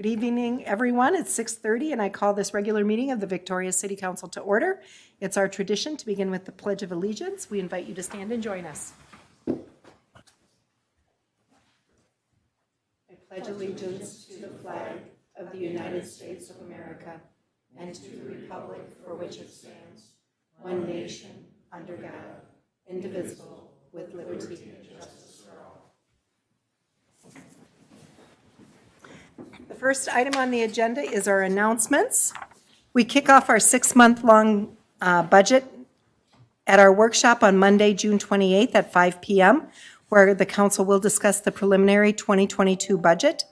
Good evening, everyone. It's 6:30, and I call this regular meeting of the Victoria City Council to order. It's our tradition to begin with the Pledge of Allegiance. We invite you to stand and join us. I pledge allegiance to the flag of the United States of America and to the republic for which it stands, one nation, under God, indivisible, with liberty and justice for all. The first item on the agenda is our announcements. We kick off our 6-month-long budget at our workshop on Monday, June 28th at 5 p.m., where the council will discuss the preliminary 2022 budget.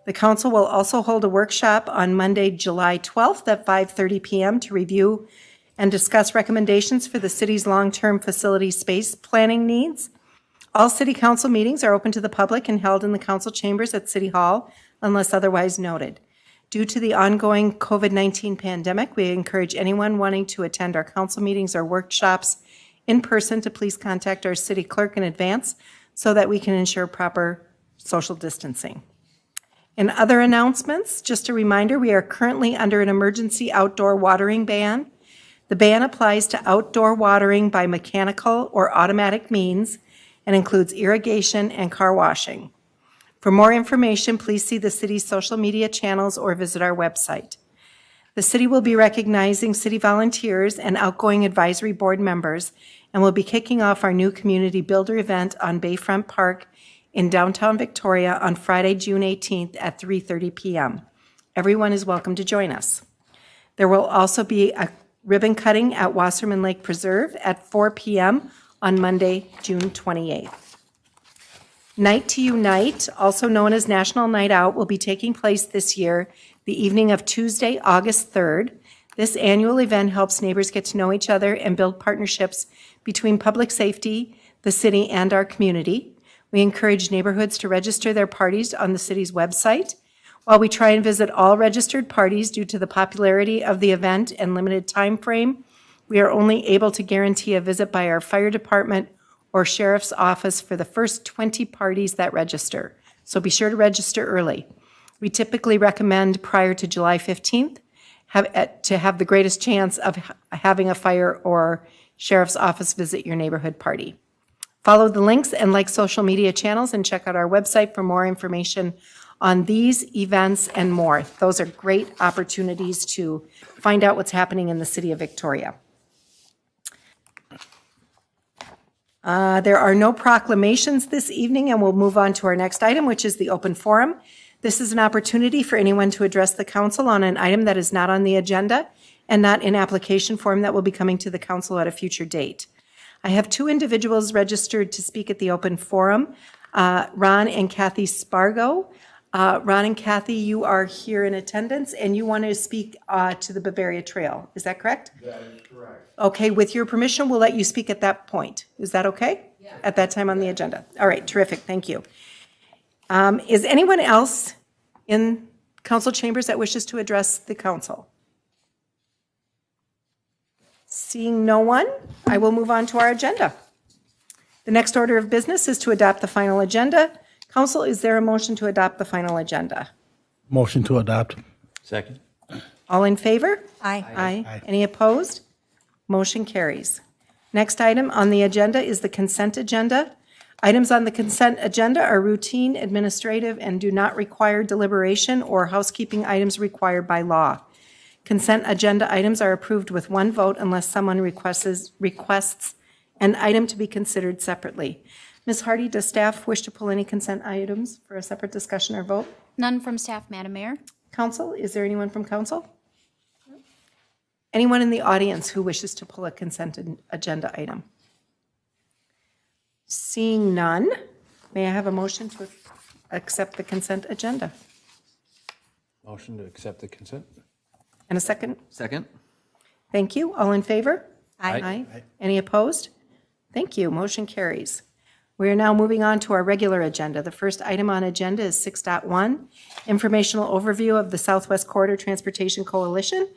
The council will also hold a workshop on Monday, July 12th at 5:30 p.m. to review and discuss recommendations for the city's long-term facility space planning needs. All city council meetings are open to the public and held in the council chambers at City Hall unless otherwise noted. Due to the ongoing COVID-19 pandemic, we encourage anyone wanting to attend our council meetings or workshops in person to please contact our city clerk in advance so that we can ensure proper social distancing. In other announcements, just a reminder, we are currently under an emergency outdoor watering ban. The ban applies to outdoor watering by mechanical or automatic means and includes irrigation and car washing. For more information, please see the city's social media channels or visit our website. The city will be recognizing city volunteers and outgoing advisory board members and will be kicking off our new community builder event on Bayfront Park in downtown Victoria on Friday, June 18th at 3:30 p.m. Everyone is welcome to join us. There will also be a ribbon cutting at Wasserman Lake Preserve at 4 p.m. on Monday, June 28th. Night to Unite, also known as National Night Out, will be taking place this year, the evening of Tuesday, August 3rd. This annual event helps neighbors get to know each other and build partnerships between public safety, the city, and our community. We encourage neighborhoods to register their parties on the city's website. While we try and visit all registered parties due to the popularity of the event and limited time frame, we are only able to guarantee a visit by our fire department or sheriff's office for the first 20 parties that register. So be sure to register early. We typically recommend prior to July 15th to have the greatest chance of having a fire or sheriff's office visit your neighborhood party. Follow the links and like social media channels and check out our website for more information on these events and more. Those are great opportunities to find out what's happening in the city of Victoria. There are no proclamations this evening, and we'll move on to our next item, which is the open forum. This is an opportunity for anyone to address the council on an item that is not on the agenda and not in application form that will be coming to the council at a future date. I have two individuals registered to speak at the open forum, Ron and Kathy Spargo. Ron and Kathy, you are here in attendance, and you want to speak to the Bavaria Trail. Is that correct? That is correct. Okay, with your permission, we'll let you speak at that point. Is that okay? Yeah. At that time on the agenda. All right, terrific, thank you. Is anyone else in council chambers that wishes to address the council? Seeing no one, I will move on to our agenda. The next order of business is to adopt the final agenda. Council, is there a motion to adopt the final agenda? Motion to adopt. Second. All in favor? Aye. Aye. Any opposed? Motion carries. Next item on the agenda is the consent agenda. Items on the consent agenda are routine, administrative, and do not require deliberation or housekeeping items required by law. Consent agenda items are approved with one vote unless someone requests an item to be considered separately. Ms. Hardy, does staff wish to pull any consent items for a separate discussion or vote? None from staff, Madam Mayor. Council, is there anyone from council? Anyone in the audience who wishes to pull a consent agenda item? Seeing none, may I have a motion to accept the consent agenda? Motion to accept the consent. And a second? Second. Thank you. All in favor? Aye. Any opposed? Thank you. Motion carries. We are now moving on to our regular agenda. The first item on agenda is 6.1, informational overview of the Southwest Corridor Transportation Coalition.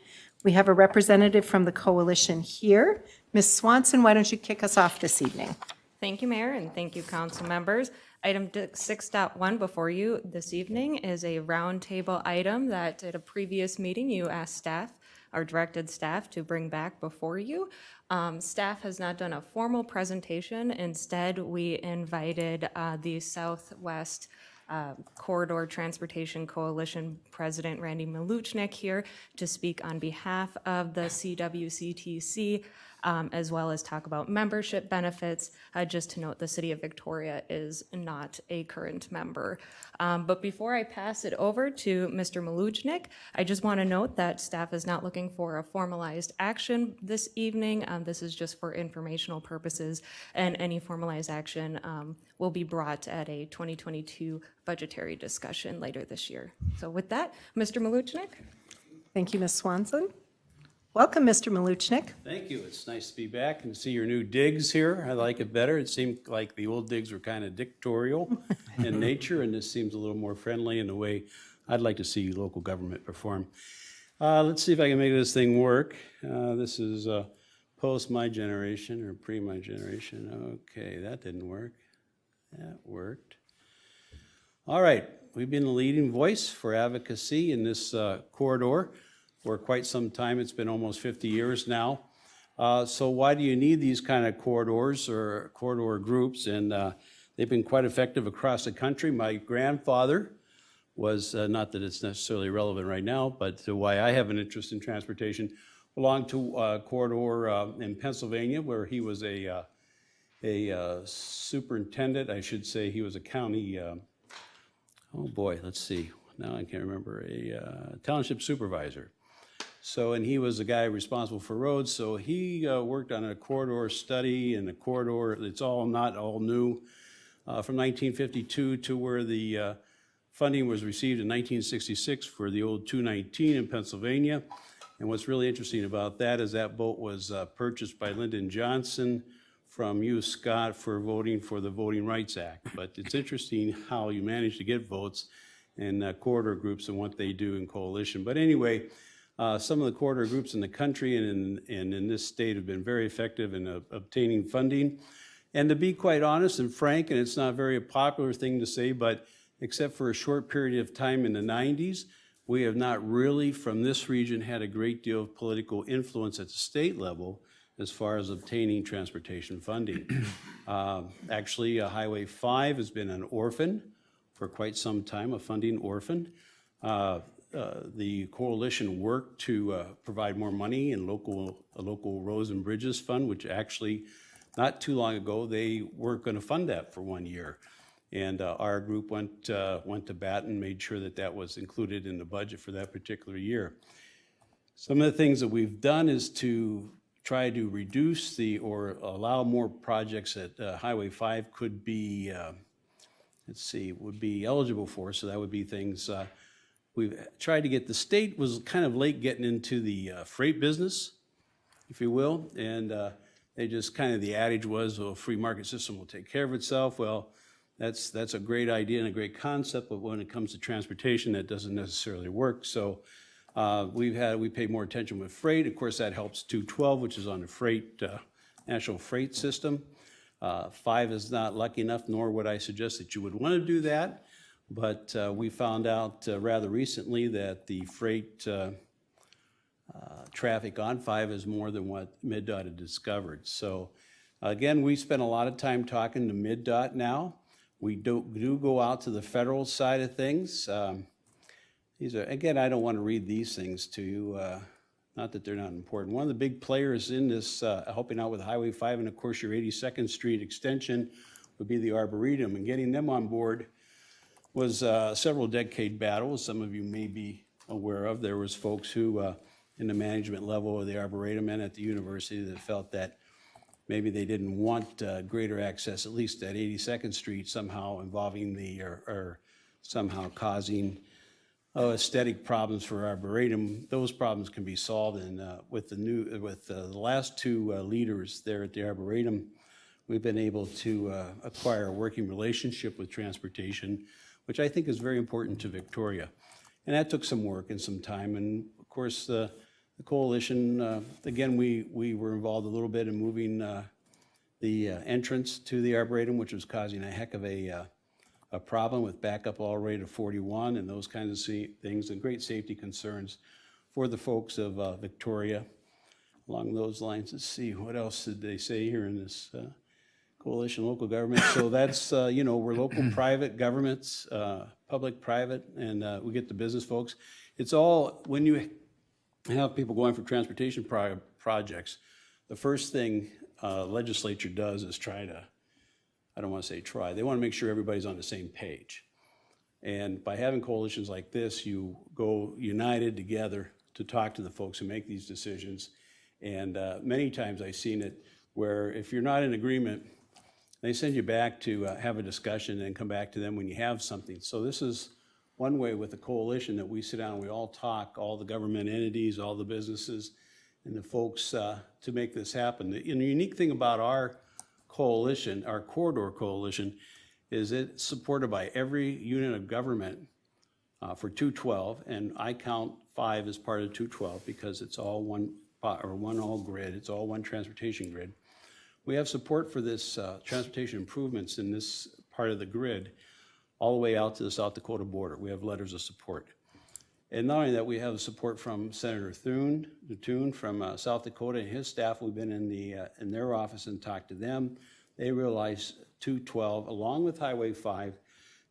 We have a representative from the coalition here. Ms. Swanson, why don't you kick us off this evening? Thank you, Mayor, and thank you, council members. Item 6.1 before you this evening is a roundtable item that at a previous meeting you asked staff or directed staff to bring back before you. Staff has not done a formal presentation. Instead, we invited the Southwest Corridor Transportation Coalition President Randy Maluchnik here to speak on behalf of the CWCTC, as well as talk about membership benefits. Just to note, the City of Victoria is not a current member. But before I pass it over to Mr. Maluchnik, I just want to note that staff is not looking for a formalized action this evening. This is just for informational purposes, and any formalized action will be brought at a 2022 budgetary discussion later this year. So with that, Mr. Maluchnik. Thank you, Ms. Swanson. Welcome, Mr. Maluchnik. Thank you. It's nice to be back and see your new digs here. I like it better. It seemed like the old digs were kind of dictatorial in nature, and this seems a little more friendly in the way I'd like to see local government perform. Let's see if I can make this thing work. This is post my generation or pre my generation. Okay, that didn't work. That worked. All right, we've been the leading voice for advocacy in this corridor for quite some time. It's been almost 50 years now. So why do you need these kind of corridors or corridor groups? And they've been quite effective across the country. My grandfather was, not that it's necessarily relevant right now, but to why I have an interest in transportation, belonged to a corridor in Pennsylvania where he was a superintendent. I should say he was a county, oh boy, let's see. Now I can't remember, a township supervisor. So, and he was the guy responsible for roads, so he worked on a corridor study, and the corridor, it's all not all new, from 1952 to where the funding was received in 1966 for the old 219 in Pennsylvania. And what's really interesting about that is that boat was purchased by Lyndon Johnson from U. Scott for voting for the Voting Rights Act. But it's interesting how you manage to get votes in corridor groups and what they do in coalition. But anyway, some of the corridor groups in the country and in this state have been very effective in obtaining funding. And to be quite honest and frank, and it's not a very popular thing to say, but except for a short period of time in the 90s, we have not really, from this region, had a great deal of political influence at the state level as far as obtaining transportation funding. Actually, Highway 5 has been an orphan for quite some time, a funding orphan. The coalition worked to provide more money in a local roads and bridges fund, which actually, not too long ago, they weren't going to fund that for 1 year. And our group went to bat and made sure that that was included in the budget for that particular year. Some of the things that we've done is to try to reduce or allow more projects that Highway 5 could be, would be eligible for. So that would be things, we've tried to get, the state was kind of late getting into the freight business, if you will. And they just kind of, the adage was, well, a free market system will take care of itself. Well, that's a great idea and a great concept, but when it comes to transportation, that doesn't necessarily work. So we pay more attention with freight. Of course, that helps 212, which is on the freight, national freight system. 5 is not lucky enough, nor would I suggest that you would want to do that. But we found out rather recently that the freight traffic on 5 is more than what MDOT had discovered. So again, we spend a lot of time talking to MDOT now. We do go out to the federal side of things. These are, again, I don't want to read these things to you, not that they're not important. One of the big players in this, helping out with Highway 5 and of course your 82nd Street extension would be the Arboretum, and getting them on board was several decade battle, as some of you may be aware of. There was folks who, in the management level of the Arboretum and at the university, that felt that maybe they didn't want greater access, at least at 82nd Street, somehow involving or somehow causing aesthetic problems for Arboretum. Those problems can be solved, and with the last two leaders there at the Arboretum, we've been able to acquire a working relationship with transportation, which I think is very important to Victoria. And that took some work and some time, and of course the coalition, again, we were involved a little bit in moving the entrance to the Arboretum, which was causing a heck of a a problem with backup all the way to 41 and those kinds of things, and great safety concerns for the folks of Victoria. Along those lines, let's see, what else did they say here in this coalition local government? So that's, we're local private governments, public-private, and we get the business folks. It's all, when you have people going for transportation projects, the first thing legislature does is try to, I don't want to say try, they want to make sure everybody's on the same page. And by having coalitions like this, you go united together to talk to the folks who make these decisions. And many times I've seen it where if you're not in agreement, they send you back to have a discussion and come back to them when you have something. So this is one way with the coalition that we sit down and we all talk, all the government entities, all the businesses, and the folks to make this happen. And the unique thing about our coalition, our corridor coalition, is it's supported by every unit of government for 212, and I count 5 as part of 212 because it's all one all grid, it's all one transportation grid. We have support for this transportation improvements in this part of the grid all the way out to the South Dakota border. We have letters of support. And not only that, we have support from Senator Thune from South Dakota and his staff. We've been in their office and talked to them. They realize 212, along with Highway 5,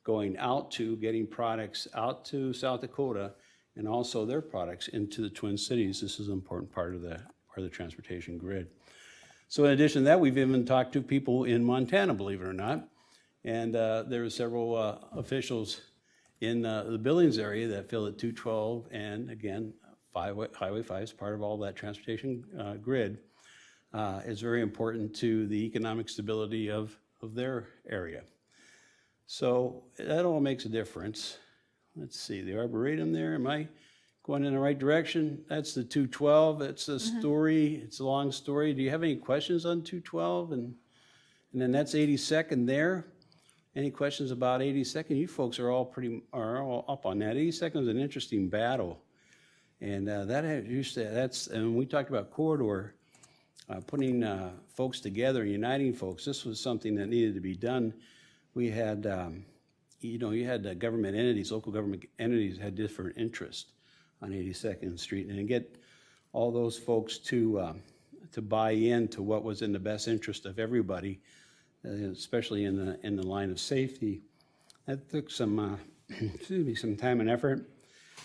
going out to getting products out to South Dakota and also their products into the Twin Cities. This is an important part of the transportation grid. So in addition to that, we've even talked to people in Montana, believe it or not. And there are several officials in the Billings area that feel that 212 and, again, Highway 5 is part of all that transportation grid is very important to the economic stability of their area. So that all makes a difference. Let's see, the Arboretum there, am I going in the right direction? That's the 212, it's a story, it's a long story. Do you have any questions on 212? And then that's 82nd there. Any questions about 82nd? You folks are all up on that. 82nd is an interesting battle. And and we talked about corridor, putting folks together, uniting folks. This was something that needed to be done. We had, you had government entities, local government entities had different interests on 82nd Street, and to get all those folks to buy into what was in the best interest of everybody, especially in the line of safety, that took some some time and effort.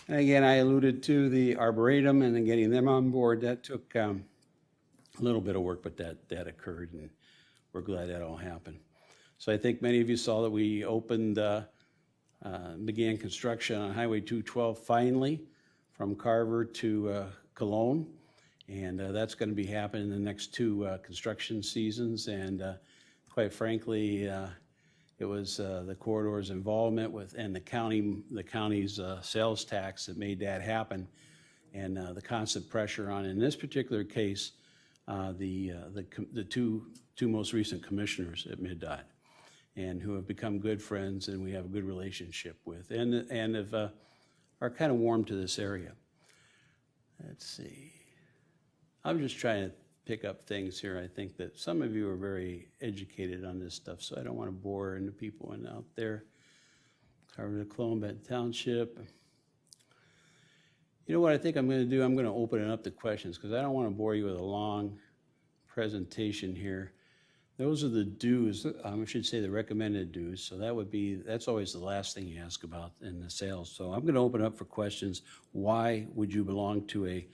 And again, I alluded to the Arboretum and then getting them on board. That took a little bit of work, but that occurred, and we're glad that all happened. So I think many of you saw that we began construction on Highway 212 finally from Carver to Cologne, and that's going to be happening in the next 2 construction seasons. And quite frankly, it was the corridor's involvement and the county's sales tax that made that happen, and the constant pressure on, in this particular case, the two most recent commissioners at MIDDOT, and who have become good friends and we have a good relationship with, and are kind of warm to this area. Let's see. I'm just trying to pick up things here. I think that some of you are very educated on this stuff, so I don't want to bore into people out there. Cover the Cologne Township. You know what I think I'm going to do? I'm going to open it up to questions because I don't want to bore you with a long presentation here. Those are the dues, I should say the recommended dues, so that's always the last thing you ask about in the sales. So I'm going to open up for questions. Why would you belong to a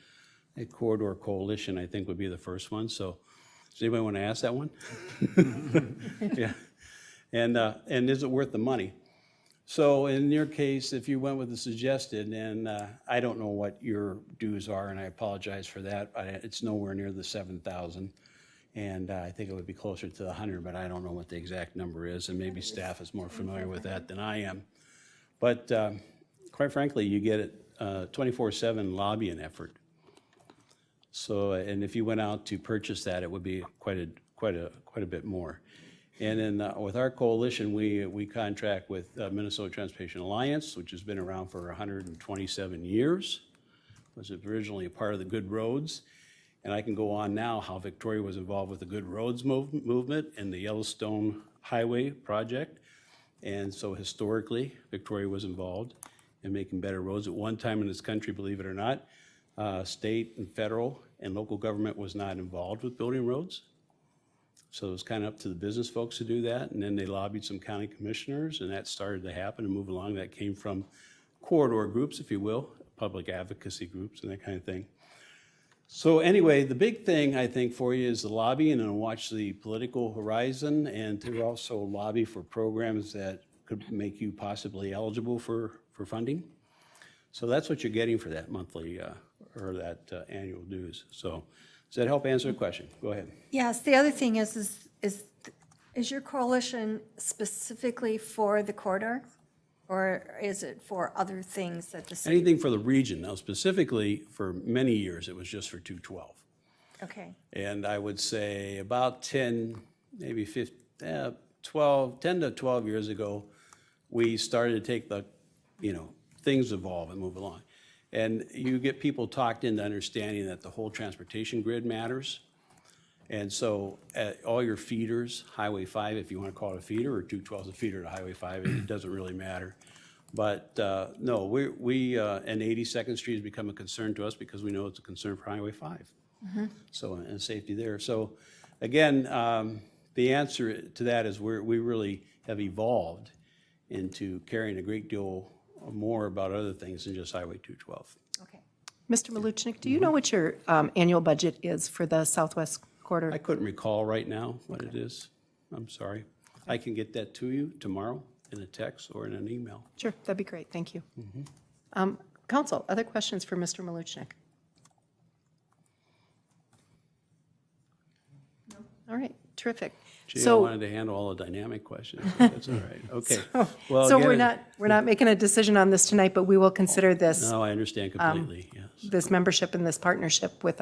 corridor coalition, I think would be the first one. So does anybody want to ask that one? Yeah. And is it worth the money? So in your case, if you went with the suggested, and I don't know what your dues are, and I apologize for that. It's nowhere near the 7,000. And I think it would be closer to 100, but I don't know what the exact number is, and maybe staff is more familiar with that than I am. But quite frankly, you get it 24/7 lobbying effort. So, and if you went out to purchase that, it would be quite a bit more. And then with our coalition, we contract with Minnesota Transportation Alliance, which has been around for 127 years. Was originally a part of the Good Roads. And I can go on now how Victoria was involved with the Good Roads movement and the Yellowstone Highway project. And so historically, Victoria was involved in making better roads. At one time in this country, believe it or not, state and federal and local government was not involved with building roads. So it was kind of up to the business folks to do that, and then they lobbied some county commissioners, and that started to happen and move along. That came from corridor groups, if you will, public advocacy groups and that kind of thing. So anyway, the big thing I think for you is the lobbying and watch the political horizon, and to also lobby for programs that could make you possibly eligible for funding. So that's what you're getting for that monthly or that annual dues. So does that help answer the question? Go ahead. Yes, the other thing is your coalition specifically for the corridor? Or is it for other things that the city? Anything for the region. Now specifically, for many years, it was just for 212. Okay, And I would say about 10, maybe 10 to 12 years ago, we started to take the, things evolve and move along. And you get people talked into understanding that the whole transportation grid matters. And so all your feeders, Highway 5, if you want to call it a feeder, or 212 is a feeder to Highway 5, it doesn't really matter. But no, we and 82nd Street has become a concern to us because we know it's a concern for Highway 5. So, and safety there. So again, the answer to that is we really have evolved into caring a great deal more about other things than just Highway 212. okay. Mr. Maluchnik, do you know what your annual budget is for the Southwest Corridor? I couldn't recall right now what it is. I'm sorry. I can get that to you tomorrow in a text or in an email. Sure, that'd be great, thank you. Council, other questions for Mr. Maluchnik? No? All right, terrific. Gee, I So, wanted to handle all the dynamic questions. That's all right. Okay. Well, so again, we're not making a decision on this tonight, but we will consider this, No, I understand completely, yes. this membership and this partnership with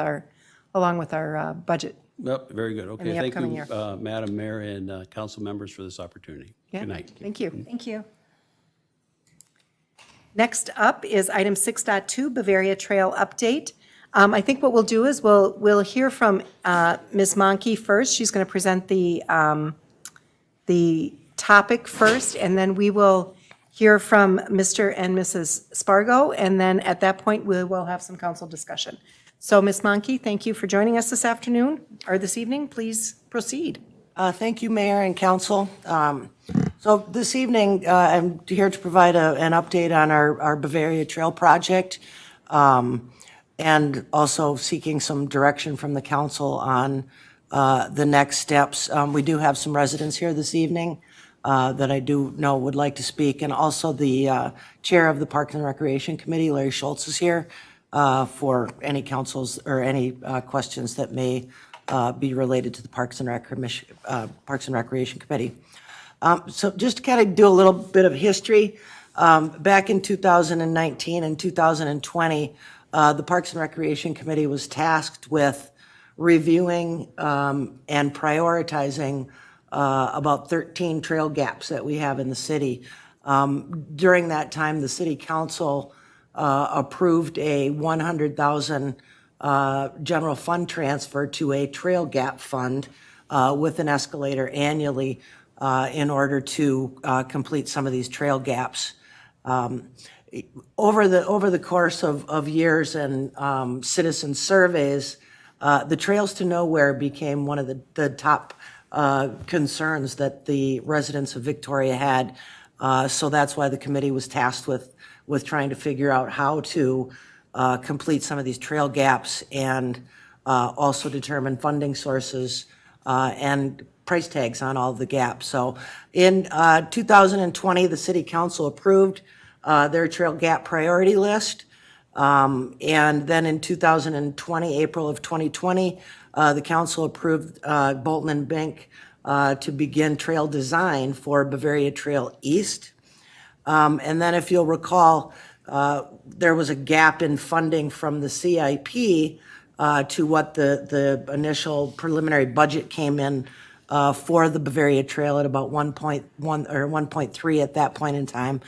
along with our budget. Yep, very good. Okay, the thank upcoming you, Madam Mayor and council members for this opportunity. Yeah, Good night. thank you. Thank you. Next up is item 6.2, Bavaria Trail update. I think what we'll do is we'll hear from Ms. Monkey first. She's going to present the topic first, and then we will hear from Mr. and Mrs. Spargo, and then at that point, we will have some council discussion. So, Ms. Monkey, thank you for joining us this afternoon, or this evening. Please proceed. Thank you, Mayor and Council. So this evening, I'm here to provide an update on our Bavaria Trail project, and also seeking some direction from the council on the next steps. We do have some residents here this evening that I do know would like to speak, and also the chair of the Parks and Recreation Committee, Larry Schultz, is here for any councils or any questions that may be related to the Parks and Recreation Committee. So just to kind of do a little bit of history, back in 2019 and 2020, the Parks and Recreation Committee was tasked with reviewing and prioritizing about 13 trail gaps that we have in the city. During that time, the city council approved a $100,000 general fund transfer to a trail gap fund with an escalator annually in order to complete some of these trail gaps. Over the course of years and citizen surveys, the Trails to Nowhere became one of the top concerns that the residents of Victoria had. So that's why the committee was tasked with trying to figure out how to complete some of these trail gaps and also determine funding sources and price tags on all of the gaps. So in 2020, the city council approved their trail gap priority list. And then in 2020, April of 2020, the council approved Bolton and Bank to begin trail design for Bavaria Trail East. And then if you'll recall, there was a gap in funding from the CIP to what the initial preliminary budget came in for the Bavaria Trail at about 1.1 or 1.3 at that point in time.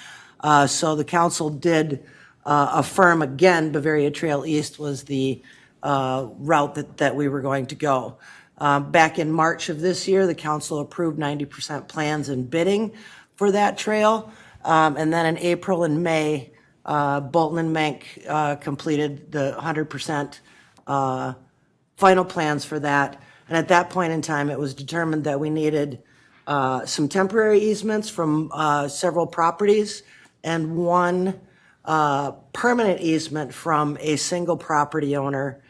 So the council did affirm again Bavaria Trail East was the route that we were going to go. Back in March of this year, the council approved 90% plans and bidding for that trail. And then in April and May, Bolton and Menk completed the 100% final plans for that. And at that point in time, it was determined that we needed some temporary easements from several properties and one permanent easement from a single property owner.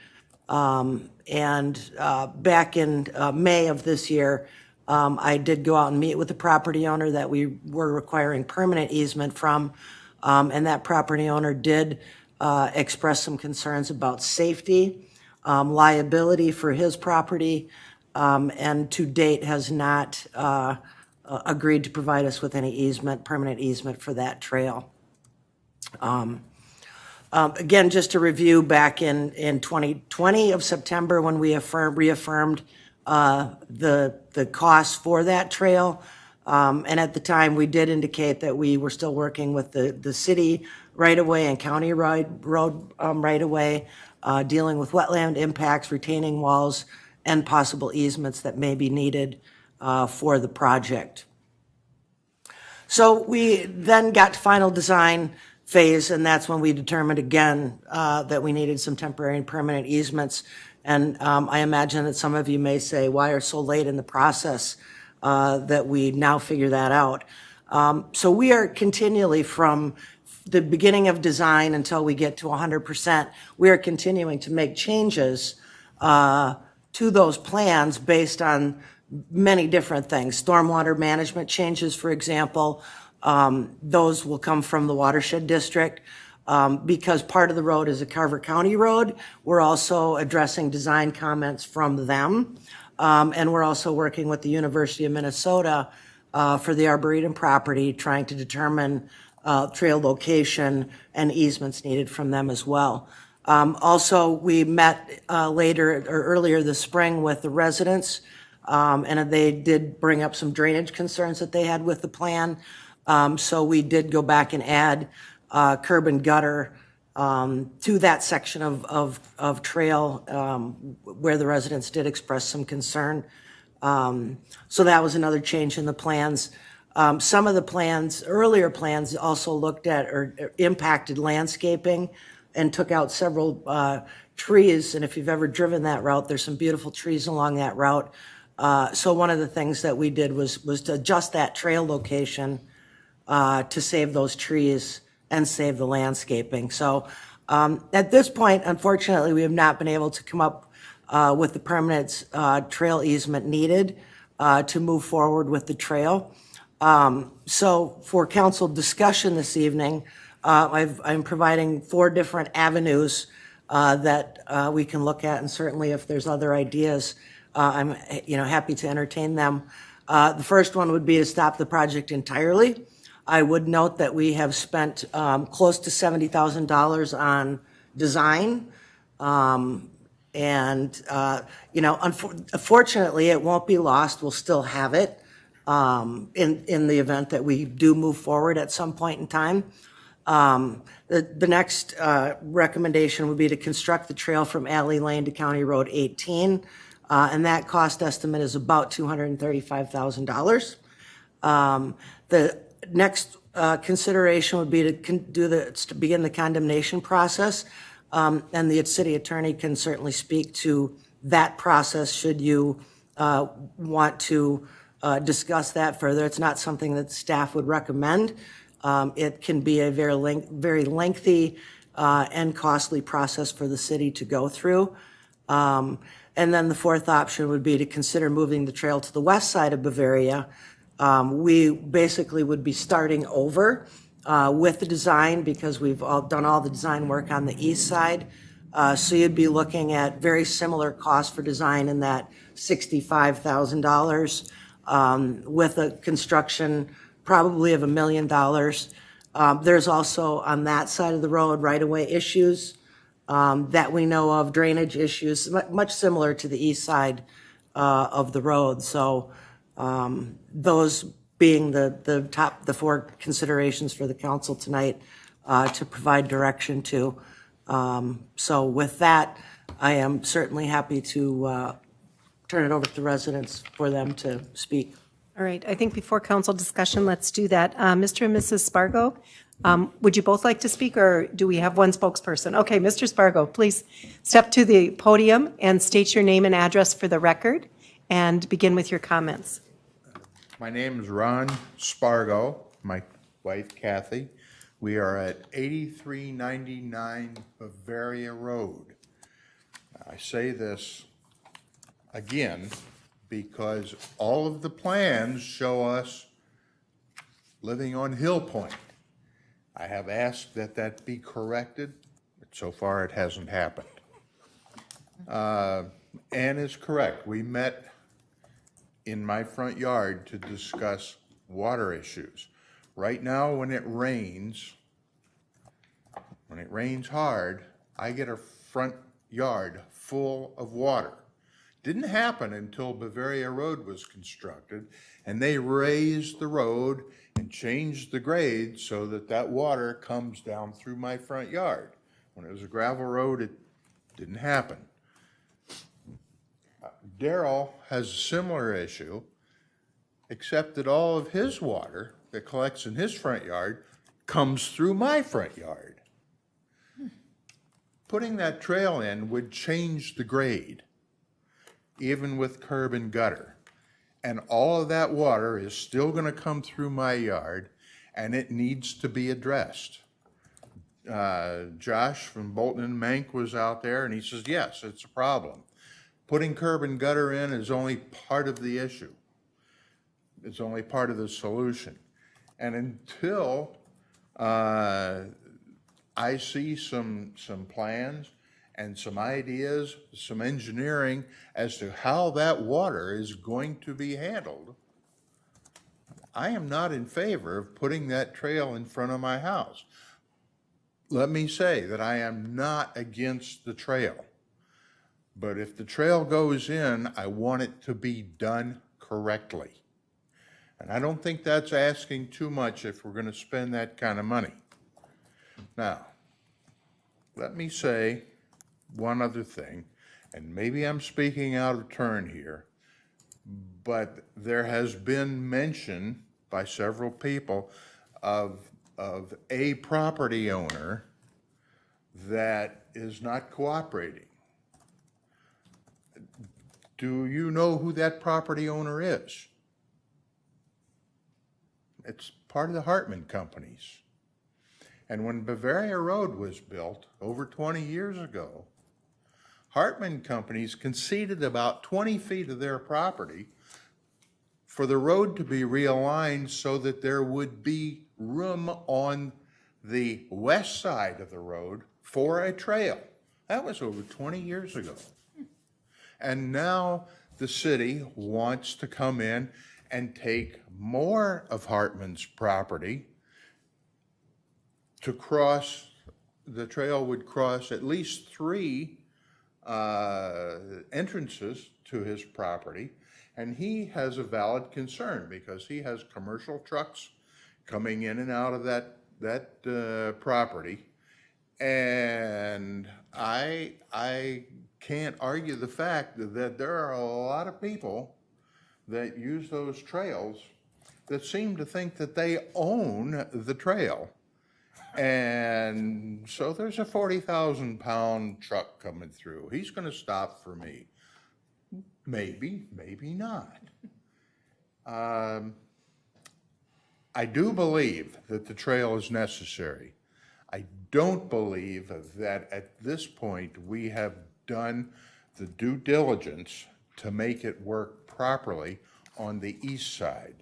And back in May of this year, I did go out and meet with the property owner that we were requiring permanent easement from. And that property owner did express some concerns about safety, liability for his property, and to date has not agreed to provide us with any easement, permanent easement for that trail. Again, just to review, back in 2020 of September, when we reaffirmed the costs for that trail, and at the time, we did indicate that we were still working with the city right-of-way and county road right-of-way, dealing with wetland impacts, retaining walls, and possible easements that may be needed for the project. So we then got to final design phase, and that's when we determined again that we needed some temporary and permanent easements. And I imagine that some of you may say, why are so late in the process that we now figure that out? So we are continually, from the beginning of design until we get to 100%, we are continuing to make changes to those plans based on many different things. Stormwater management changes, for example, those will come from the watershed district. Because part of the road is a Carver County road, we're also addressing design comments from them. And we're also working with the University of Minnesota for the Arboretum property, trying to determine trail location and easements needed from them as well. Also, we met earlier this spring with the residents, and they did bring up some drainage concerns that they had with the plan. So we did go back and add curb and gutter to that section of trail where the residents did express some concern. So that was another change in the plans. Some of the earlier plans also looked at or impacted landscaping and took out several trees. And if you've ever driven that route, there's some beautiful trees along that route. So one of the things that we did was to adjust that trail location to save those trees and save the landscaping. So at this point, unfortunately, we have not been able to come up with the permanent trail easement needed to move forward with the trail. So for council discussion this evening, I'm providing 4 different avenues that we can look at, and certainly if there's other ideas, I'm happy to entertain them. The first one would be to stop the project entirely. I would note that we have spent close to $70,000 on design. Unfortunately, it won't be lost. We'll still have it in the event that we do move forward at some point in time. The next recommendation would be to construct the trail from Alley Lane to County Road 18. And that cost estimate is about $235,000. The next consideration would be to begin the condemnation process, and the city attorney can certainly speak to that process should you want to discuss that further. It's not something that staff would recommend. It can be a very lengthy and costly process for the city to go through. And then the fourth option would be to consider moving the trail to the west side of Bavaria. We basically would be starting over with the design because we've done all the design work on the east side. So you'd be looking at very similar costs for design in that $65,000 with a construction probably of $1 million. There's also on that side of the road right-of-way issues that we know of, drainage issues, much similar to the east side of the road. So those being the 4 considerations for the council tonight to provide direction to. So with that, I am certainly happy to turn it over to the residents for them to speak. All right, I think before council discussion, let's do that. Mr. and Mrs. Spargo, would you both like to speak, or do we have one spokesperson? Okay, Mr. Spargo, please step to the podium and state your name and address for the record, and begin with your comments. My name is Ron Spargo, my wife Kathy. We are at 8399 Bavaria Road. I say this again because all of the plans show us living on Hill Point. I have asked that that be corrected, but so far it hasn't happened. Ann is correct. We met in my front yard to discuss water issues. Right now, when it rains hard, I get a front yard full of water. Didn't happen until Bavaria Road was constructed, and they raised the road and changed the grade so that that water comes down through my front yard. When it was a gravel road, it didn't happen. Darrell has a similar issue, except that all of his water that collects in his front yard comes through my front yard. Putting that trail in would change the grade, even with curb and gutter. And all of that water is still going to come through my yard, and it needs to be addressed. Josh from Bolton and Mank was out there, and he says, yes, it's a problem. Putting curb and gutter in is only part of the issue. It's only part of the solution. And until I see some plans and some ideas, some engineering as to how that water is going to be handled, I am not in favor of putting that trail in front of my house. Let me say that I am not against the trail, but if the trail goes in, I want it to be done correctly. And I don't think that's asking too much if we're going to spend that kind of money. Now, let me say one other thing, and maybe I'm speaking out of turn here, but there has been mention by several people of a property owner that is not cooperating. Do you know who that property owner is? It's part of the Hartman companies. And when Bavaria Road was built over 20 years ago, Hartman companies conceded about 20 feet of their property for the road to be realigned so that there would be room on the west side of the road for a trail. That was over 20 years ago. And now the city wants to come in and take more of Hartman's property to cross. The trail would cross at least 3 entrances to his property, and he has a valid concern because he has commercial trucks coming in and out of that property, and I can't argue the fact that there are a lot of people that use those trails that seem to think that they own the trail. And so there's a 40,000-pound truck coming through. He's going to stop for me. Maybe, maybe not. I do believe that the trail is necessary. I don't believe that at this point we have done the due diligence to make it work properly on the east side.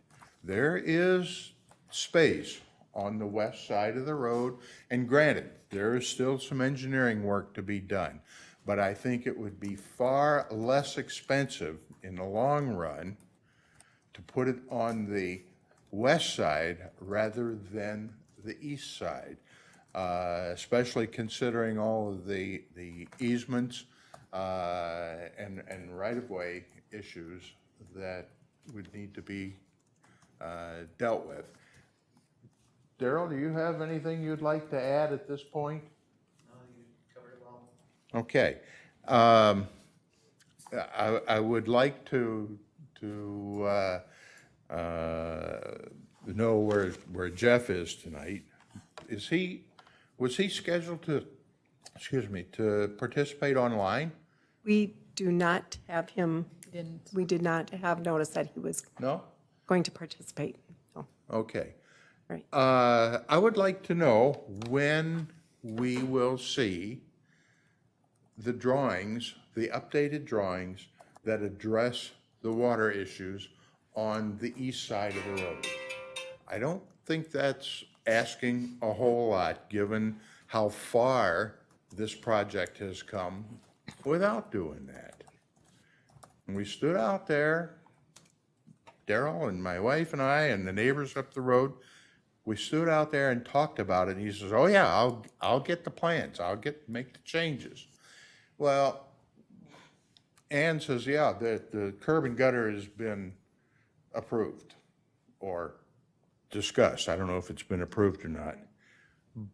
There is space on the west side of the road, and granted, there is still some engineering work to be done, but I think it would be far less expensive in the long run to put it on the west side rather than the east side, especially considering all of the easements and right-of-way issues that would need to be dealt with. Darrell, do you have anything you'd like to add at this point? No, you covered it well. Okay. I would like to know where Jeff is tonight. Was he scheduled to, to participate online? We do not have him, we did not have notice that he was No? going to participate. No. Okay. Right. I would like to know when we will see the drawings, the updated drawings that address the water issues on the east side of the road. I don't think that's asking a whole lot, given how far this project has come without doing that. And we stood out there, Daryl and my wife and I and the neighbors up the road, we stood out there and talked about it. And he says, "Oh yeah, I'll get the plans. Make the changes." Well, Ann says, "Yeah, the curb and gutter has been approved or discussed. I don't know if it's been approved or not,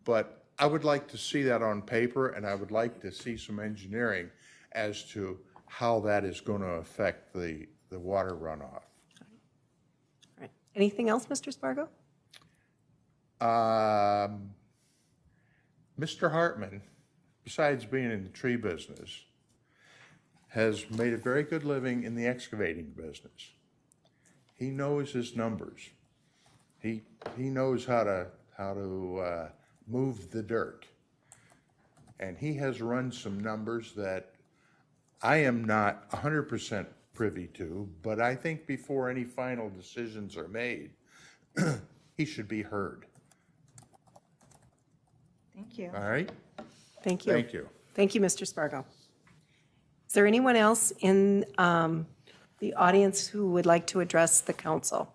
but I would like to see that on paper, and I would like to see some engineering as to how that is going to affect the water runoff." All right. Anything else, Mr. Spargo? Mr. Hartman, besides being in the tree business, has made a very good living in the excavating business. He knows his numbers. He knows how to move the dirt. And he has run some numbers that I am not 100% privy to, but I think before any final decisions are made, he should be heard. Thank you. All right? Thank you. Thank you. Thank you, Mr. Spargo. Is there anyone else in the audience who would like to address the council?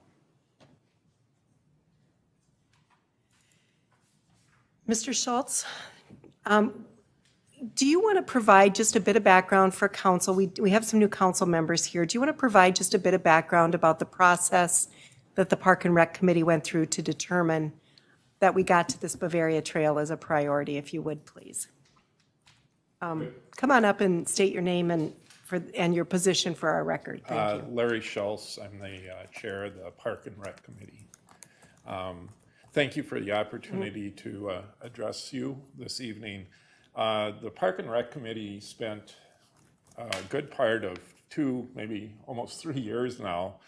Mr. Schultz, do you want to provide just a bit of background for council? We have some new council members here. Do you want to provide just a bit of background about the process that the Park and Rec Committee went through to determine that we got to this Bavaria Trail as a priority, if you would, please? Come on up and state your name and your position for our record. Thank you. Larry Schultz, I'm the chair of the Park and Rec Committee. Thank you for the opportunity to address you this evening. The Park and Rec Committee spent a good part of 2, maybe almost 3 years now,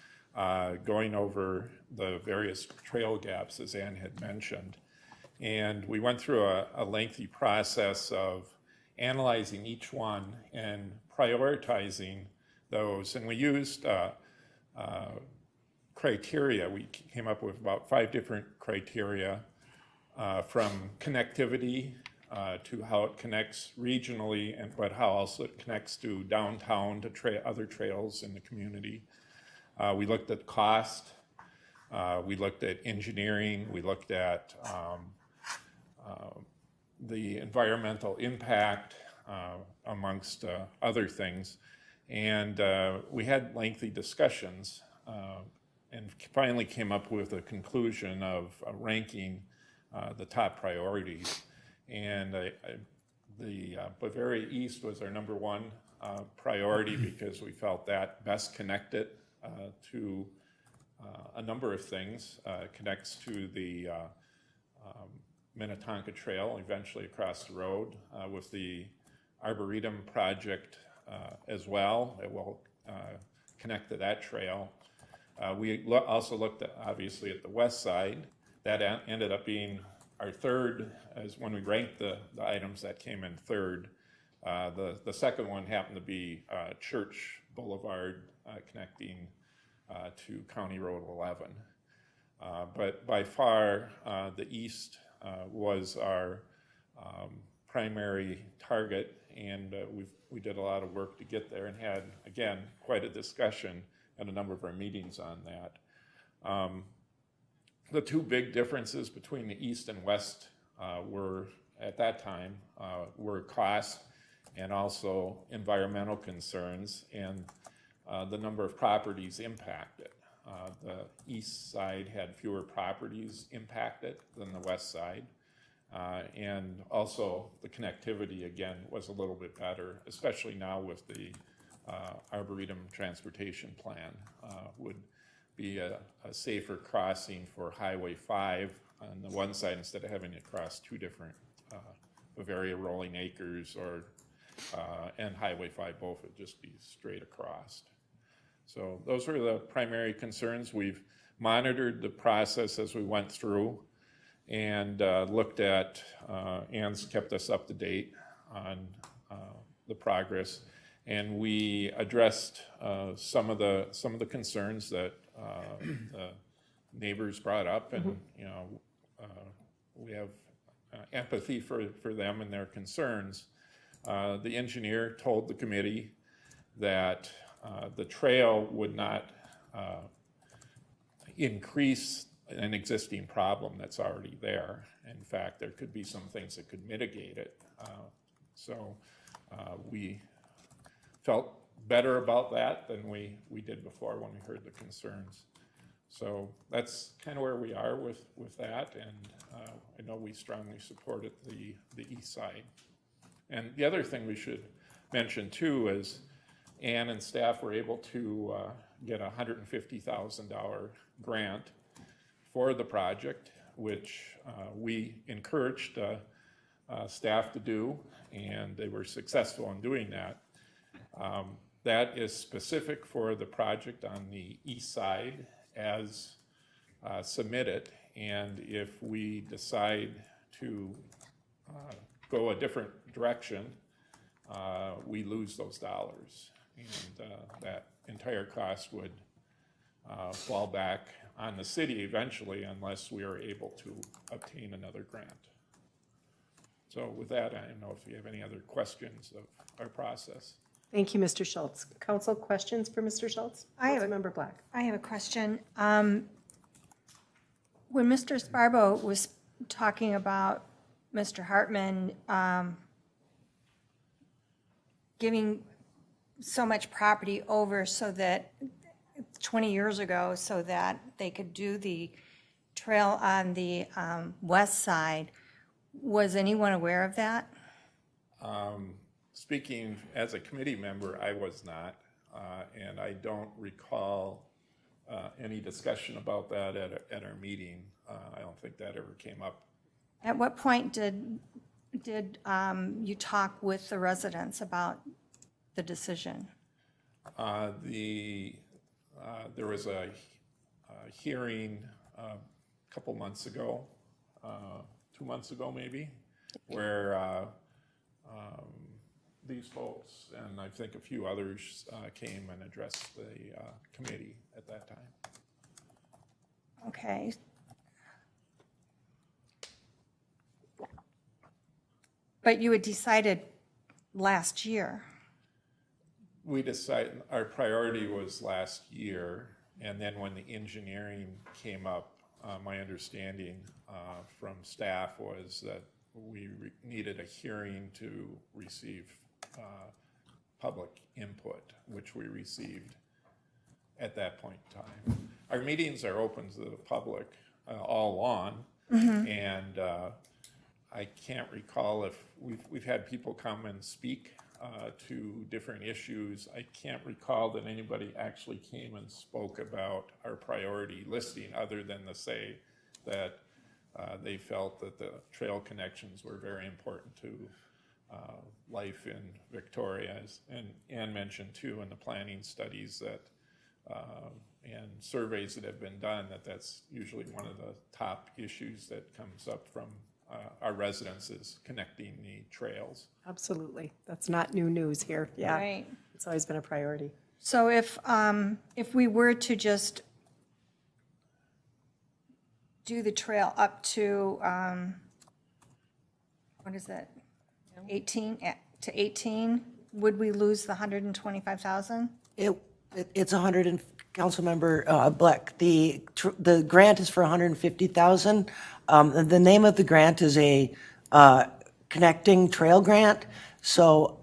going over the various trail gaps, as Ann had mentioned. And we went through a lengthy process of analyzing each one and prioritizing those. And we used criteria. We came up with about 5 different criteria, from connectivity to how it connects regionally, but how also it connects to downtown, to other trails in the community. We looked at cost, we looked at engineering, we looked at the environmental impact, amongst other things. And we had lengthy discussions and finally came up with a conclusion of ranking the top priorities. And the Bavaria East was our #1 priority because we felt that best connected to a number of things. Connects to the Minnetonka Trail, eventually across the road, with the Arboretum project as well. It will connect to that trail. We also looked at, obviously, at the west side. That ended up being our third, as when we ranked the items that came in third. The second one happened to be Church Boulevard, connecting to County Road 11. But by far, the east was our primary target, and we did a lot of work to get there and had, again, quite a discussion and a number of our meetings on that. The 2 big differences between the east and west were, at that time, were cost and also environmental concerns and the number of properties impacted. The east side had fewer properties impacted than the west side. And also the connectivity, again, was a little bit better, especially now with the Arboretum Transportation Plan, would be a safer crossing for Highway 5 on the one side instead of having to cross two different Bavaria Rolling Acres and Highway 5 both would just be straight across. So those were the primary concerns. We've monitored the process as we went through and looked at, Ann's kept us up to date on the progress, and we addressed some of the concerns that the neighbors brought up, and we have empathy for them and their concerns. The engineer told the committee that the trail would not increase an existing problem that's already there. In fact, there could be some things that could mitigate it. So we felt better about that than we did before when we heard the concerns. So that's kind of where we are with that, and I know we strongly supported the east side. And the other thing we should mention too is Ann and staff were able to get a $150,000 grant for the project, which we encouraged staff to do, and they were successful in doing that. That is specific for the project on the east side as submitted, and if we decide to go a different direction, we lose those dollars, and that entire cost would fall back on the city eventually unless we are able to obtain another grant. So with that, I don't know if you have any other questions of our process. Thank you, Mr. Schultz. Council, questions for Mr. Schultz? Councilmember Black. I have a question. When Mr. Sparbo was talking about Mr. Hartman giving so much property over so that 20 years ago so that they could do the trail on the west side, was anyone aware of that? Speaking as a committee member, I was not, and I don't recall any discussion about that at our meeting. I don't think that ever came up. At what point did you talk with the residents about the decision? There was a hearing a couple months ago, 2 months ago maybe, where these folks and I think a few others came and addressed the committee at that time. Okay. But you had decided last year. We decided our priority was last year, and then when the engineering came up, my understanding from staff was that we needed a hearing to receive public input, which we received at that point in time. Our meetings are open to the public all along, and I can't recall if we've had people come and speak to different issues. I can't recall that anybody actually came and spoke about our priority listing other than to say that they felt that the trail connections were very important to life in Victoria. And Ann mentioned too in the planning studies that and surveys that have been done that's usually one of the top issues that comes up from our residents is connecting the trails. Absolutely. That's not new news here. Yeah. Right. It's always been a priority. So if we were to just do the trail up to, what is it, 18, to 18, would we lose the 125,000? It's 100, and Councilmember Black, the grant is for 150,000. The name of the grant is a connecting trail grant. So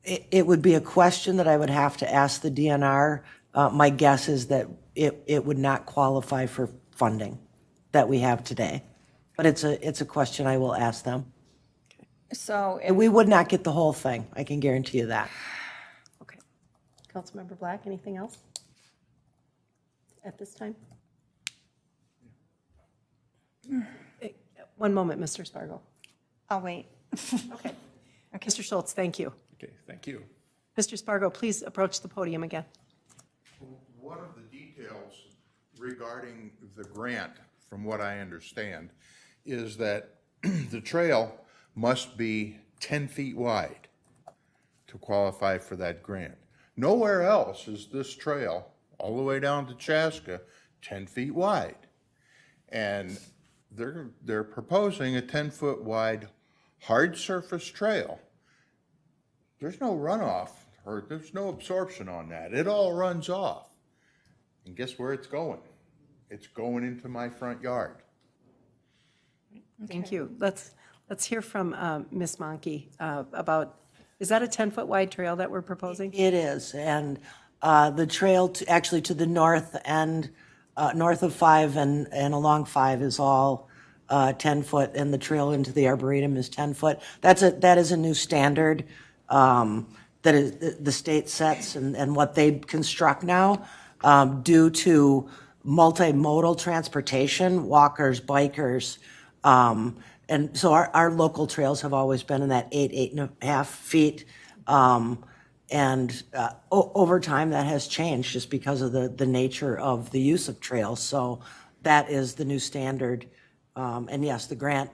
it would be a question that I would have to ask the DNR. My guess is that it would not qualify for funding that we have today. But it's a question I will ask them. So And we would not get the whole thing. I can guarantee you that. Okay. Councilmember Black, anything else? at this time? One moment, Mr. Spargo. I'll wait. Okay. Mr. Schultz, thank you. Okay, thank you. Mr. Spargo, please approach the podium again. One of the details regarding the grant, from what I understand, is that the trail must be 10 feet wide to qualify for that grant. Nowhere else is this trail, all the way down to Chaska, 10 feet wide. And they're proposing a 10-foot wide hard surface trail. There's no runoff, or there's no absorption on that. It all runs off. And guess where it's going? It's going into my front yard. Thank you. Let's hear from Ms. Monkey about, is that a 10-foot wide trail that we're proposing? It is, and the trail actually to the north and north of 5 and along 5 is all 10 foot, and the trail into the Arboretum is 10 foot. That is a new standard that is, the state sets and what they construct now due to multimodal transportation, walkers, bikers. And so our local trails have always been in that 8.5 feet. And over time, that has changed just because of the nature of the use of trails. So that is the new standard. And yes, the grant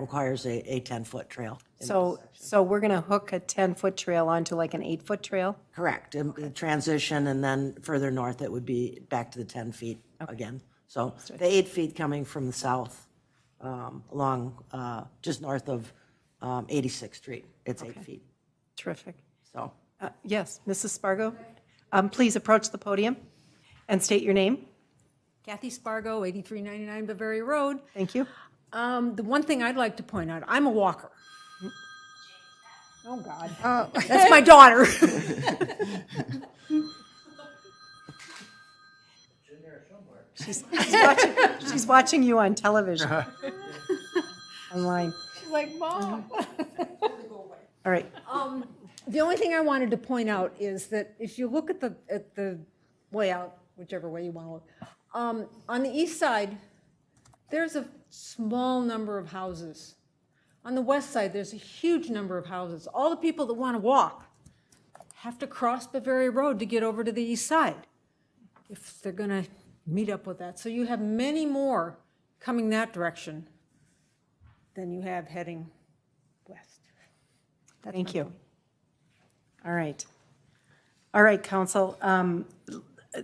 requires a 10-foot trail. So we're going to hook a 10-foot trail onto like an 8-foot trail? Correct. And transition, and then further north, it would be back to the 10 feet again. So the 8 feet coming from the south along just north of 86th Street. It's 8 feet. Terrific. So. Yes, Mrs. Spargo, please approach the podium and state your name. Kathy Spargo, 8399 Bavaria Road. Thank you. The one thing I'd like to point out, I'm a walker. Oh, God. That's my daughter. She's watching you on television. Online. She's like, Mom. All right. The only thing I wanted to point out is that if you look at the layout, whichever way you want to look, on the east side, there's a small number of houses. On the west side, there's a huge number of houses. All the people that want to walk have to cross Bavaria Road to get over to the east side if they're going to meet up with that. So you have many more coming that direction than you have heading west. Thank you. All right. All right, Council.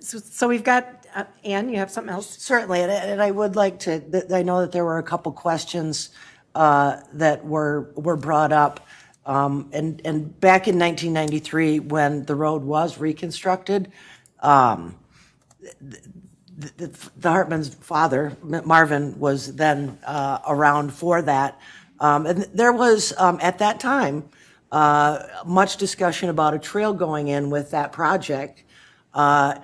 So we've got, Ann, you have something else? Certainly, and I would like to, I know that there were a couple questions that were brought up. And back in 1993, when the road was reconstructed, the Hartman's father, Marvin, was then around for that. And there was, at that time, much discussion about a trail going in with that project. And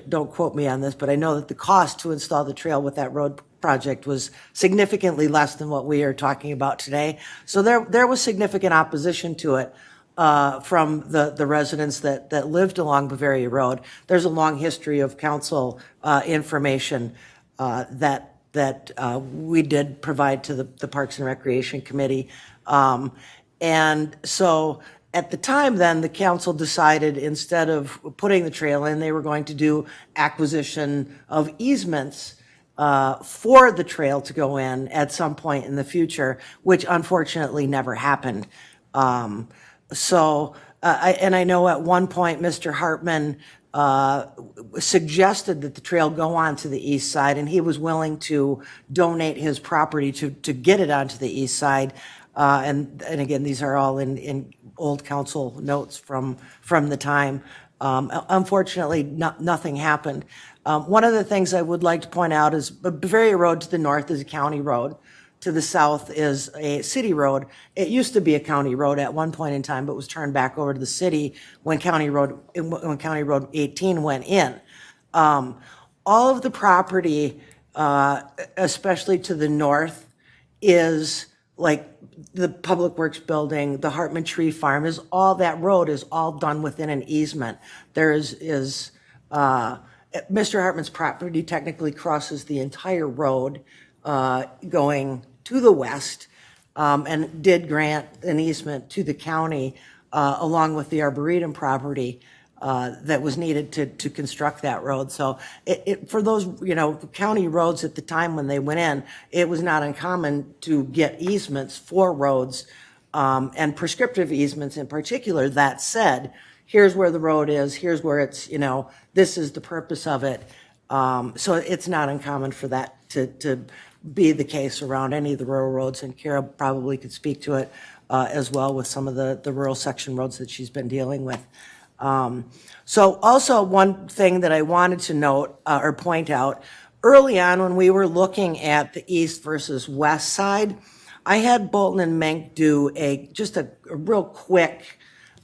don't quote me on this, but I know that the cost to install the trail with that road project was significantly less than what we are talking about today. So there was significant opposition to it from the residents that lived along Bavaria Road. There's a long history of council information that we did provide to the Parks and Recreation Committee. And so at the time then, the council decided instead of putting the trail in, they were going to do acquisition of easements for the trail to go in at some point in the future, which unfortunately never happened. I know at one point Mr. Hartman suggested that the trail go on to the east side, and he was willing to donate his property to get it onto the east side. And again, these are all in old council notes from the time. Unfortunately, nothing happened. One of the things I would like to point out is Bavaria Road to the north is a county road. To the south is a city road. It used to be a county road at one point in time, but was turned back over to the city when County Road 18 went in. All of the property, especially to the north, is like the Public Works Building, the Hartman Tree Farm, is all that road is all done within an easement. There is Mr. Hartman's property technically crosses the entire road going to the west, and did grant an easement to the county along with the Arboretum property that was needed to construct that road. So for those, county roads at the time when they went in, it was not uncommon to get easements for roads, and prescriptive easements in particular that said, here's where the road is, here's where it's, this is the purpose of it. So it's not uncommon for that to be the case around any of the rural roads, and Kara probably could speak to it as well with some of the rural section roads that she's been dealing with. So also one thing that I wanted to note or point out, early on when we were looking at the east versus west side, I had Bolton and Menk do just a real quick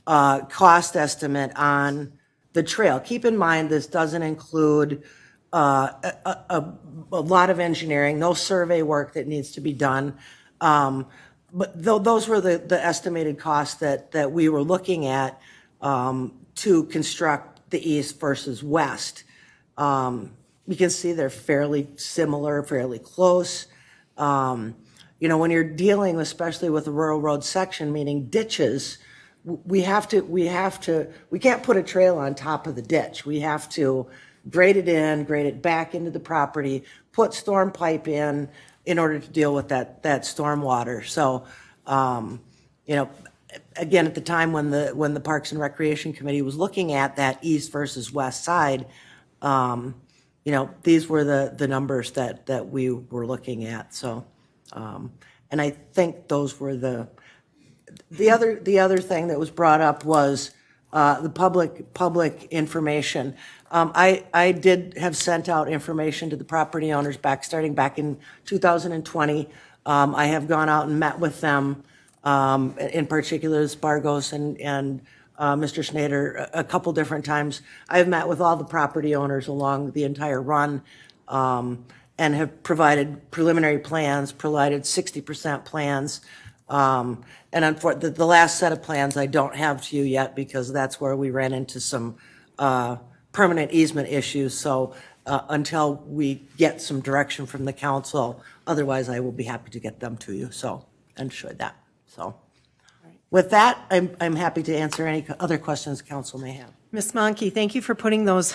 cost estimate on the trail. Keep in mind, this doesn't include a lot of engineering, no survey work that needs to be done. But those were the estimated costs that we were looking at to construct the east versus west. You can see they're fairly similar, fairly close. When you're dealing, especially with the rural road section, meaning ditches, we can't put a trail on top of the ditch. We have to grade it back into the property, put storm pipe in order to deal with that storm water. So, again, at the time when the Parks and Recreation Committee was looking at that east versus west side, these were the numbers that we were looking at. So, and I think those were the other thing that was brought up was the public information. I did have sent out information to the property owners starting back in 2020. I have gone out and met with them, in particular Spargos and Mr. Schneider a couple different times. I've met with all the property owners along the entire run, and have provided preliminary plans, provided 60% plans. And unfortunately, the last set of plans I don't have to you yet because that's where we ran into some permanent easement issues. So until we get some direction from the council, otherwise I will be happy to get them to you. So, and show that. So with that, I'm happy to answer any other questions council may have. Ms. Monkey, thank you for putting those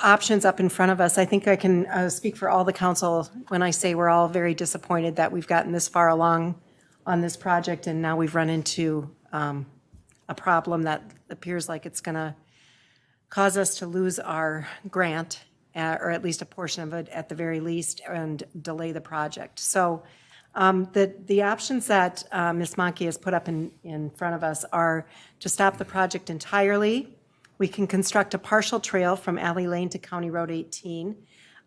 options up in front of us. I think I can speak for all the council when I say we're all very disappointed that we've gotten this far along on this project, and now we've run into a problem that appears like it's going to cause us to lose our grant, or at least a portion of it at the very least, and delay the project. So the options that Ms. Monkey has put up in front of us are to stop the project entirely. We can construct a partial trail from Alley Lane to County Road 18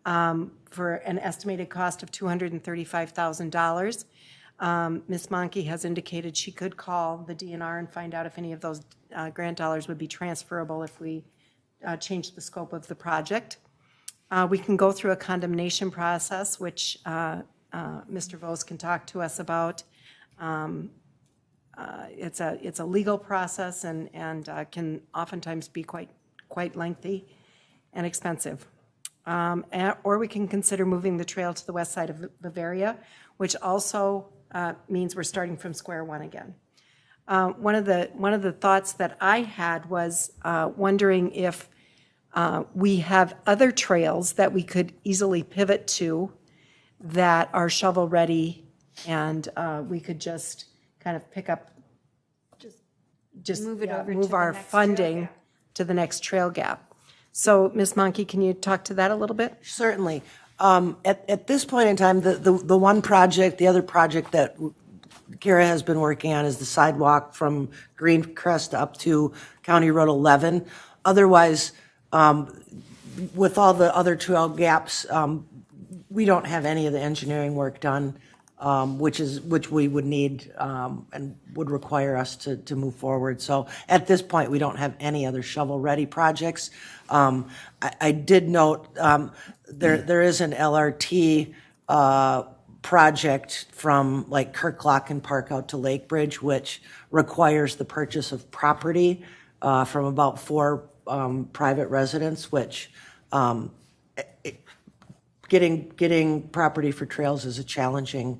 for an estimated cost of $235,000. Ms. Monkey has indicated she could call the DNR and find out if any of those grant dollars would be transferable if we change the scope of the project. We can go through a condemnation process, which Mr. Vos can talk to us about. It's a legal process and can oftentimes be quite lengthy and expensive. Or we can consider moving the trail to the west side of Bavaria, which also means we're starting from square one again. One of the thoughts that I had was wondering if we have other trails that we could easily pivot to that are shovel ready, and we could just kind of pick up, just Move it over to move the our next trail funding gap. to the next trail gap. So, Ms. Monkey, can you talk to that a little bit? Certainly. At this point in time, the one project, the other project that Kara has been working on is the sidewalk from Greencrest up to County Road 11. Otherwise, with all the other trail gaps, we don't have any of the engineering work done, which we would need and would require us to move forward. So at this point, we don't have any other shovel-ready projects. I did note there is an LRT project from like Kirklocken Park out to Lake Bridge, which requires the purchase of property from about 4 private residents, which Getting property for trails is a challenging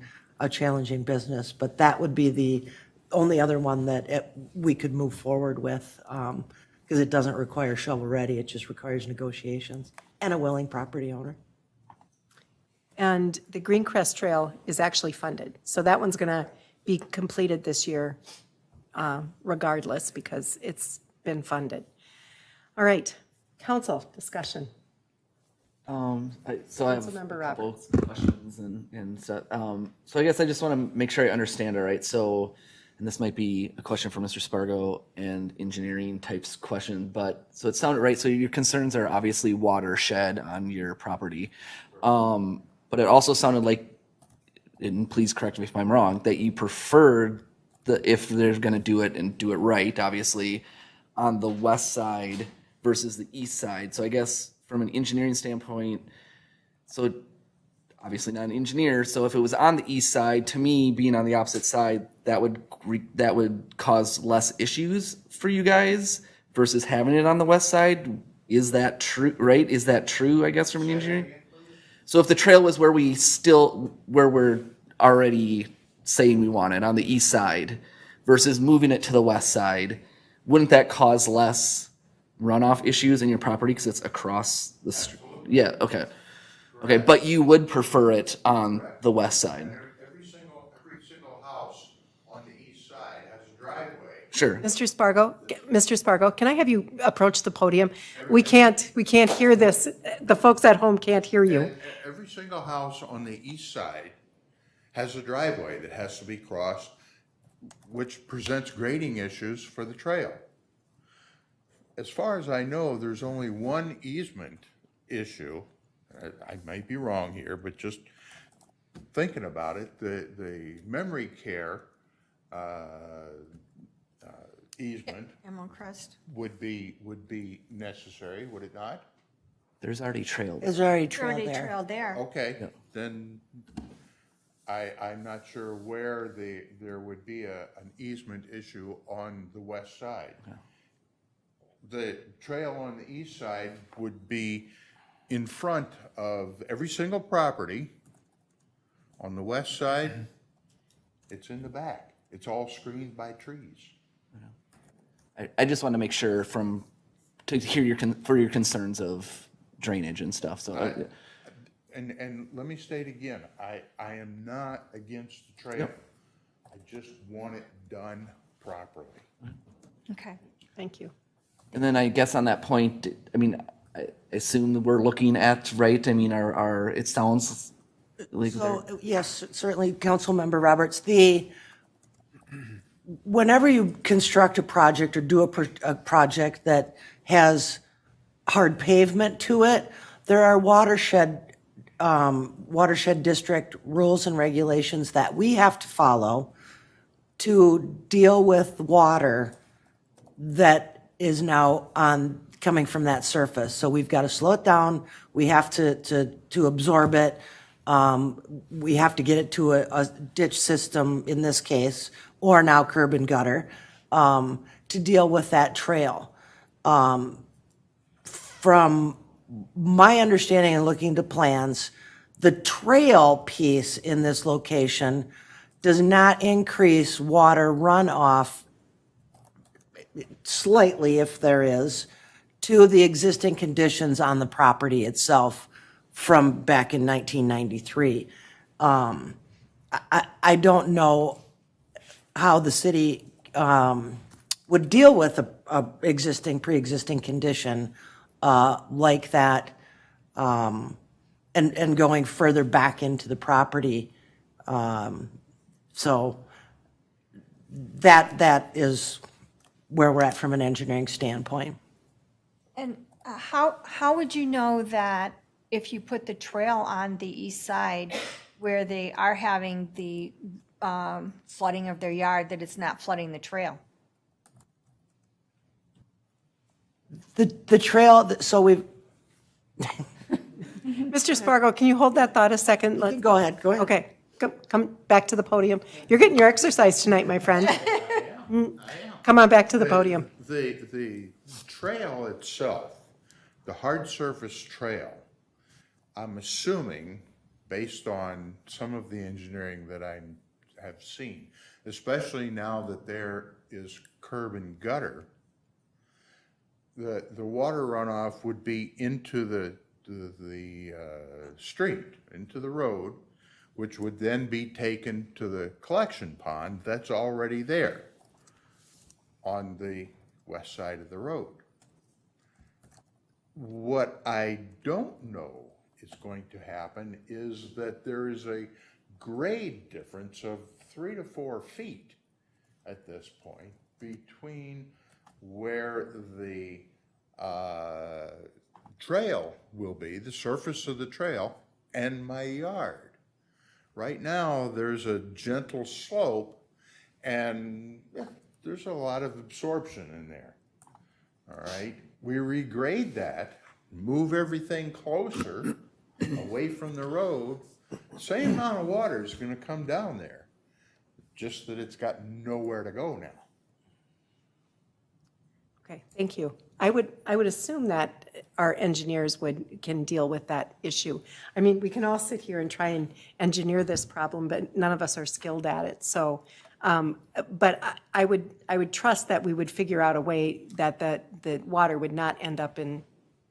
business, but that would be the only other one that we could move forward with, because it doesn't require shovel-ready, it just requires negotiations and a willing property owner. And the Greencrest Trail is actually funded. So that one's going to be completed this year regardless because it's been funded. All right, council discussion. So I have Councilmember a couple Roberts. questions and stuff. So I guess I just want to make sure I understand it, right? So, and this might be a question for Mr. Spargo and engineering types question, but so it sounded right. So your concerns are obviously watershed on your property. But it also sounded like, and please correct me if I'm wrong, that you preferred if they're going to do it and do it right, obviously, on the west side versus the east side. So I guess from an engineering standpoint, so obviously not an engineer, so if it was on the east side, to me, being on the opposite side, that would cause less issues for you guys versus having it on the west side. Is that true, right? Is that true, I guess, from an engineering? So if the trail was where we're already saying we want it, on the east side, versus moving it to the west side, wouldn't that cause less runoff issues in your property because it's across the street? Yeah, okay. Okay, but you would prefer it on the west side? Every single house on the east side has a driveway. Sure. Mr. Spargo, can I have you approach the podium? We can't hear this. The folks at home can't hear you. Every single house on the east side has a driveway that has to be crossed, which presents grading issues for the trail. As far as I know, there's only one easement issue. I might be wrong here, but just thinking about it, the memory care easement Emerald Crest. would be necessary, would it not? There's already trail. There's already It's trail already there. trail there. Okay, then I'm not sure where there would be an easement issue on the west side. The trail on the east side would be in front of every single property. On the west side, it's in the back. It's all screened by trees. I just want to make sure to hear your concerns of drainage and stuff, so. And let me state again, I am not against the trail. I just want it done properly. Okay. Thank you. And then I guess on that point, I mean, I assume that we're looking at, right, I mean, it sounds like. So, yes, certainly, Councilmember Roberts, whenever you construct a project or do a project that has hard pavement to it, there are watershed district rules and regulations that we have to follow to deal with water that is now coming from that surface. So we've got to slow it down. We have to absorb it. We have to get it to a ditch system in this case, or now curb and gutter, to deal with that trail. From my understanding and looking to plans, the trail piece in this location does not increase water runoff slightly, if there is, to the existing conditions on the property itself from back in 1993. I don't know how the city would deal with a pre-existing condition like that, and going further back into the property. So that is where we're at from an engineering standpoint. And how would you know that if you put the trail on the east side where they are having the flooding of their yard, that it's not flooding the trail? The trail, so we've, Mr. Spargo, can you hold that thought a second? go ahead. Okay, come back to the podium. You're getting your exercise tonight, my friend. Come on back to the podium. The trail itself the hard surface trail, I'm assuming, based on some of the engineering that I have seen, especially now that there is curb and gutter, the water runoff would be into the street, into the road, which would then be taken to the collection pond that's already there on the west side of the road. What I don't know is going to happen is that there is a grade difference of 3 to 4 feet at this point between where the trail will be, the surface of the trail, and my yard. Right now, there's a gentle slope, and there's a lot of absorption in there. All right, we regrade that, move everything closer, away from the road. Same amount of water is going to come down there, just that it's got nowhere to go now. Okay, thank you. I would assume that our engineers can deal with that issue. I mean, we can all sit here and try and engineer this problem, but none of us are skilled at it. So, but I would trust that we would figure out a way that the water would not end up in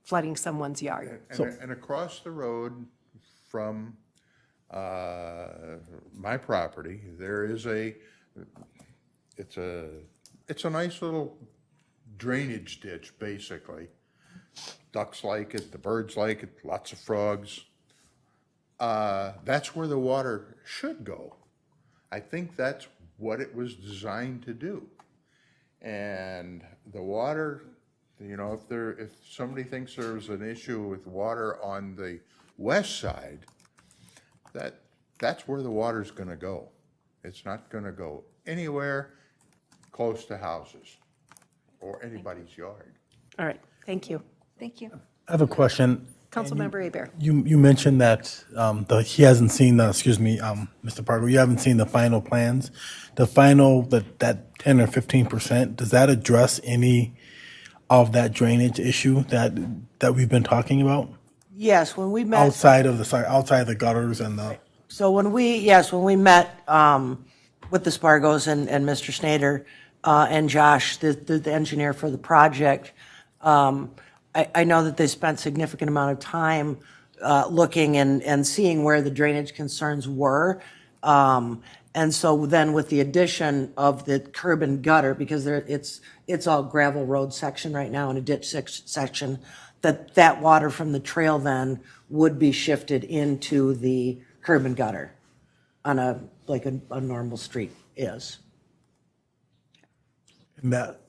flooding someone's yard. And across the road from my property, there is it's a nice little drainage ditch, basically. Ducks like it, the birds like it, lots of frogs. That's where the water should go. I think that's what it was designed to do. And the water, you know, if somebody thinks there's an issue with water on the west side, that's where the water's gonna go. It's not gonna go anywhere close to houses or anybody's yard. All right, thank you. Thank you. I have a question. Councilmember Hebert. You mentioned that he hasn't seen the, Mr. Parker, you haven't seen the final plans. The final, that 10 or 15%, does that address any of that drainage issue that we've been talking about? Yes, when we met. Outside of the gutters and the. So when we met with the Spargos and Mr. Snyder and Josh, the engineer for the project, I know that they spent significant amount of time looking and seeing where the drainage concerns were. And so then with the addition of the curb and gutter, because it's all gravel road section right now and a ditch section, that water from the trail then would be shifted into the curb and gutter on a normal street is. And that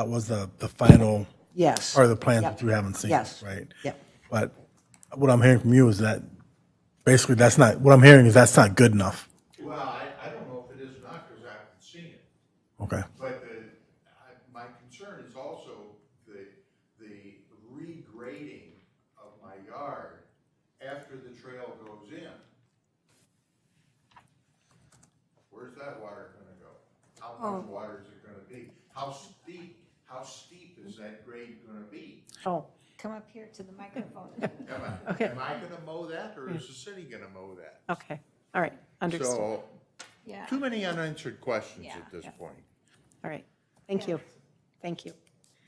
was the final. Yes. Or the plans Yep. that you haven't seen. Yes. Right. Yep. But what I'm hearing from you is that basically that's not good enough. Well, I don't know if it is or not because I haven't seen it. Okay. But my concern is also the regrading of my yard after the trail goes in. Where's that water gonna go? How much water is it gonna be? How steep is that grade gonna be? Oh, Come up here to the microphone. Okay. Am I gonna mow that or is the city gonna mow that? okay, all right, understood. So, Yeah. too many unanswered questions Yeah. at this point. All right, thank you, thank you.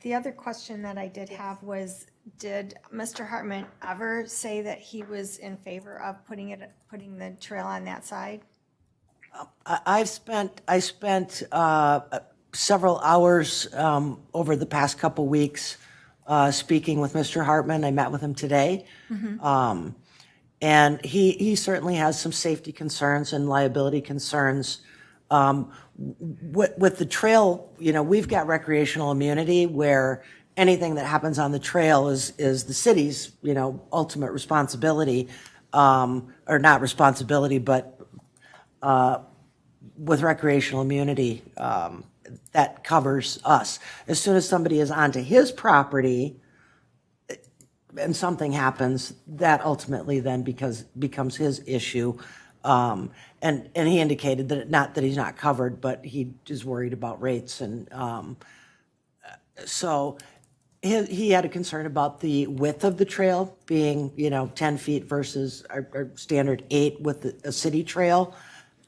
The other question that I did have was, did Mr. Hartman ever say that he was in favor of putting the trail on that side? I spent several hours over the past couple weeks speaking with Mr. Hartman. I met with him today. And he certainly has some safety concerns and liability concerns. With the trail, we've got recreational immunity where anything that happens on the trail is the city's, ultimate responsibility, or not responsibility, but with recreational immunity, that covers us. As soon as somebody is onto his property and something happens, that ultimately then becomes his issue. And he indicated that not that he's not covered, but he is worried about rates. And so He had a concern about the width of the trail being, 10 feet versus our standard 8 with a city trail.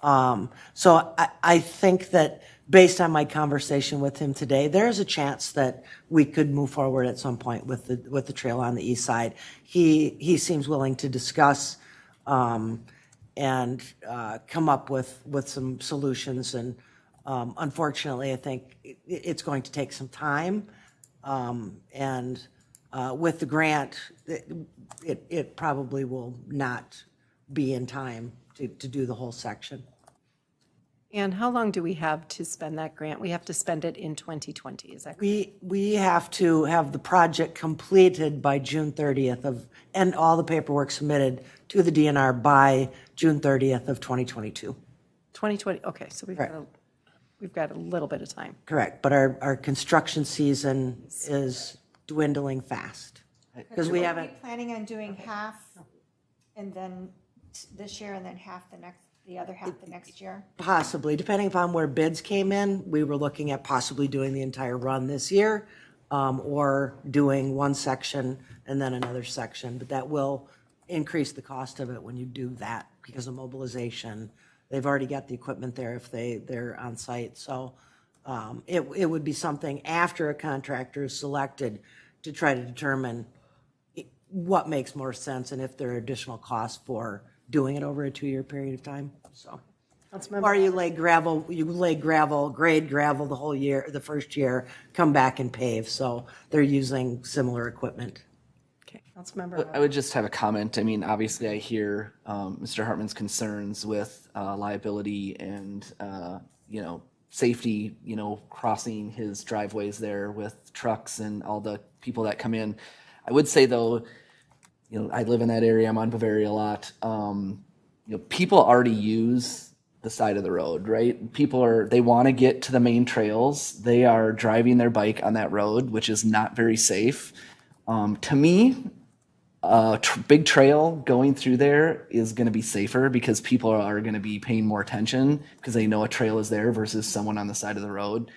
So I think that based on my conversation with him today, there's a chance that we could move forward at some point with the trail on the east side. He seems willing to discuss and come up with some solutions. And unfortunately, I think it's going to take some time. And with the grant, it probably will not be in time to do the whole section. And how long do we have to spend that grant? We have to spend it in 2020, is that correct? We have to have the project completed by June 30th and all the paperwork submitted to the DNR by June 30th of 2022. 2020, okay, so we've got a little bit of time. Correct, but our construction season is dwindling fast. Because we haven't, Are we planning on doing half and then this year and then the other half the next year? possibly, depending upon where bids came in, we were looking at possibly doing the entire run this year, or doing one section and then another section, but that will increase the cost of it when you do that because of mobilization. They've already got the equipment there if they're on site, so it would be something after a contractor is selected to try to determine what makes more sense and if there are additional costs for doing it over a 2-year period of time, so. Or you lay gravel, grade gravel the whole year, the first year, come back and pave, so they're using similar equipment. Okay, Councilmember. I would just have a comment. I mean, obviously, I hear Mr. Hartman's concerns with liability and, safety, crossing his driveways there with trucks and all the people that come in. I would say, though, I live in that area. I'm on Bavaria a lot. People already use the side of the road, right? They want to get to the main trails. They are driving their bike on that road, which is not very safe. To me, a big trail going through there is going to be safer because people are going to be paying more attention because they know a trail is there versus someone on the side of the road.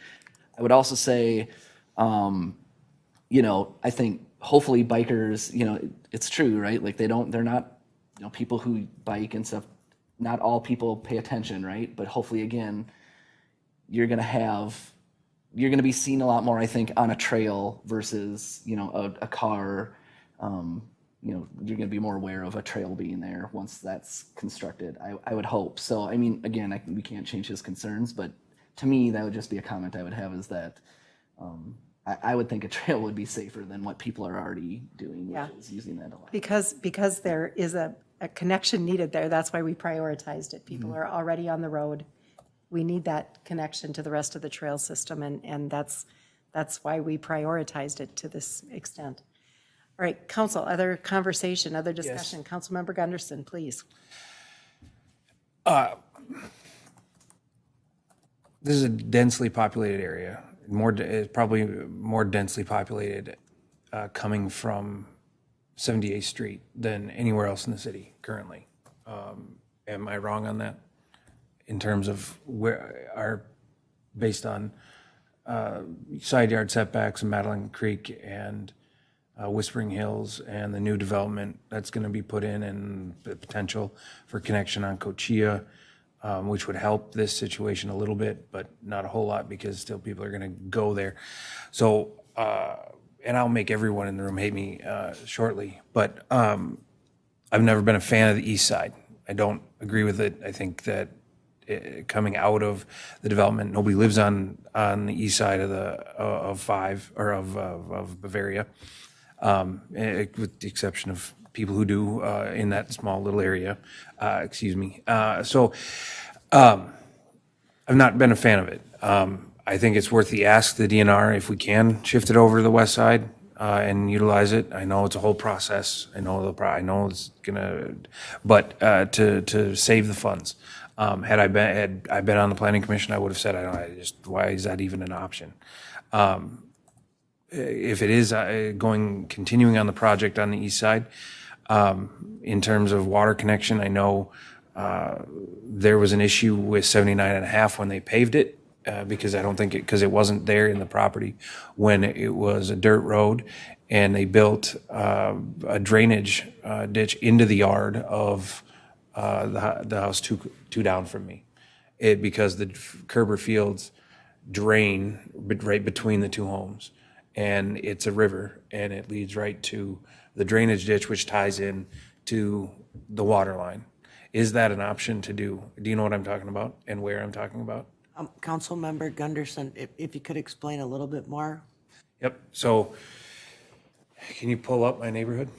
I would also say, I think hopefully bikers, it's true, right? Like they're not, people who bike and stuff, not all people pay attention, right? But hopefully, again, you're going to be seen a lot more, I think, on a trail versus, a car. You're going to be more aware of a trail being there once that's constructed. I would hope. So, I mean, again, we can't change his concerns, but to me, that would just be a comment I would have is that I would think a trail would be safer than what people are already doing, which is using that a lot. Because there is a connection needed there, that's why we prioritized it. People are already on the road. We need that connection to the rest of the trail system, and that's why we prioritized it to this extent. All right, council, other conversation, other discussion. Councilmember Gunderson, please. This is a densely populated area, probably more densely populated coming from 78th Street than anywhere else in the city currently. Am I wrong on that? In terms of based on side yard setbacks in Madeline Creek and Whispering Hills and the new development that's going to be put in and the potential for connection on Cochia, which would help this situation a little bit, but not a whole lot because still people are going to go there. So, and I'll make everyone in the room hate me shortly, but I've never been a fan of the east side. I don't agree with it. I think that coming out of the development, nobody lives on the east side of Bavaria. With the exception of people who do in that small little area, So I've not been a fan of it. I think it's worth the ask, the DNR, if we can shift it over to the west side and utilize it. I know it's a whole process. I know it's gonna, but to save the funds. Had I been on the planning commission, I would have said, why is that even an option? If it is continuing on the project on the east side, in terms of water connection, I know there was an issue with 79.5 when they paved it, because I don't think because it wasn't there in the property when it was a dirt road, and they built a drainage ditch into the yard of the house two down from me. Because the Kerber Fields drain right between the two homes, and it's a river, and it leads right to the drainage ditch, which ties in to the water line. Is that an option to do? Do you know what I'm talking about and where I'm talking about? Councilmember Gunderson, if you could explain a little bit more. Yep. So can you pull up my neighborhood?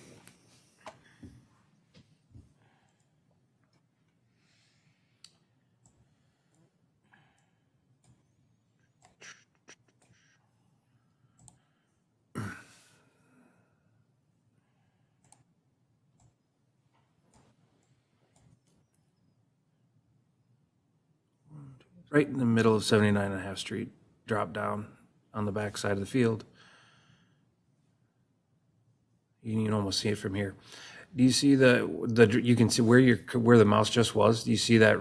Right in the middle of 79.5 Street, drop down on the back side of the field. You can almost see it from here. Do you see you can see where the mouse just was? Do you see that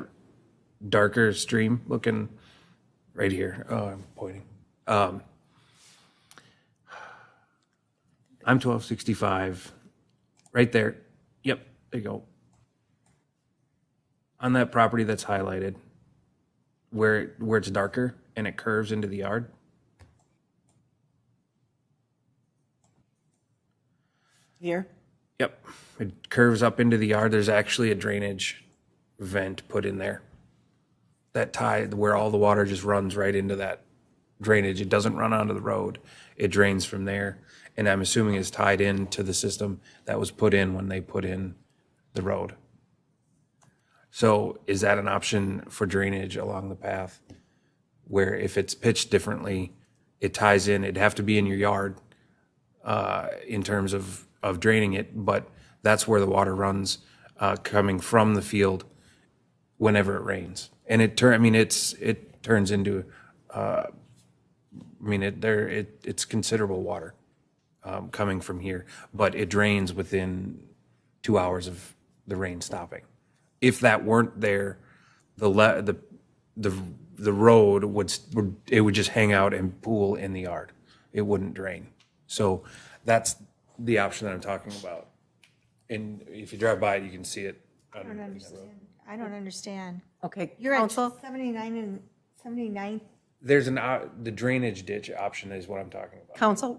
darker stream looking right here? Oh, I'm pointing. I'm 1265, right there. Yep, there you go. On that property that's highlighted, where it's darker and it curves into the yard. Here? Yep, it curves up into the yard. There's actually a drainage vent put in there. That where all the water just runs right into that drainage. It doesn't run onto the road. It drains from there. And I'm assuming is tied into the system that was put in when they put in the road. So is that an option for drainage along the path? Where if it's pitched differently, it ties in, it'd have to be in your yard in terms of draining it, but that's where the water runs coming from the field whenever it rains. And it turns into, it's considerable water coming from here, but it drains within 2 hours of the rain stopping. If that weren't there, the road would just hang out and pool in the yard. It wouldn't drain. So that's the option that I'm talking about. And if you drive by it, you can see it. I don't understand. I don't understand. Okay, You're at council? 79 and 79. There's the drainage ditch option is what I'm talking about. Council,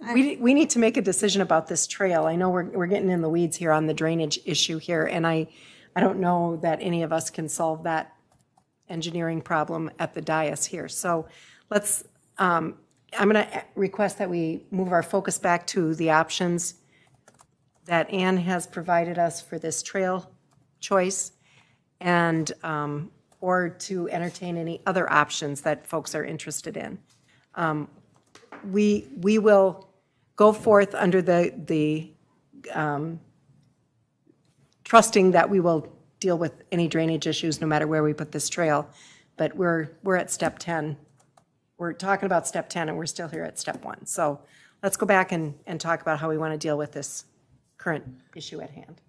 we need to make a decision about this trail. I know we're getting in the weeds here on the drainage issue here, and I don't know that any of us can solve that engineering problem at the dais here. So let's, I'm going to request that we move our focus back to the options that Ann has provided us for this trail choice, and or to entertain any other options that folks are interested in. We will go forth under the trusting that we will deal with any drainage issues no matter where we put this trail. But we're at step 10. We're talking about step 10 and we're still here at step 1. So let's go back and talk about how we want to deal with this current issue at hand.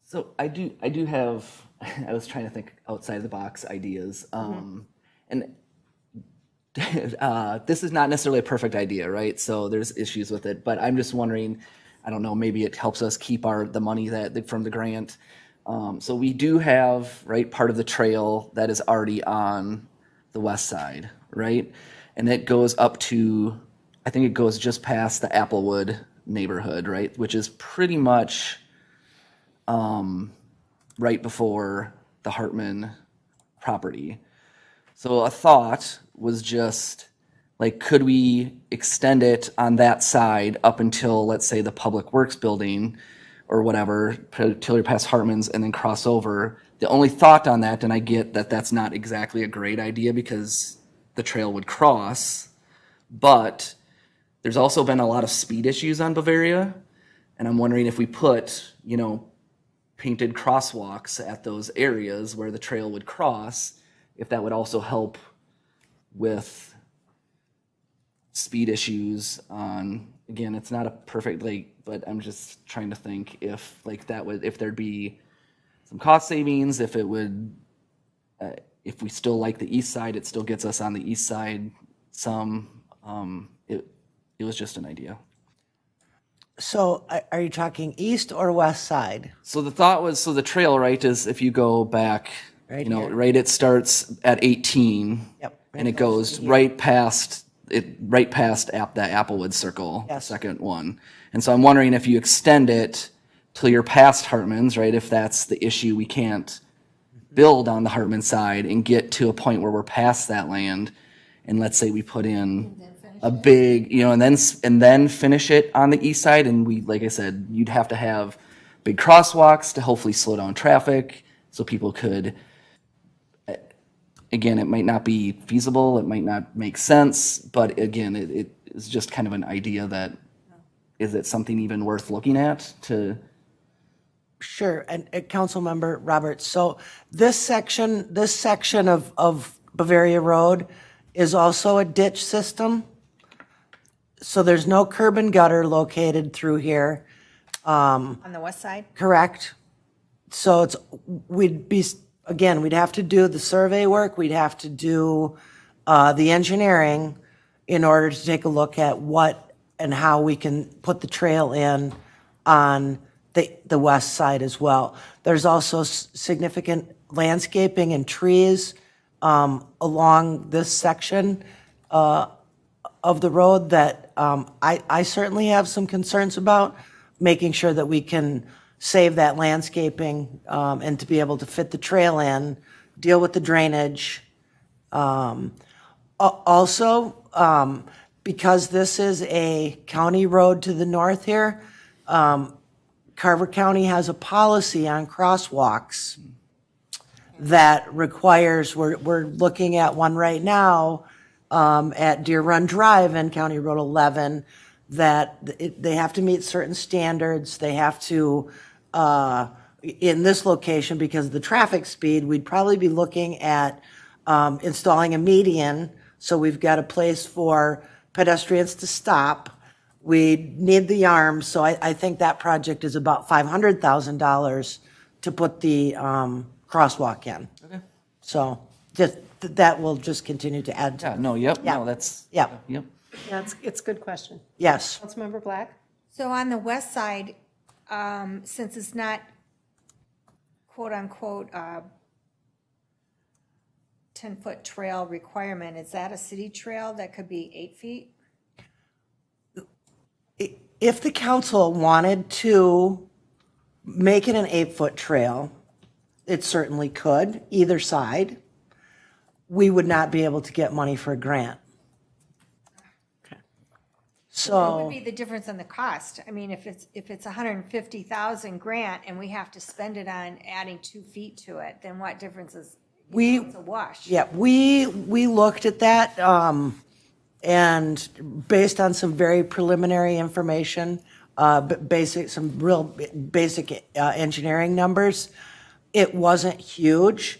So I do have, I was trying to think outside the box ideas. And this is not necessarily a perfect idea, right? So there's issues with it, but I'm just wondering, I don't know, maybe it helps us keep the money from the grant. So we do have, right, part of the trail that is already on the west side, right? And it goes up to, I think it goes just past the Applewood neighborhood, right? Which is pretty much right before the Hartman property. So a thought was just, like, could we extend it on that side up until, let's say, the Public Works building or whatever, till you're past Hartman's and then cross over? The only thought on that, and I get that that's not exactly a great idea because the trail would cross, but there's also been a lot of speed issues on Bavaria, and I'm wondering if we put, painted crosswalks at those areas where the trail would cross, if that would also help with speed issues on, again, it's not a perfect, but I'm just trying to think if, if there'd be some cost savings, if it would, if we still like the east side, it still gets us on the east side some. It was just an idea. So are you talking east or west side? So the thought was, so the trail, right, is if you go back, Right you know, here. right, it starts at 18. Yep. And it goes right past that Applewood Circle, the Yes. second one. And so I'm wondering if you extend it till you're past Hartman's, right, if that's the issue, we can't build on the Hartman side and get to a point where we're past that land. And let's say we put in a big, you know, and then finish it on the east side. And we, like I said, you'd have to have big crosswalks to hopefully slow down traffic so people could, again, it might not be feasible, it might not make sense, but again, it is just kind of an idea that, is it something even worth looking at to? Sure, and Councilmember Roberts, so this section of Bavaria Road is also a ditch system. So there's no curb and gutter located through here, On the west side? correct? So we'd have to do the survey work, we'd have to do the engineering in order to take a look at what and how we can put the trail in on the west side as well. There's also significant landscaping and trees along this section of the road that I certainly have some concerns about, making sure that we can save that landscaping and to be able to fit the trail in, deal with the drainage. Also, because this is a county road to the north here, Carver County has a policy on crosswalks that requires, we're looking at one right now at Deer Run Drive and County Road 11, that they have to meet certain standards. They have to, in this location, because of the traffic speed, we'd probably be looking at installing a median. So we've got a place for pedestrians to stop. We need the arms, so I think that project is about $500,000 to put the crosswalk in. Okay. So just, that will just continue to add Yeah, to, no, yep, Yeah. no, that's. Yeah. Yep. Yeah, it's a good question. yes. Councilmember Black? So on the west side, since it's not quote-unquote 10-foot trail requirement, is that a city trail that could be 8 feet? If the council wanted to make it an 8-foot trail, it certainly could, either side. We would not be able to get money for a grant. What So. would be the difference in the cost? I mean, if it's 150,000 grant and we have to spend it on adding 2 feet to it, then what difference is, it's a wash? Yeah, we looked at that, and based on some very preliminary information, some real basic engineering numbers, it wasn't huge,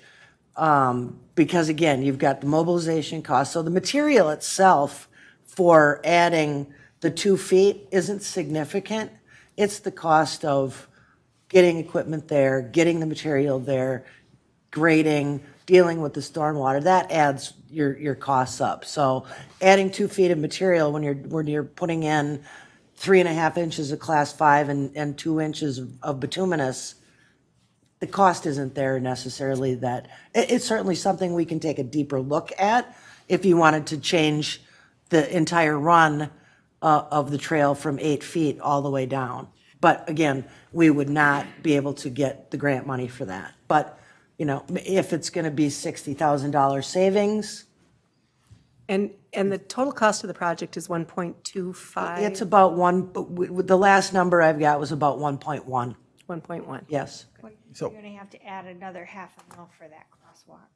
because again, you've got the mobilization cost. So the material itself for adding the 2 feet isn't significant. It's the cost of getting equipment there, getting the material there, grading, dealing with the stormwater. That adds your costs up. So adding 2 feet of material when you're putting in 3.5 inches of class 5 and 2 inches of bituminous, the cost isn't there necessarily. That it's certainly something we can take a deeper look at if you wanted to change the entire run of the trail from 8 feet all the way down. But again, we would not be able to get the grant money for that. But, you know, if it's going to be $60,000 savings, And the total cost of the project is 1.25? it's about the last number I've got was about 1.1. 1.1. Yes. You're going to have to add another $500,000 for that crosswalk.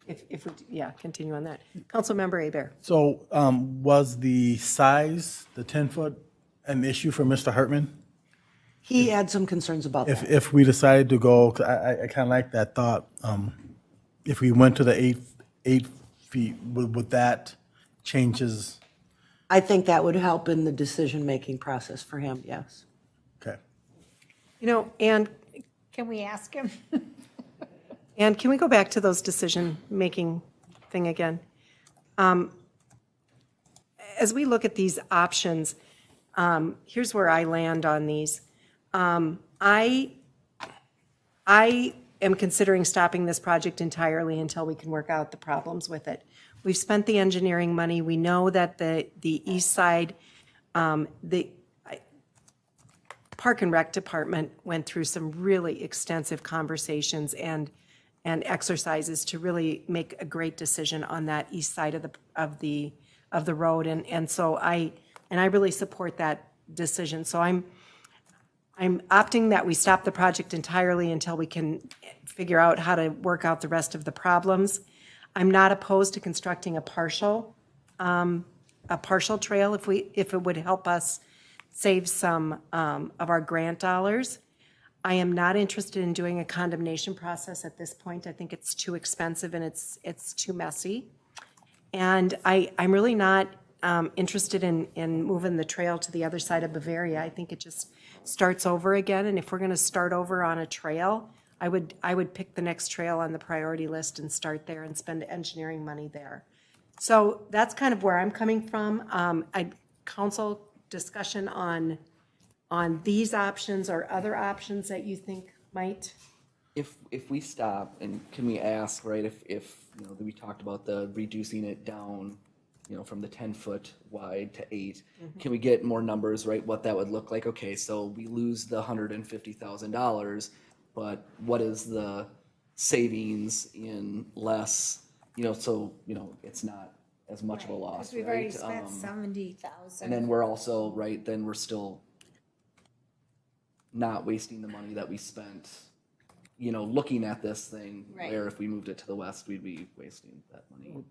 If we, yeah, continue on that. Councilmember Hebert? So was the size, the 10-foot, an issue for Mr. Hartman? He had some concerns about that. If we decided to go, 'cause I kind of like that thought, if we went to the eight feet, would that changes? I think that would help in the decision-making process for him, yes. Okay. You know, and Can we ask him? And can we go back to those decision-making thing again? As we look at these options, here's where I land on these. I am considering stopping this project entirely until we can work out the problems with it. We've spent the engineering money. We know that the east side, the Park and Rec Department went through some really extensive conversations and exercises to really make a great decision on that east side of the road. And so I really support that decision. So I'm opting that we stop the project entirely until we can figure out how to work out the rest of the problems. I'm not opposed to constructing a partial trail if it would help us save some of our grant dollars. I am not interested in doing a condemnation process at this point. I think it's too expensive and it's too messy. And I'm really not interested in moving the trail to the other side of Bavaria. I think it just starts over again. And if we're going to start over on a trail, I would pick the next trail on the priority list and start there and spend engineering money there. So that's kind of where I'm coming from. Council discussion on these options or other options that you think might. If we stop, and can we ask, right, if you know, we talked about the reducing it down, you know, from the 10-foot wide to 8, can we get more numbers, right, what that would look like? Okay, so we lose the $150,000, but what is the savings in less, you know, so, you know, it's not as much of a loss, We've right? already spent 70,000. And then we're also, right, then we're still not wasting the money that we spent, you know, looking at this thing, Right. where if we moved it to the west, we'd be wasting that money.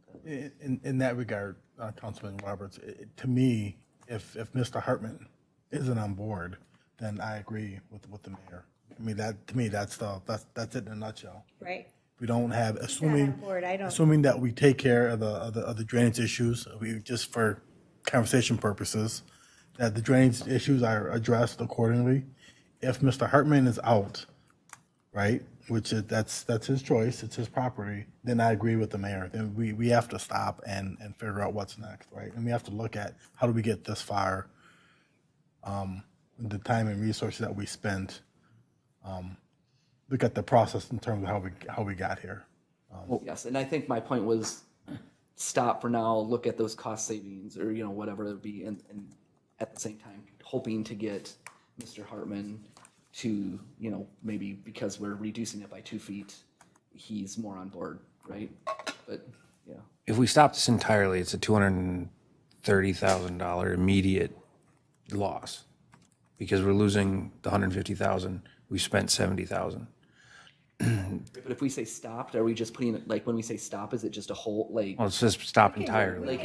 In that regard, Councilman Roberts, to me, if Mr. Hartman isn't on board, then I agree with the mayor. I mean, that, to me, that's it in a nutshell. Right. We don't have, Not on assuming board, I don't. assuming that we take care of the drainage issues, we, just for conversation purposes, that the drainage issues are addressed accordingly. If Mr. Hartman is out, right, which is, that's his choice, it's his property, then I agree with the mayor. Then we have to stop and figure out what's next, right? And we have to look at how do we get this far, the time and resources that we spent, look at the process in terms of how we got here. Well, yes, and I think my point was stop for now, look at those cost savings or, you know, whatever it would be, and at the same time, hoping to get Mr. Hartman to, you know, maybe because we're reducing it by 2 feet, he's more on board, right? But, yeah. If we stop this entirely, it's a $230,000 immediate loss because we're losing the $150,000. We spent $70,000. But if we say stopped, are we just putting it, like, when we say stop, is it just a hold, like, Well, it says stop entirely. like,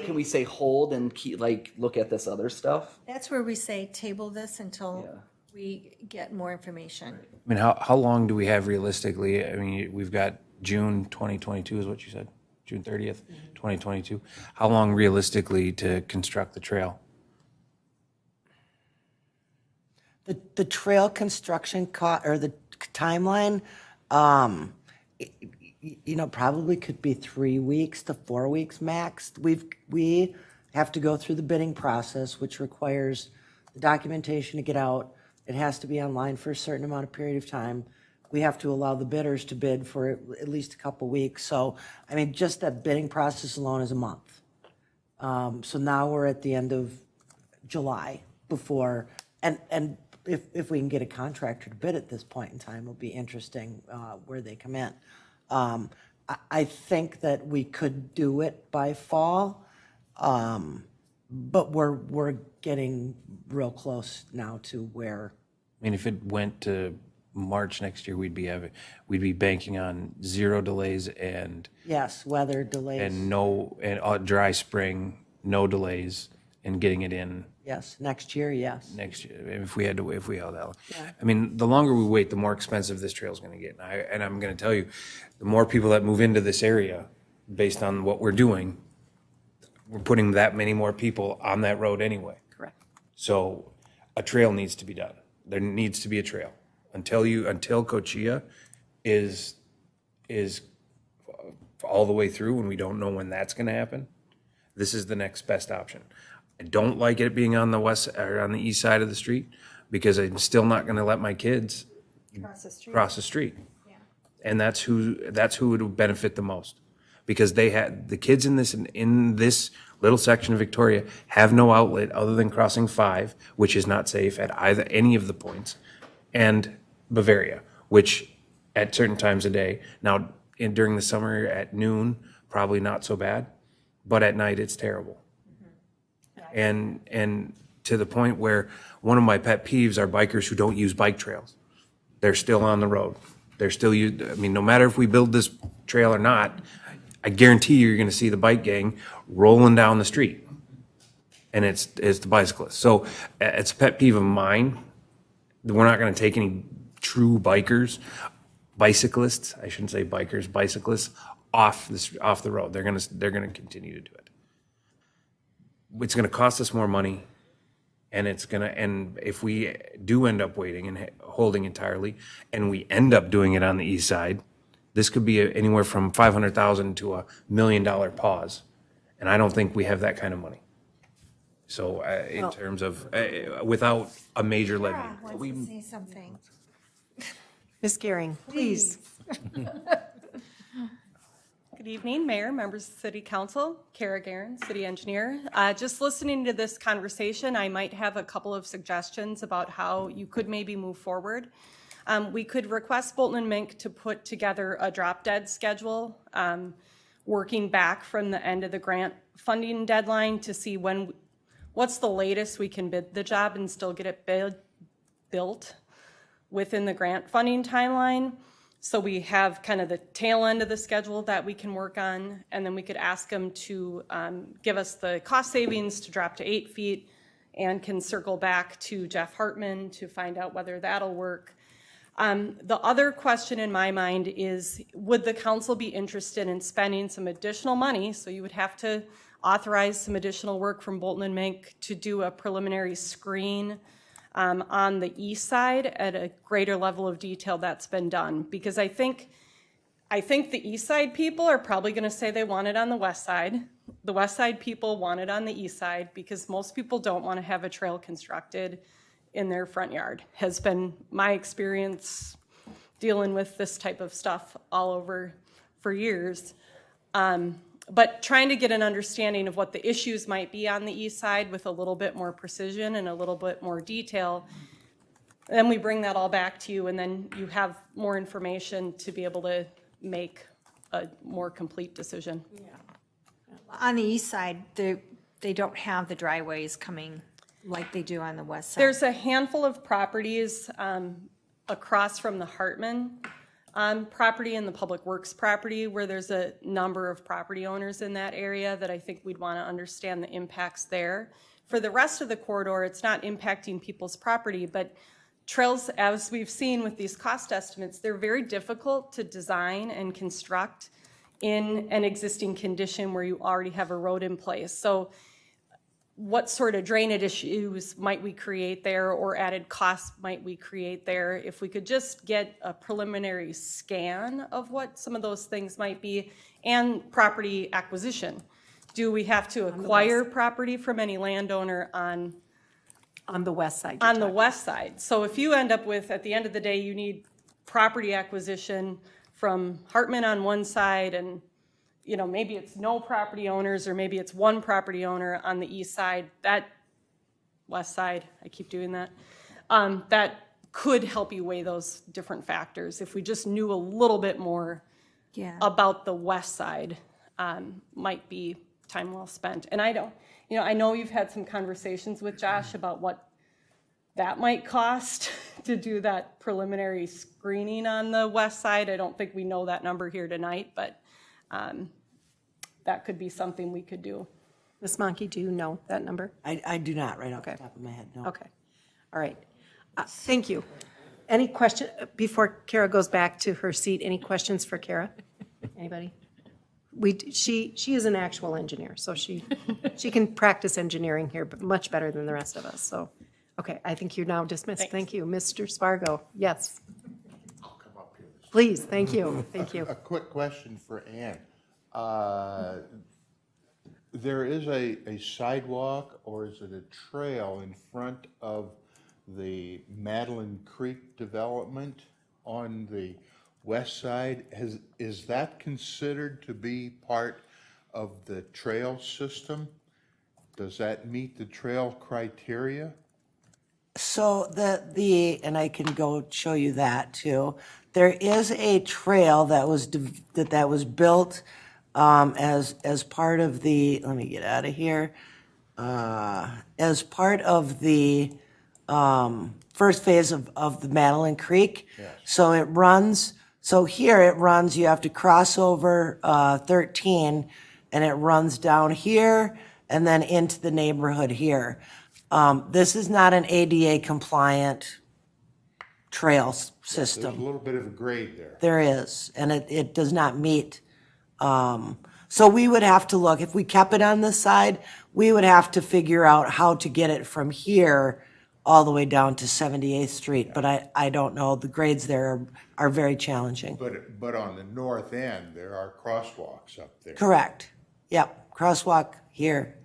can we say hold and keep, like, look at this other stuff? That's where we say table this until Yeah. we get more information. I mean, how long do we have realistically? I mean, we've got June 2022 is what you said, June 30th, 2022. How long realistically to construct the trail? The trail construction or the timeline, you know, probably could be 3 weeks to 4 weeks max. We have to go through the bidding process, which requires the documentation to get out. It has to be online for a certain amount of period of time. We have to allow the bidders to bid for at least a couple weeks. So, I mean, just that bidding process alone is a month. So now we're at the end of July before, and if we can get a contractor to bid at this point in time, it'll be interesting where they come in. I think that we could do it by fall, but we're getting real close now to where. I mean, if it went to March next year, we'd be banking on 0 delays and Yes, weather delays. a dry spring, no delays, and getting it in Yes, next year, yes. next year. If we held that long. I mean, the longer we wait, the more expensive this trail is going to get. And I'm going to tell you, the more people that move into this area, based on what we're doing, we're putting that many more people on that road anyway. Correct. So a trail needs to be done. There needs to be a trail. Until Cochia is is all the way through and we don't know when that's gonna happen, this is the next best option. I don't like it being on the west or on the east side of the street because I'm still not gonna let my kids cross the street. And that's who would benefit the most. Because the kids in this little section of Victoria have no outlet other than crossing 5, which is not safe at any of the points, and Bavaria, which at certain times of day, now during the summer at noon, probably not so bad, but at night it's terrible. And to the point where one of my pet peeves are bikers who don't use bike trails. They're still on the road. They're still, no matter if we build this trail or not, I guarantee you're going to see the bike gang rolling down the street. And it's the bicyclists. So it's a pet peeve of mine. We're not going to take any true bicyclists, I shouldn't say bikers, bicyclists, off the road. They're going to continue to do it. It's going to cost us more money. And if we do end up waiting and holding entirely, and we end up doing it on the east side, this could be anywhere from $500,000 to $1 million pause. And I don't think we have that kind of money. So in terms of, without a major levy. Wants to say something. Ms. Gehring, please. Good evening, Mayor, members of the City Council, Kara Guerin, City Engineer. Just listening to this conversation, I might have a couple of suggestions about how you could maybe move forward. We could request Bolton and Mink to put together a drop-dead schedule, working back from the end of the grant funding deadline to see what's the latest we can bid the job and still get it built within the grant funding timeline. So we have kind of the tail end of the schedule that we can work on, and then we could ask them to give us the cost savings to drop to 8 feet, and can circle back to Jeff Hartman to find out whether that'll work. The other question in my mind is, would the council be interested in spending some additional money? So you would have to authorize some additional work from Bolton and Mink to do a preliminary screen on the east side at a greater level of detail that's been done. Because I think the east side people are probably going to say they want it on the west side. The west side people want it on the east side because most people don't want to have a trail constructed in their front yard. Has been my experience dealing with this type of stuff all over for years. But trying to get an understanding of what the issues might be on the east side with a little bit more precision and a little bit more detail. Then we bring that all back to you, and then you have more information to be able to make a more complete decision. On the east side, they don't have the driveways coming like they do on the west side. There's a handful of properties across from the Hartman property and the Public Works property where there's a number of property owners in that area that I think we'd want to understand the impacts there. For the rest of the corridor, it's not impacting people's property, but trails, as we've seen with these cost estimates, they're very difficult to design and construct in an existing condition where you already have a road in place. So what sort of drainage issues might we create there, or added costs might we create there? If we could just get a preliminary scan of what some of those things might be, and property acquisition. Do we have to acquire property from any landowner on the west side? on the west side? So if you end up with, at the end of the day, you need property acquisition from Hartman on one side, and maybe it's no property owners, or maybe it's one property owner on the east side, that west side, I keep doing that, that could help you weigh those different factors. If we just knew a little bit more about the west side, might be time well spent. And I know you've had some conversations with Josh about what that might cost to do that preliminary screening on the west side. I don't think we know that number here tonight, but that could be something we could do. Ms. Monkey, do you know that number? I do not right off the top of my head, no. Okay, all right. Thank you. Any question, before Kara goes back to her seat, any questions for Kara? Anybody? She is an actual engineer, so she can practice engineering here, but much better than the rest of us, so. Okay, I think you're now dismissed. Thanks. Thank you. Mr. Spargo, yes. I'll come up here this Please, thank you, thank you. A quick question for Ann. There is a sidewalk, or is it a trail in front of the Madeline Creek development on the west side? Is that considered to be part of the trail system? Does that meet the trail criteria? So and I can go show you that too. There is a trail that was built as part of the, let me get out of here, as part of the first phase of the Madeline Creek. Yes. So it runs, here it runs, you have to cross over 13, and it runs down here and then into the neighborhood here. This is not an ADA compliant trail system. There's a little bit of a grade there. There is, and it does not meet. So we would have to look, if we kept it on this side, we would have to figure out how to get it from here all the way down to 78th Street. But I don't know, the grades there are very challenging. But on the north end, there are crosswalks up there. Correct. Yep, crosswalk here.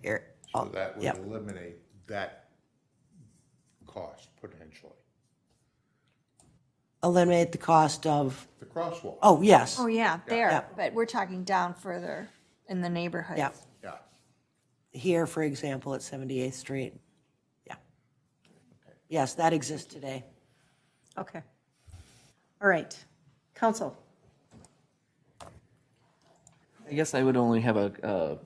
So that would Yep. eliminate that cost potentially. Eliminate the cost of, The crosswalk. oh, yes. Oh, yeah, there, Yeah. but we're talking down further in the neighborhood. Yeah. Yeah. Here, for example, at 78th Street. Yeah. Yes, that exists today. Okay. All right. Council? I guess I would only have a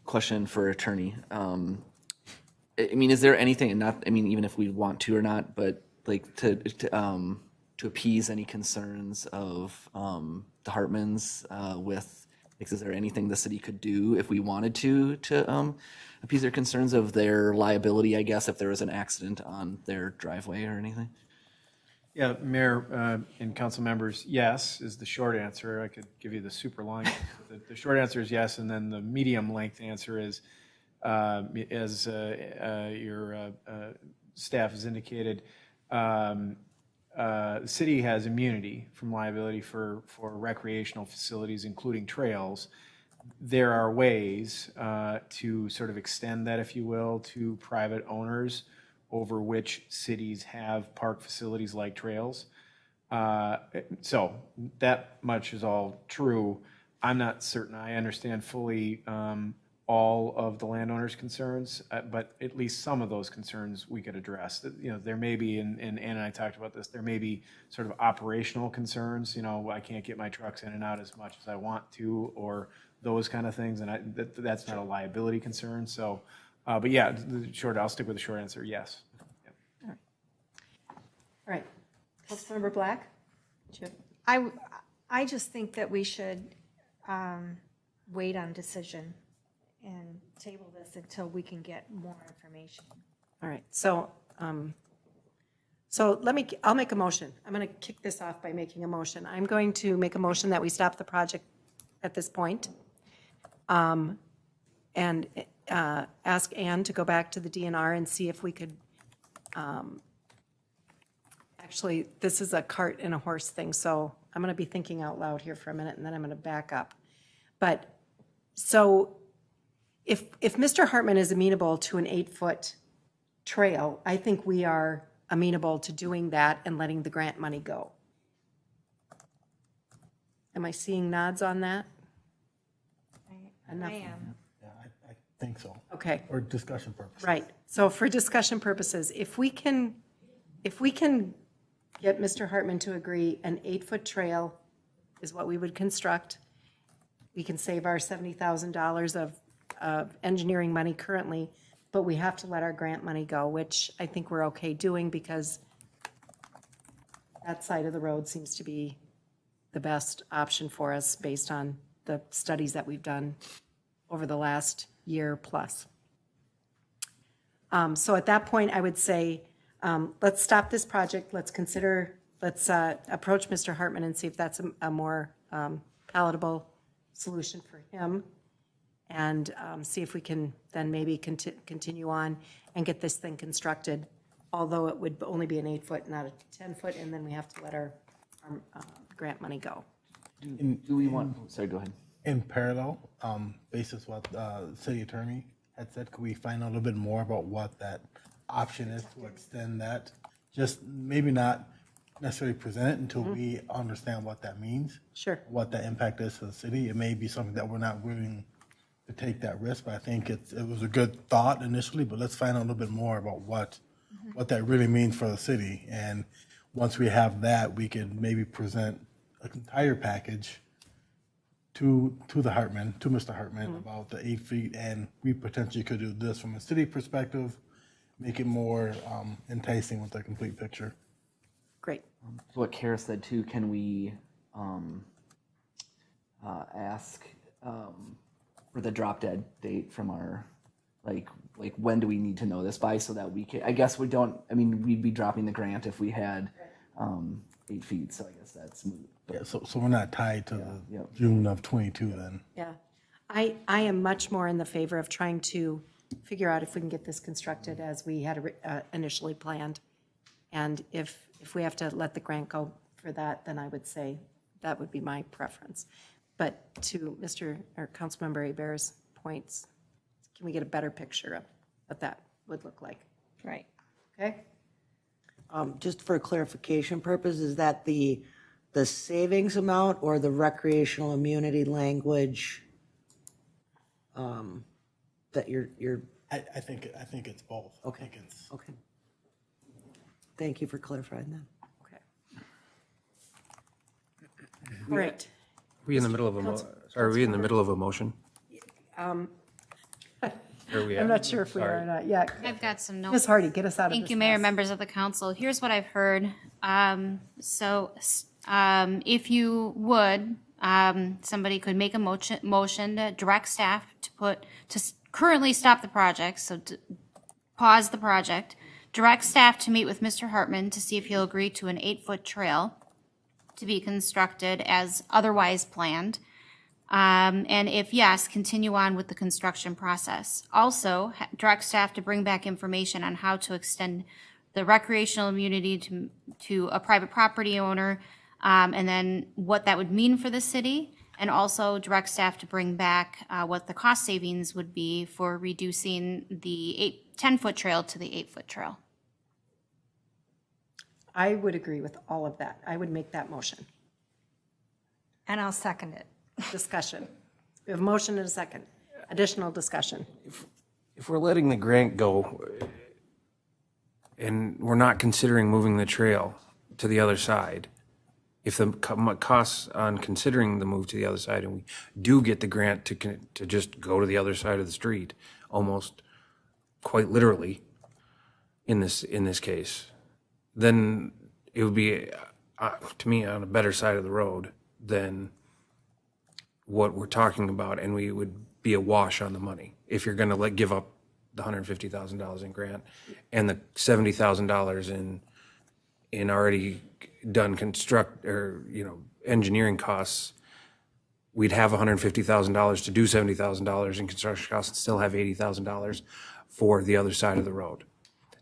question for attorney. I mean, is there anything, and not, I mean, even if we want to or not, but like to appease any concerns of the Hartmans with, like, is there anything the city could do if we wanted to appease their concerns of their liability, I guess, if there was an accident on their driveway or anything? Yeah, Mayor and council members, yes is the short answer. I could give you the super long. The short answer is yes, and then the medium length answer is, as your staff has indicated, the city has immunity from liability for recreational facilities, including trails. There are ways to sort of extend that, if you will, to private owners over which cities have park facilities like trails. So that much is all true. I'm not certain I understand fully all of the landowners' concerns, but at least some of those concerns we could address. You know, there may be, and Ann and I talked about this, there may be sort of operational concerns. You know, I can't get my trucks in and out as much as I want to, or those kind of things, and that's not a liability concern. So, but yeah, I'll stick with the short answer, yes. Yeah. All right. Councilmember Black? Chip? I just think that we should wait on decision and table this until we can get more information. All right, so I'll make a motion. I'm going to kick this off by making a motion. I'm going to make a motion that we stop the project at this point, and ask Ann to go back to the DNR and see if we could, actually, this is a cart and a horse thing, so I'm going to be thinking out loud here for a minute, and then I'm going to back up. But, so, if Mr. Hartman is amenable to an 8-foot trail, I think we are amenable to doing that and letting the grant money go. Am I seeing nods on that? Enough. I am. Yeah, I think so. Okay, Or discussion purposes. right. So for discussion purposes, if we can get Mr. Hartman to agree, an 8-foot trail is what we would construct. We can save our $70,000 of engineering money currently, but we have to let our grant money go, which I think we're okay doing because that side of the road seems to be the best option for us based on the studies that we've done over the last year plus. So at that point, I would say, let's stop this project. Let's approach Mr. Hartman and see if that's a more palatable solution for him, and see if we can then maybe continue on and get this thing constructed, although it would only be an 8-foot, not a 10-foot, and then we have to let our grant money go. Do we want, sorry, go ahead. In parallel, basis what the city attorney had said, could we find out a little bit more about what that option is to extend that? Just maybe not necessarily present it until we understand what that means. Sure. What the impact is to the city. It may be something that we're not willing to take that risk, but I think it was a good thought initially, but let's find out a little bit more about what that really means for the city. And once we have that, we can maybe present an entire package to the Hartman, to Mr. Hartman, about the 8 feet, and we potentially could do this from a city perspective, make it more enticing with a complete picture. Great. What Kara said too, can we ask for the drop dead date from our, like when do we need to know this by, so that we can, I guess we don't, I mean, we'd be dropping the grant if we had 8 feet, so I guess that's moot. Yeah, so we're not tied to the yeah. June of 22 then. Yeah. I am much more in the favor of trying to figure out if we can get this constructed as we had initially planned. And if we have to let the grant go for that, then I would say that would be my preference. But to Mr. or Councilmember Hebert's points, can we get a better picture of what that would look like? Right. Okay? Just for clarification purposes, is that the savings amount or the recreational immunity language that you're, I think it's both. Okay. I think it's, okay. Thank you for clarifying that. Okay. All right. Are we in the middle of are we in the middle of a motion? I'm not sure if we are or not. Yeah. I've got some notes. Ms. Hardy, get us out of this Thank you, Mayor, mess. members of the council. Here's what I've heard. If you would, somebody could make a motion to direct staff to currently stop the project, so to pause the project, direct staff to meet with Mr. Hartman to see if he'll agree to an 8-foot trail to be constructed as otherwise planned. And if yes, continue on with the construction process. Also, direct staff to bring back information on how to extend the recreational immunity to a private property owner, and then what that would mean for the city. And also direct staff to bring back what the cost savings would be for reducing the 10-foot trail to the 8-foot trail. I would agree with all of that. I would make that motion. And I'll second it. Discussion. We have a motion and a second. Additional discussion. If we're letting the grant go and we're not considering moving the trail to the other side, if the costs on considering the move to the other side and we do get the grant to just go to the other side of the street, almost quite literally in this case, then it would be, to me, on a better side of the road than what we're talking about, and we would be a wash on the money if you're going to give up the $150,000 in grant and the $70,000 in already done engineering costs. We'd have $150,000 to do $70,000 in construction costs and still have $80,000 for the other side of the road.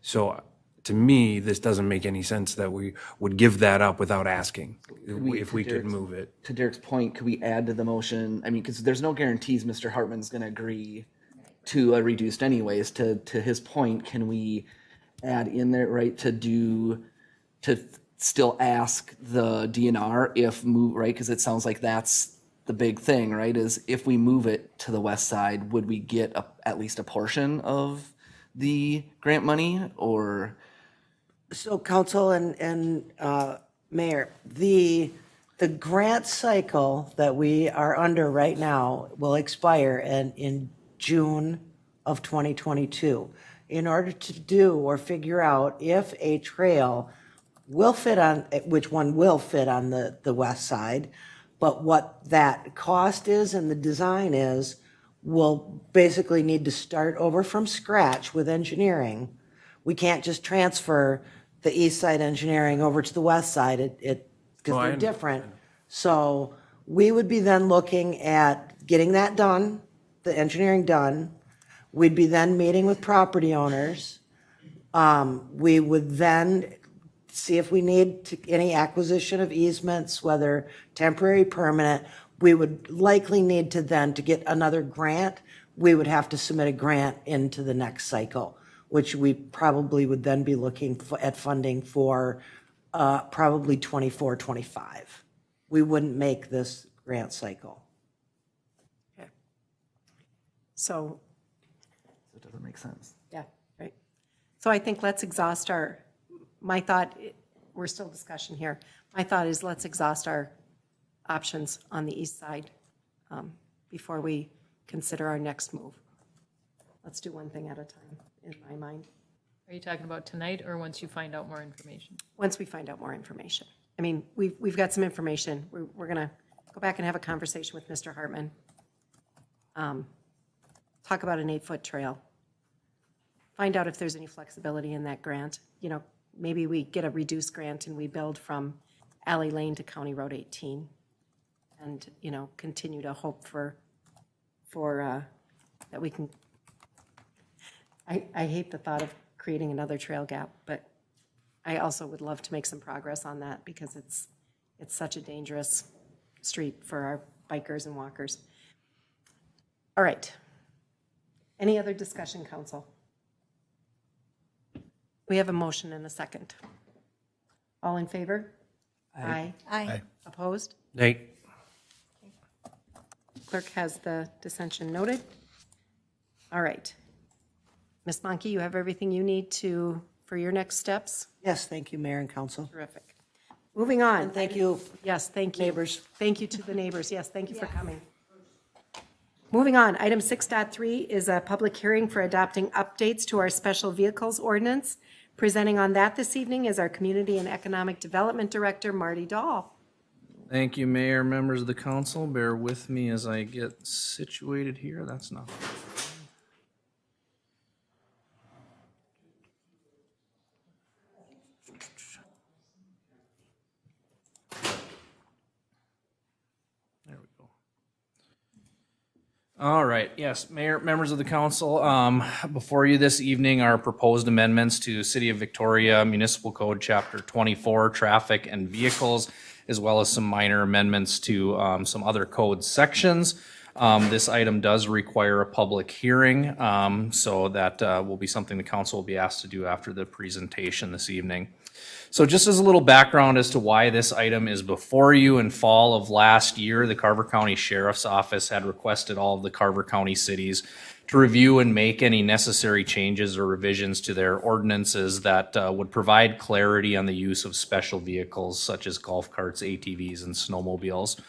So to me, this doesn't make any sense that we would give that up without asking if we could move it. To Derek's point, could we add to the motion? I mean, because there's no guarantees Mr. Hartman's going to agree to a reduced anyways. To his point, can we add in there, right, to still ask the DNR if move, right? Because it sounds like that's the big thing, right? Is if we move it to the west side, would we get at least a portion of the grant money, or? So council and mayor, the grant cycle that we are under right now will expire in June of 2022. In order to do or figure out if a trail will fit on, which one will fit on the west side, but what that cost is and the design is, we'll basically need to start over from scratch with engineering. We can't just transfer the east side engineering over to the west side, because they're different. So we would be then looking at getting that done, the engineering done. We'd be then meeting with property owners. We would then see if we need any acquisition of easements, whether temporary, permanent. We would likely need to then, to get another grant, we would have to submit a grant into the next cycle, which we probably would then be looking at funding for probably 24, 25. We wouldn't make this grant cycle. Okay. So, It doesn't make sense. yeah, right. So I think let's exhaust my thought, we're still discussion here. My thought is let's exhaust our options on the east side before we consider our next move. Let's do one thing at a time, in my mind, Are you talking about tonight or once you find out more information? once we find out more information. I mean, we've got some information. We're going to go back and have a conversation with Mr. Hartman. Talk about an 8-foot trail. Find out if there's any flexibility in that grant. You know, maybe we get a reduced grant and we build from Alley Lane to County Road 18. And, you know, continue to hope for that we can, I hate the thought of creating another trail gap, but I also would love to make some progress on that because it's such a dangerous street for our bikers and walkers. All right. Any other discussion, council? We have a motion and a second. All in favor? Aye. Aye. Opposed? Nate? Clerk has the dissension noted. All right. Ms. Monkey, you have everything you need for your next steps? Yes, thank you, Mayor and Council. Terrific. Moving on. And thank you. Yes, thank you. Neighbors. Thank you to the neighbors. Yes, thank you for coming. Moving on, item 6.3 is a public hearing for adopting updates to our special vehicles ordinance. Presenting on that this evening is our Community and Economic Development Director, Marty Dahl. Thank you, Mayor, members of the council. Bear with me as I get situated here. That's not. There we go. All right, yes, Mayor, members of the council, before you this evening are proposed amendments to City of Victoria Municipal Code, Chapter 24, Traffic and Vehicles, as well as some minor amendments to some other code sections. This item does require a public hearing, so that will be something the council will be asked to do after the presentation this evening. So just as a little background as to why this item is before you, in fall of last year, the Carver County Sheriff's Office had requested all of the Carver County cities to review and make any necessary changes or revisions to their ordinances that would provide clarity on the use of special vehicles such as golf carts, ATVs, and snowmobiles.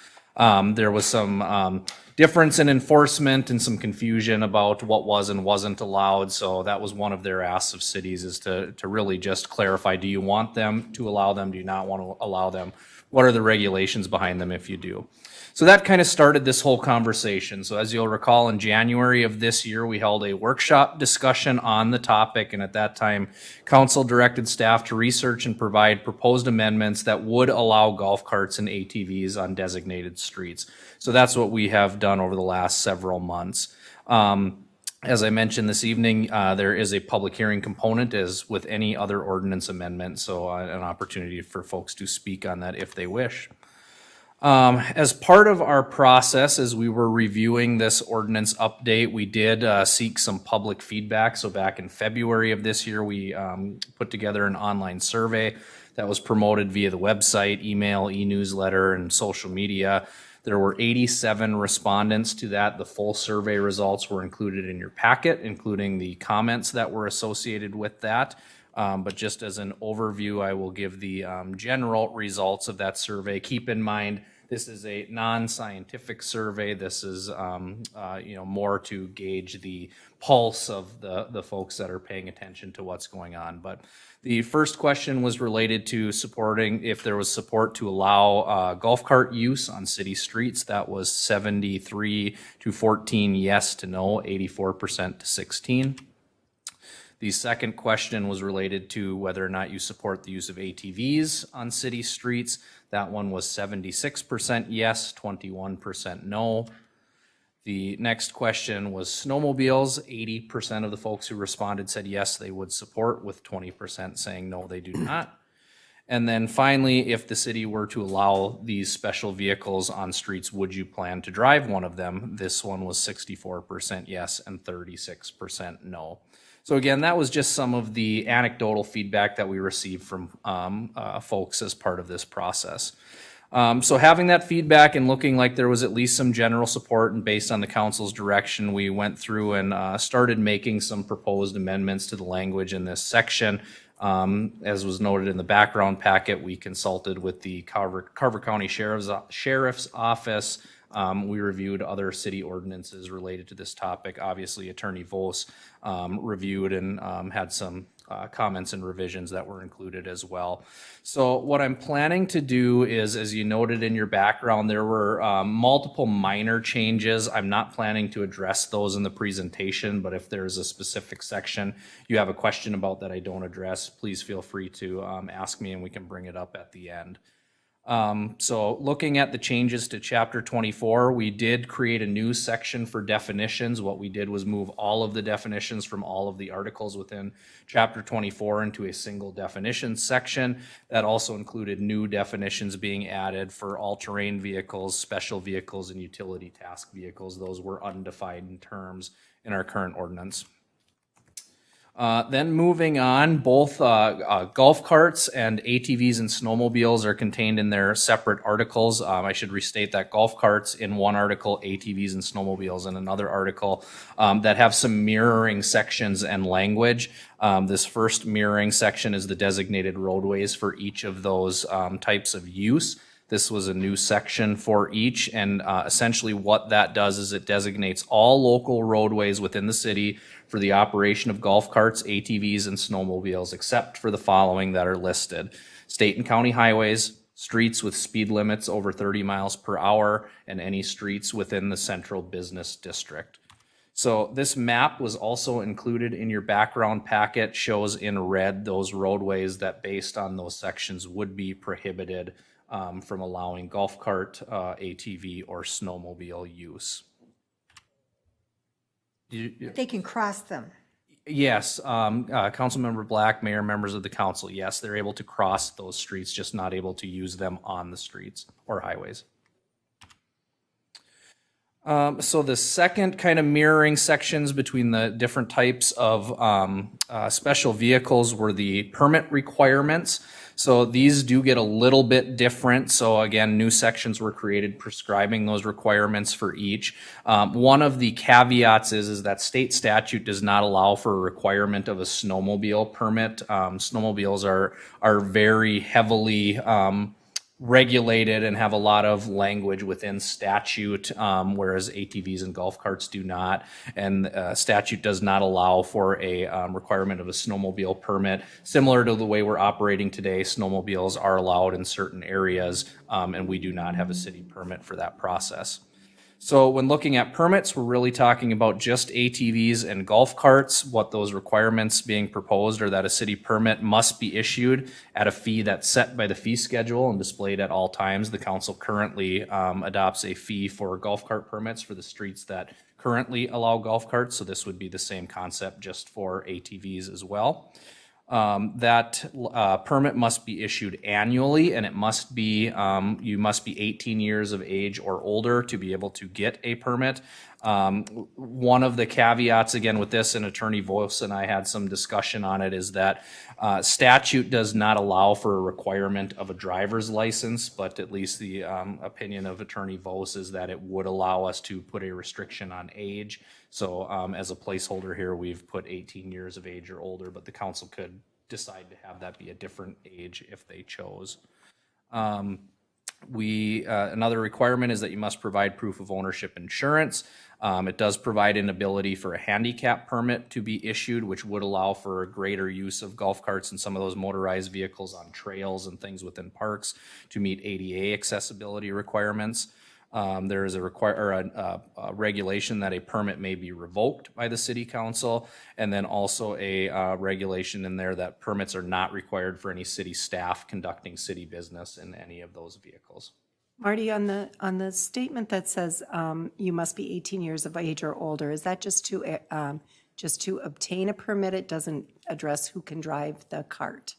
There was some difference in enforcement and some confusion about what was and wasn't allowed. So that was one of their asks of cities, is to really just clarify, do you want them to allow them? Do you not want to allow them? What are the regulations behind them if you do? So that kind of started this whole conversation. So as you'll recall, in January of this year, we held a workshop discussion on the topic. And at that time, council directed staff to research and provide proposed amendments that would allow golf carts and ATVs on designated streets. So that's what we have done over the last several months. As I mentioned this evening, there is a public hearing component as with any other ordinance amendment. So an opportunity for folks to speak on that if they wish. As part of our process, as we were reviewing this ordinance update, we did seek some public feedback. So back in February of this year, we put together an online survey that was promoted via the website, email, e-newsletter, and social media. There were 87 respondents to that. The full survey results were included in your packet, including the comments that were associated with that. But just as an overview, I will give the general results of that survey. Keep in mind, this is a non-scientific survey. This is more to gauge the pulse of the folks that are paying attention to what's going on. But the first question was related to supporting if there was support to allow golf cart use on city streets. That was 73 to 14 yes to no, 84% to 16. The second question was related to whether or not you support the use of ATVs on city streets. That one was 76% yes, 21% no. The next question was snowmobiles. 80% of the folks who responded said yes, they would support, with 20% saying no, they do not. And then finally, if the city were to allow these special vehicles on streets, would you plan to drive one of them? This one was 64% yes and 36% no. So again, that was just some of the anecdotal feedback that we received from folks as part of this process. So having that feedback and looking like there was at least some general support, and based on the council's direction, we went through and started making some proposed amendments to the language in this section. As was noted in the background packet, we consulted with the Carver County Sheriff's Office. We reviewed other city ordinances related to this topic. Obviously, Attorney Vos reviewed and had some comments and revisions that were included as well. So what I'm planning to do is, as you noted in your background, there were multiple minor changes. I'm not planning to address those in the presentation, but if there's a specific section you have a question about that I don't address, please feel free to ask me and we can bring it up at the end. So looking at the changes to chapter 24, we did create a new section for definitions. What we did was move all of the definitions from all of the articles within chapter 24 into a single definition section. That also included new definitions being added for all-terrain vehicles, special vehicles, and utility task vehicles. Those were undefined terms in our current ordinance. Then moving on, both golf carts and ATVs and snowmobiles are contained in their separate articles. I should restate that golf carts in one article, ATVs and snowmobiles in another article, that have some mirroring sections and language. This first mirroring section is the designated roadways for each of those types of use. This was a new section for each, and essentially what that does is it designates all local roadways within the city for the operation of golf carts, ATVs, and snowmobiles, except for the following that are listed: state and county highways, streets with speed limits over 30 miles per hour, and any streets within the central business district. So this map was also included in your background packet, shows in red those roadways that based on those sections would be prohibited from allowing golf cart, ATV, or snowmobile use. They can cross them. Yes, Councilmember Black, Mayor, members of the council, yes, they're able to cross those streets, just not able to use them on the streets or highways. So the second kind of mirroring sections between the different types of special vehicles were the permit requirements. So these do get a little bit different. So again, new sections were created prescribing those requirements for each. One of the caveats is that state statute does not allow for a requirement of a snowmobile permit. Snowmobiles are very heavily regulated and have a lot of language within statute, whereas ATVs and golf carts do not. And statute does not allow for a requirement of a snowmobile permit. Similar to the way we're operating today, snowmobiles are allowed in certain areas, and we do not have a city permit for that process. So when looking at permits, we're really talking about just ATVs and golf carts. What those requirements being proposed are that a city permit must be issued at a fee that's set by the fee schedule and displayed at all times. The council currently adopts a fee for golf cart permits for the streets that currently allow golf carts. So this would be the same concept just for ATVs as well. That permit must be issued annually, and it must be you must be 18 years of age or older to be able to get a permit. One of the caveats again with this, and Attorney Vos and I had some discussion on it, is that statute does not allow for a requirement of a driver's license, but at least the opinion of Attorney Vos is that it would allow us to put a restriction on age. So as a placeholder here, we've put 18 years of age or older, but the council could decide to have that be a different age if they chose. Another requirement is that you must provide proof of ownership insurance. It does provide an ability for a handicap permit to be issued, which would allow for a greater use of golf carts and some of those motorized vehicles on trails and things within parks to meet ADA accessibility requirements. There is a regulation that a permit may be revoked by the city council, and then also a regulation in there that permits are not required for any city staff conducting city business in any of those vehicles. Marty, on the statement that says you must be 18 years of age or older, is that just to obtain a permit? It doesn't address who can drive the cart.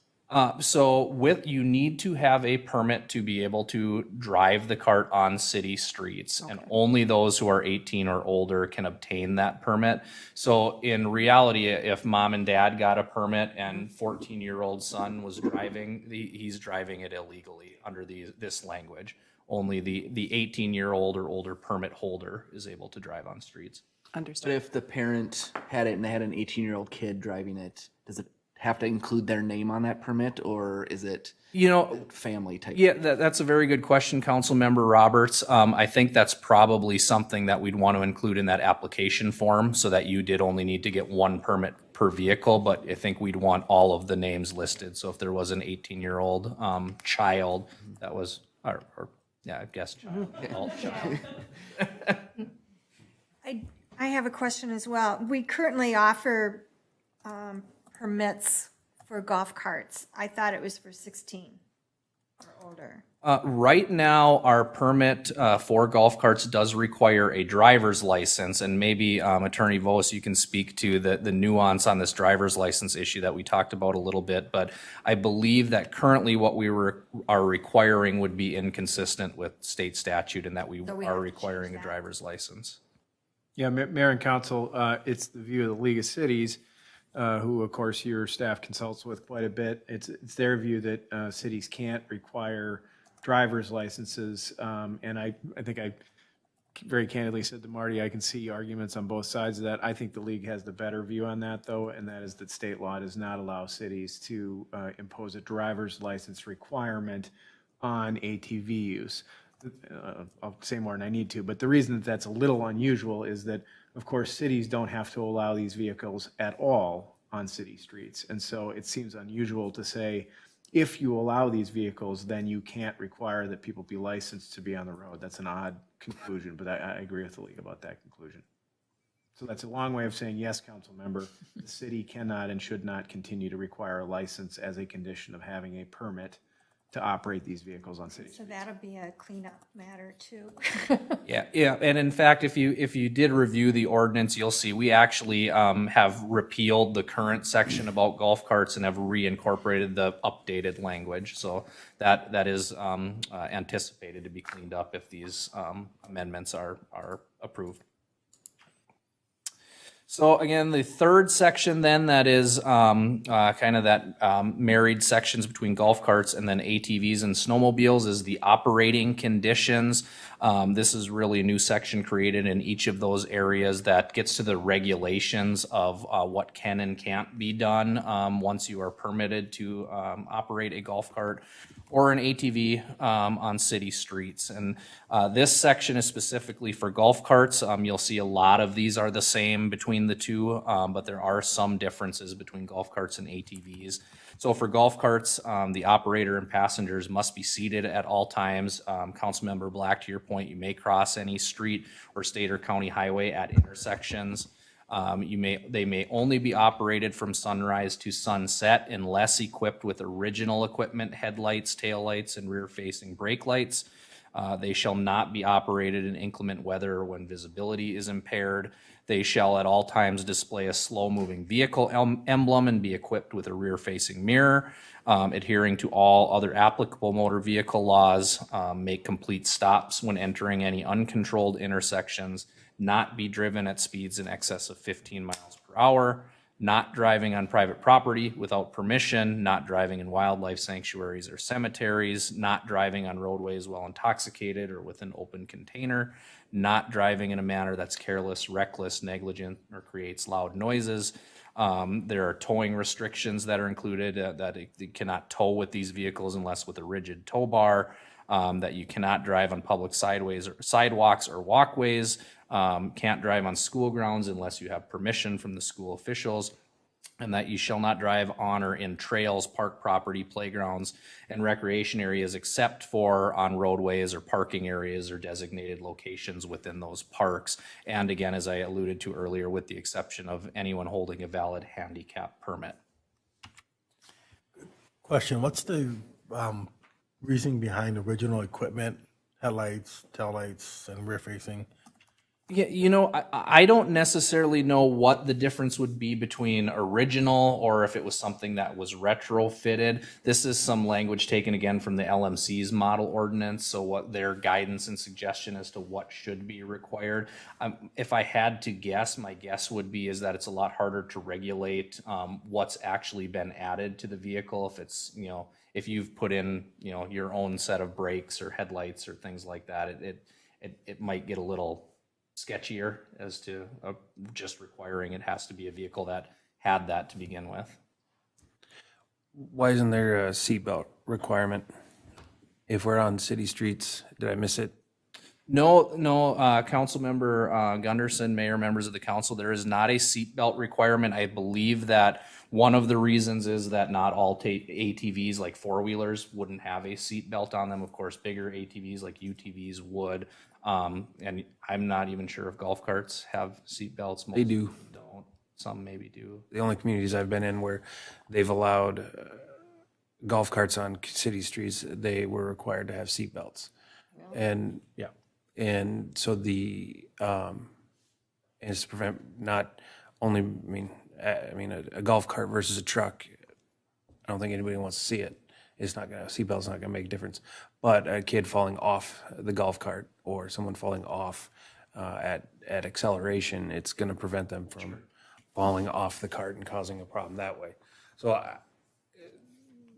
So you need to have a permit to be able to drive the cart on city streets. And only those who are 18 or older can obtain that permit. So in reality, if mom and dad got a permit and 14-year-old son was driving, he's driving it illegally under this language. Only the 18-year-old or older permit holder is able to drive on streets. But if the parent had it and they had an 18-year-old kid driving it, does it have to include their name on that permit, or is it family type? Yeah, that's a very good question, Councilmember Roberts. I think that's probably something that we'd want to include in that application form, so that you did only need to get one permit per vehicle, but I think we'd want all of the names listed. So if there was an 18-year-old child, that was, I guess child, adult child. I have a question as well. We currently offer permits for golf carts. I thought it was for 16 or older. Right now, our permit for golf carts does require a driver's license, and maybe Attorney Vos, you can speak to the nuance on this driver's license issue that we talked about a little bit, but I believe that currently what we are requiring would be inconsistent with state statute, and that we are requiring a driver's license. Yeah, Mayor and Council, it's the view of the League of Cities, who, of course, your staff consults with quite a bit. It's their view that cities can't require driver's licenses. And I think I very candidly said to Marty, I can see arguments on both sides of that. I think the League has the better view on that, though, and that is that state law does not allow cities to impose a driver's license requirement on ATV use. I'll say more than I need to, but the reason that that's a little unusual is that, of course, cities don't have to allow these vehicles at all on city streets. And so it seems unusual to say, if you allow these vehicles, then you can't require that people be licensed to be on the road. That's an odd conclusion, but I agree with the League about that conclusion. So that's a long way of saying, yes, council member, the city cannot and should not continue to require a license as a condition of having a permit to operate these vehicles on city So streets. that'll be a cleanup matter too. Yeah, and in fact, if you did review the ordinance, you'll see we actually have repealed the current section about golf carts and have reincorporated the updated language. So that is anticipated to be cleaned up if these amendments are approved. So again, the third section then, that is kind of that married sections between golf carts and then ATVs and snowmobiles, is the operating conditions. This is really a new section created in each of those areas that gets to the regulations of what can and can't be done once you are permitted to operate a golf cart or an ATV on city streets. And this section is specifically for golf carts. You'll see a lot of these are the same between the two, but there are some differences between golf carts and ATVs. So for golf carts, the operator and passengers must be seated at all times. Councilmember Black, to your point, you may cross any street or state or county highway at intersections. They may only be operated from sunrise to sunset unless equipped with original equipment, headlights, taillights, and rear-facing brake lights. They shall not be operated in inclement weather or when visibility is impaired. They shall at all times display a slow-moving vehicle emblem and be equipped with a rear-facing mirror, adhering to all other applicable motor vehicle laws, make complete stops when entering any uncontrolled intersections, not be driven at speeds in excess of 15 miles per hour, not driving on private property without permission, not driving in wildlife sanctuaries or cemeteries, not driving on roadways while intoxicated or with an open container, not driving in a manner that's careless, reckless, negligent, or creates loud noises. There are towing restrictions that are included, that you cannot tow with these vehicles unless with a rigid tow bar, that you cannot drive on public sidewalks or walkways, can't drive on school grounds unless you have permission from the school officials, and that you shall not drive on or in trails, park property, playgrounds, and recreation areas except for on roadways or parking areas or designated locations within those parks. And again, as I alluded to earlier, with the exception of anyone holding a valid handicap permit. Question, what's the reasoning behind original equipment, headlights, taillights, and rear facing? Yeah, you know, I don't necessarily know what the difference would be between original or if it was something that was retrofitted. This is some language taken again from the LMC's model ordinance, so what their guidance and suggestion as to what should be required. If I had to guess, my guess would be is that it's a lot harder to regulate what's actually been added to the vehicle. If it's, you know, if you've put in, you know, your own set of brakes or headlights or things like that, it might get a little sketchier as to just requiring it has to be a vehicle that had that to begin with. Why isn't there a seatbelt requirement? If we're on city streets, did I miss it? No, Councilmember Gunderson, Mayor, members of the council, there is not a seatbelt requirement. I believe that one of the reasons is that not all ATVs, like four-wheelers, wouldn't have a seatbelt on them. Of course, bigger ATVs like UTVs would. And I'm not even sure if golf carts have seatbelts. Most They do. Don't. Some maybe do. The only communities I've been in where they've allowed golf carts on city streets, they were required to have seatbelts. And yeah, and so is to prevent not only, a golf cart versus a truck. I don't think anybody wants to see it. It's not gonna, seatbelt's not gonna make a difference. But a kid falling off the golf cart or someone falling off at acceleration, it's gonna prevent them from falling off the cart and causing a problem that way. So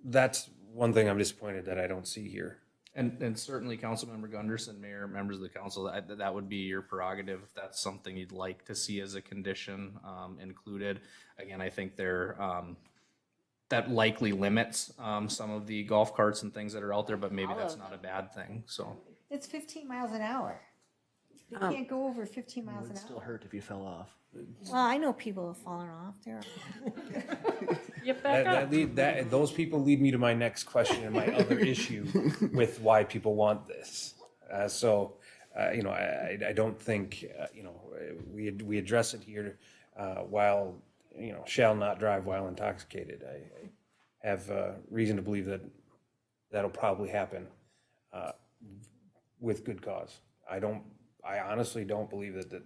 that's one thing I'm disappointed that I don't see here. And certainly Councilmember Gunderson, Mayor, members of the council, that would be your prerogative if that's something you'd like to see as a condition included. Again, I think that likely limits some of the golf carts and things that are out there, but maybe that's not a bad thing, so. It's 15 miles an hour. You can't go over 15 miles an It'd still hour. hurt if you fell off. Well, I know people have fallen off there. Get back up. Those people lead me to my next question and my other issue with why people want this. I don't think, we address it here while, shall not drive while intoxicated. I have reason to believe that that'll probably happen with good cause. I honestly don't believe that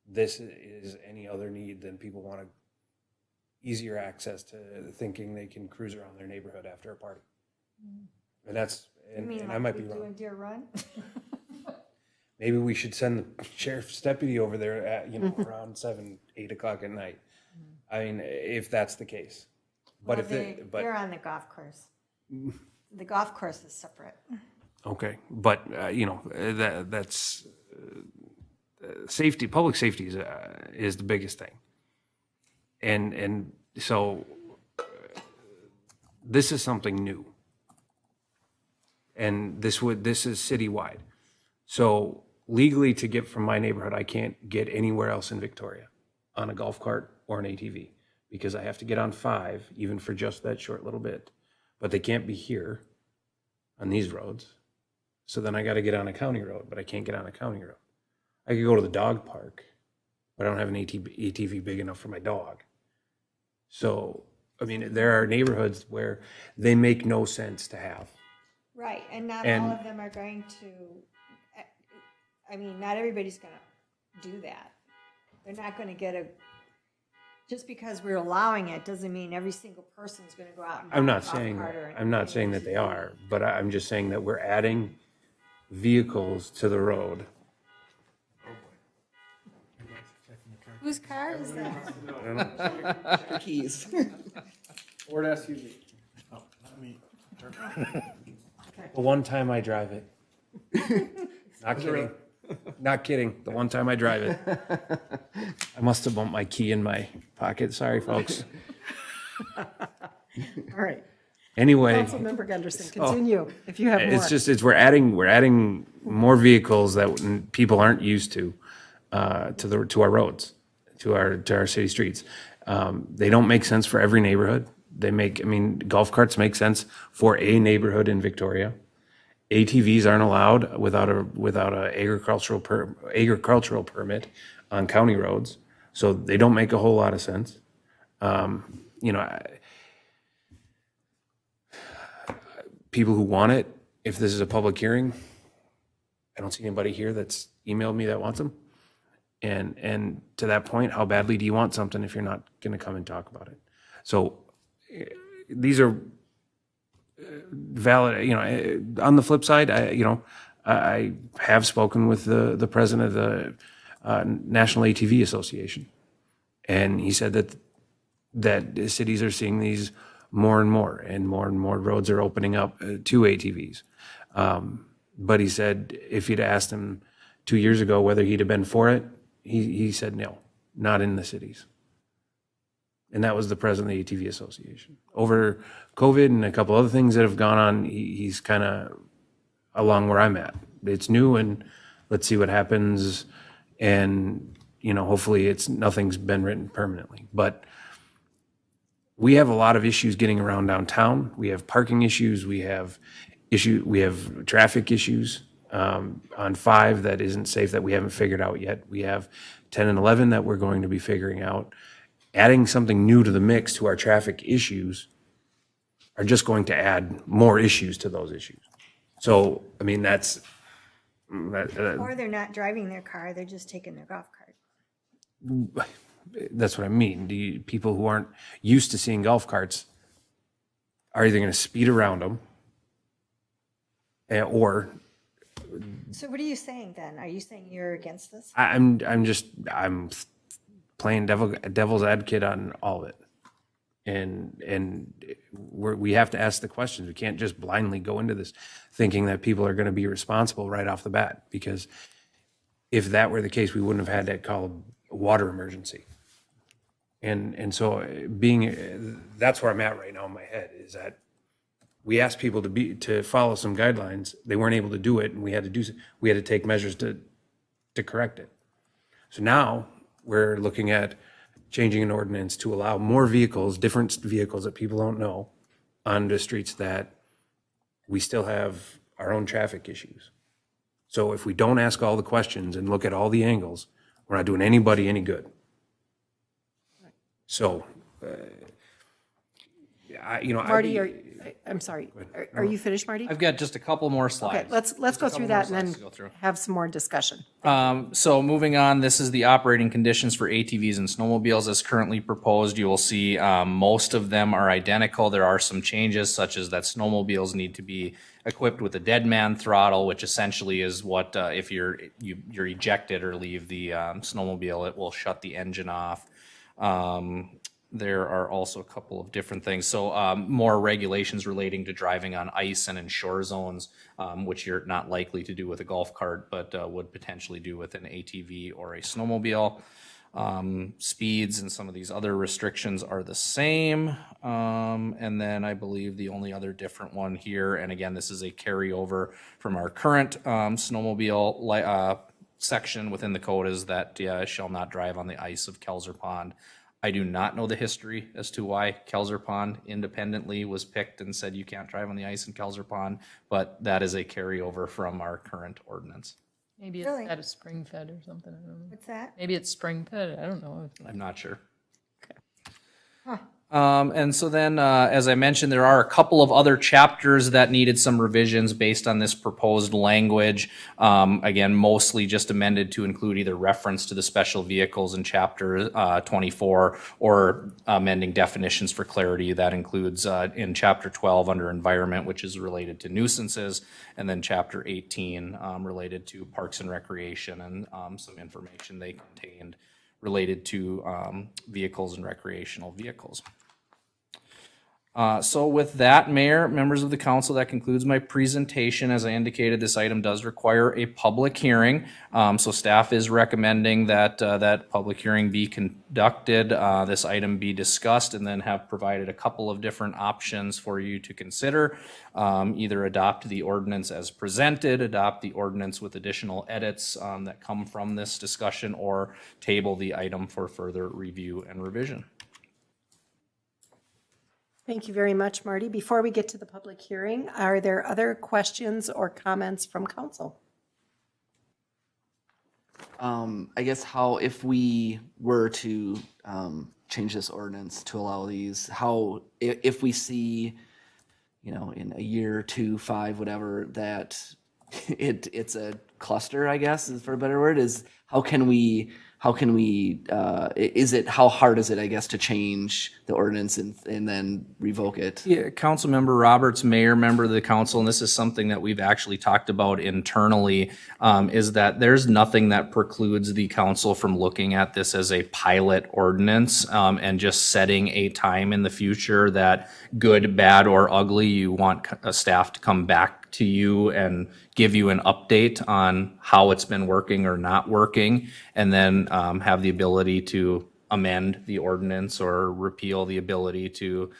this is any other need than people want easier access to thinking they can cruise around their neighborhood after a party. And that's, and I might be wrong. Doing Deer Run? Maybe we should send the sheriff's deputy over there at, around 7, 8 o'clock at night. I mean, if that's the case. But They're on the golf course. The golf course is separate. Okay, but, that's, safety, public safety is the biggest thing. And so this is something new. And this is citywide. So legally to get from my neighborhood, I can't get anywhere else in Victoria on a golf cart or an ATV because I have to get on 5 even for just that short little bit. But they can't be here on these roads. So then I got to get on a county road, but I can't get on a county road. I could go to the dog park, but I don't have an ATV big enough for my dog. So, there are neighborhoods where they make no sense to have. Right, and not all of them are going to, not everybody's going to do that. They're not going to get just because we're allowing it doesn't mean every single person's going to go out and buy a golf cart or I'm not saying that they are, but I'm just saying that we're adding vehicles to the road. Whose car is that? Keys. Ford SUV. The one time I drive it. Not kidding. Not kidding. The one time I drive it. I must have bumped my key in my pocket. Sorry, folks. All right. Anyway, Councilmember Gunderson, continue if you have more. we're adding more vehicles that people aren't used to our roads, to our city streets. They don't make sense for every neighborhood. Golf carts make sense for a neighborhood in Victoria. ATVs aren't allowed without a agricultural permit on county roads, so they don't make a whole lot of sense. People who want it, if this is a public hearing, I don't see anybody here that's emailed me that wants them. And to that point, how badly do you want something if you're not going to come and talk about it? So these are valid, on the flip side, I have spoken with the president of the National ATV Association. And he said that the cities are seeing these more and more roads are opening up to ATVs. But he said if you'd asked him 2 years ago whether he'd have been for it, he said no, not in the cities. And that was the president of the ATV Association. Over COVID and a couple other things that have gone on, he's kind of along where I'm at. It's new, and let's see what happens. And, hopefully nothing's been written permanently. But we have a lot of issues getting around downtown. We have parking issues. We have traffic issues on 5 that isn't safe that we haven't figured out yet. We have 10 and 11 that we're going to be figuring out. Adding something new to the mix to our traffic issues are just going to add more issues to those issues. So, I mean, that's... Or they're not driving their car, they're just taking their golf cart. That's what I mean. People who aren't used to seeing golf carts are either going to speed around them or... So what are you saying then? Are you saying you're against this? I'm playing devil's advocate on all of it. And we have to ask the questions. We can't just blindly go into this thinking that people are going to be responsible right off the bat, because if that were the case, we wouldn't have had to call a water emergency. And so that's where I'm at right now in my head, is that we asked people to follow some guidelines. They weren't able to do it, and we had to take measures to correct it. So now we're looking at changing an ordinance to allow more vehicles, different vehicles that people don't know, on the streets that we still have our own traffic issues. So if we don't ask all the questions and look at all the angles, we're not doing anybody any good. So, Marty, I'm sorry. Are you finished, Marty? I've got just a couple more slides. Okay, let's go through that and slides to go then through. have some more discussion. So moving on, this is the operating conditions for ATVs and snowmobiles as currently proposed. You will see most of them are identical. There are some changes, such as that snowmobiles need to be equipped with a dead man throttle, which essentially is what if you're ejected or leave the snowmobile, it will shut the engine off. There are also a couple of different things. So more regulations relating to driving on ice and in shore zones, which you're not likely to do with a golf cart, but would potentially do with an ATV or a snowmobile. Speeds and some of these other restrictions are the same. And then I believe the only other different one here, and again, this is a carryover from our current snowmobile section within the code, is that shall not drive on the ice of Kelzer Pond. I do not know the history as to why Kelzer Pond independently was picked and said you can't drive on the ice in Kelzer Pond, but that is a carryover from our current ordinance. Maybe it's Really? at a spring fed or something, I don't know. What's that? Maybe it's spring fed, I don't know. I'm not sure. And so then, as I mentioned, there are a couple of other chapters that needed some revisions based on this proposed language. Again, mostly just amended to include either reference to the special vehicles in chapter 24 or amending definitions for clarity. That includes in chapter 12 under environment, which is related to nuisances, and then chapter 18 related to parks and recreation, and some information they contained related to vehicles and recreational vehicles. So with that, Mayor, members of the council, that concludes my presentation. As I indicated, this item does require a public hearing. So staff is recommending that that public hearing be conducted, this item be discussed, and then have provided a couple of different options for you to consider. Either adopt the ordinance as presented, adopt the ordinance with additional edits that come from this discussion, or table the item for further review and revision. Thank you very much, Marty. Before we get to the public hearing, are there other questions or comments from council? I guess if we were to change this ordinance to allow these, if we see, in a year, 2, 5, whatever, that it's a cluster, I guess, is for a better word, is how can we how can we, how hard is it, I guess, to change the ordinance and then revoke it? Yeah, Councilmember Roberts, mayor, member of the council, and this is something that we've actually talked about internally, is that there's nothing that precludes the council from looking at this as a pilot ordinance, and just setting a time in the future that good, bad, or ugly, you want staff to come back to you and give you an update on how it's been working or not working, and then have the ability to amend the ordinance or repeal the ability to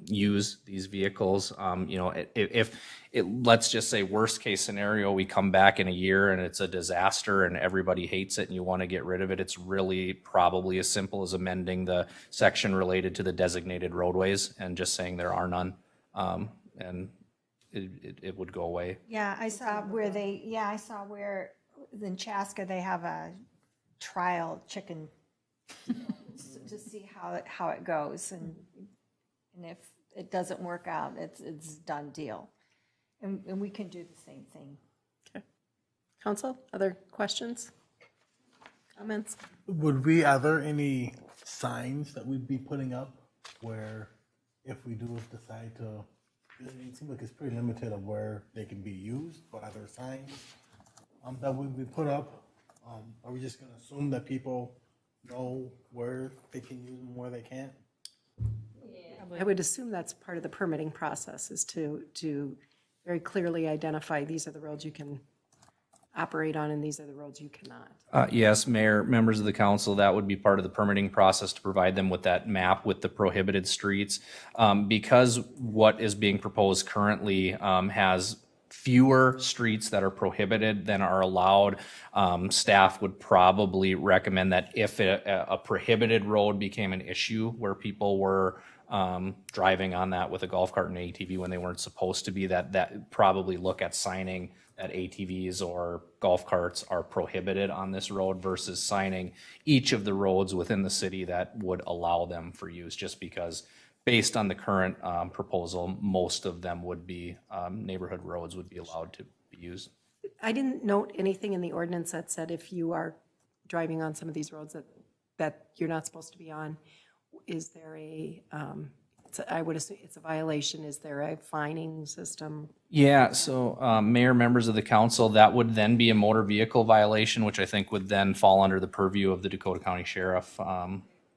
use these vehicles. If let's just say worst case scenario, we come back in a year and it's a disaster and everybody hates it and you want to get rid of it, it's really probably as simple as amending the section related to the designated roadways and just saying there are none. And it would go away. Yeah, I saw where in Chaska, they have a trial chicken to see how it goes. And if it doesn't work out, it's done deal. And we can do the same thing. Okay. Council, other questions? Comments? Are there any signs that we'd be putting up where if we do decide to, it seems like it's pretty limited of where they can be used, but are there signs that would be put up? Are we just gonna assume that people know where they can use them, where they can't? I would assume that's part of the permitting process, is to very clearly identify these are the roads you can operate on and these are the roads you cannot. Yes, Mayor, members of the council, that would be part of the permitting process to provide them with that map with the prohibited streets. Because what is being proposed currently has fewer streets that are prohibited than are allowed, staff would probably recommend that if a prohibited road became an issue where people were driving on that with a golf cart and ATV when they weren't supposed to be, that probably look at signing that ATVs or golf carts are prohibited on this road versus signing each of the roads within the city that would allow them for use, just because based on the current proposal, most of them would be, neighborhood roads would be allowed to be used. I didn't note anything in the ordinance that said if you are driving on some of these roads that you're not supposed to be on, is there I would assume it's a violation. Is there a fining system? Yeah, so mayor, members of the council, that would then be a motor vehicle violation, which I think would then fall under the purview of the Dakota County Sheriff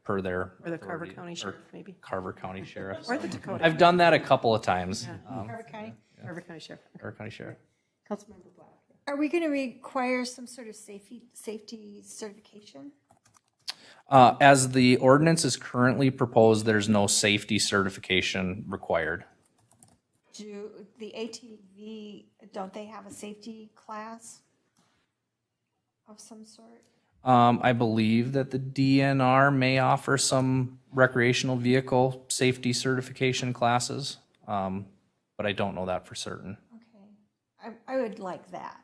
per their. Or the Carver County Sheriff, maybe? Carver County Sheriff. Or the Dakota. I've done that a couple of times. Carver County? Carver County Sheriff. Carver County Sheriff. Councilmember Black. Are we going to require some sort of safety certification? As the ordinance is currently proposed, there's no safety certification required. Do the ATV, don't they have a safety class of some sort? I believe that the DNR may offer some recreational vehicle safety certification classes, but I don't know that for certain. Okay, I would like that.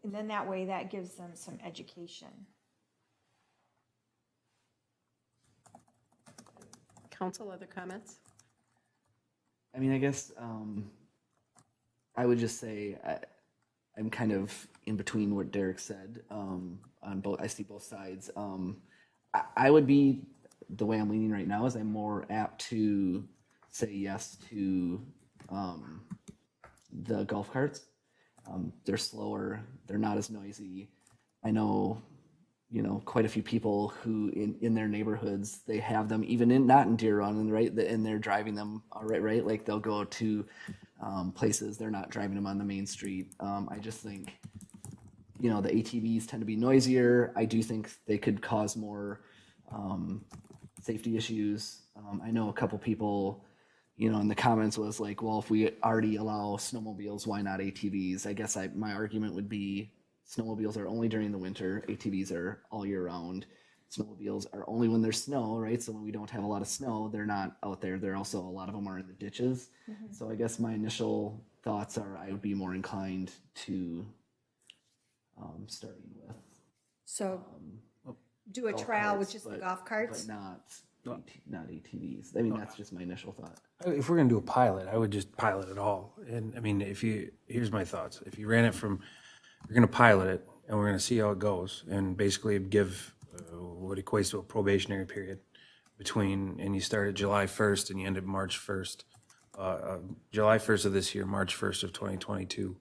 And then that way that gives them some education. Council, other comments? I mean, I guess I would just say I'm kind of in between what Derek said on both. I see both sides. I would be, the way I'm leaning right now is I'm more apt to say yes to the golf carts. They're slower. They're not as noisy. I know, quite a few people who in their neighborhoods, they have them even not in Deer Run, and they're driving them right. Like they'll go to places, they're not driving them on the main street. I just think, the ATVs tend to be noisier. I do think they could cause more safety issues. I know a couple people, in the comments was like, well, if we already allow snowmobiles, why not ATVs? I guess my argument would be, snowmobiles are only during the winter. ATVs are all year round. Snowmobiles are only when there's snow, right? So when we don't have a lot of snow, they're not out there. They're also, a lot of them are in the ditches. Mm-hmm. So I guess my initial thoughts are I would be more inclined to starting with. So do a trial with just the golf carts? But not ATVs. I mean, that's just my initial thought. If we're gonna do a pilot, I would just pilot it all. And I mean, here's my thoughts. If you ran it from, you're gonna pilot it and we're gonna see how it goes and basically give what equates to a probationary period between, and you start at July 1st and you end at March 1st. July 1st of this year, March 1st of 2022.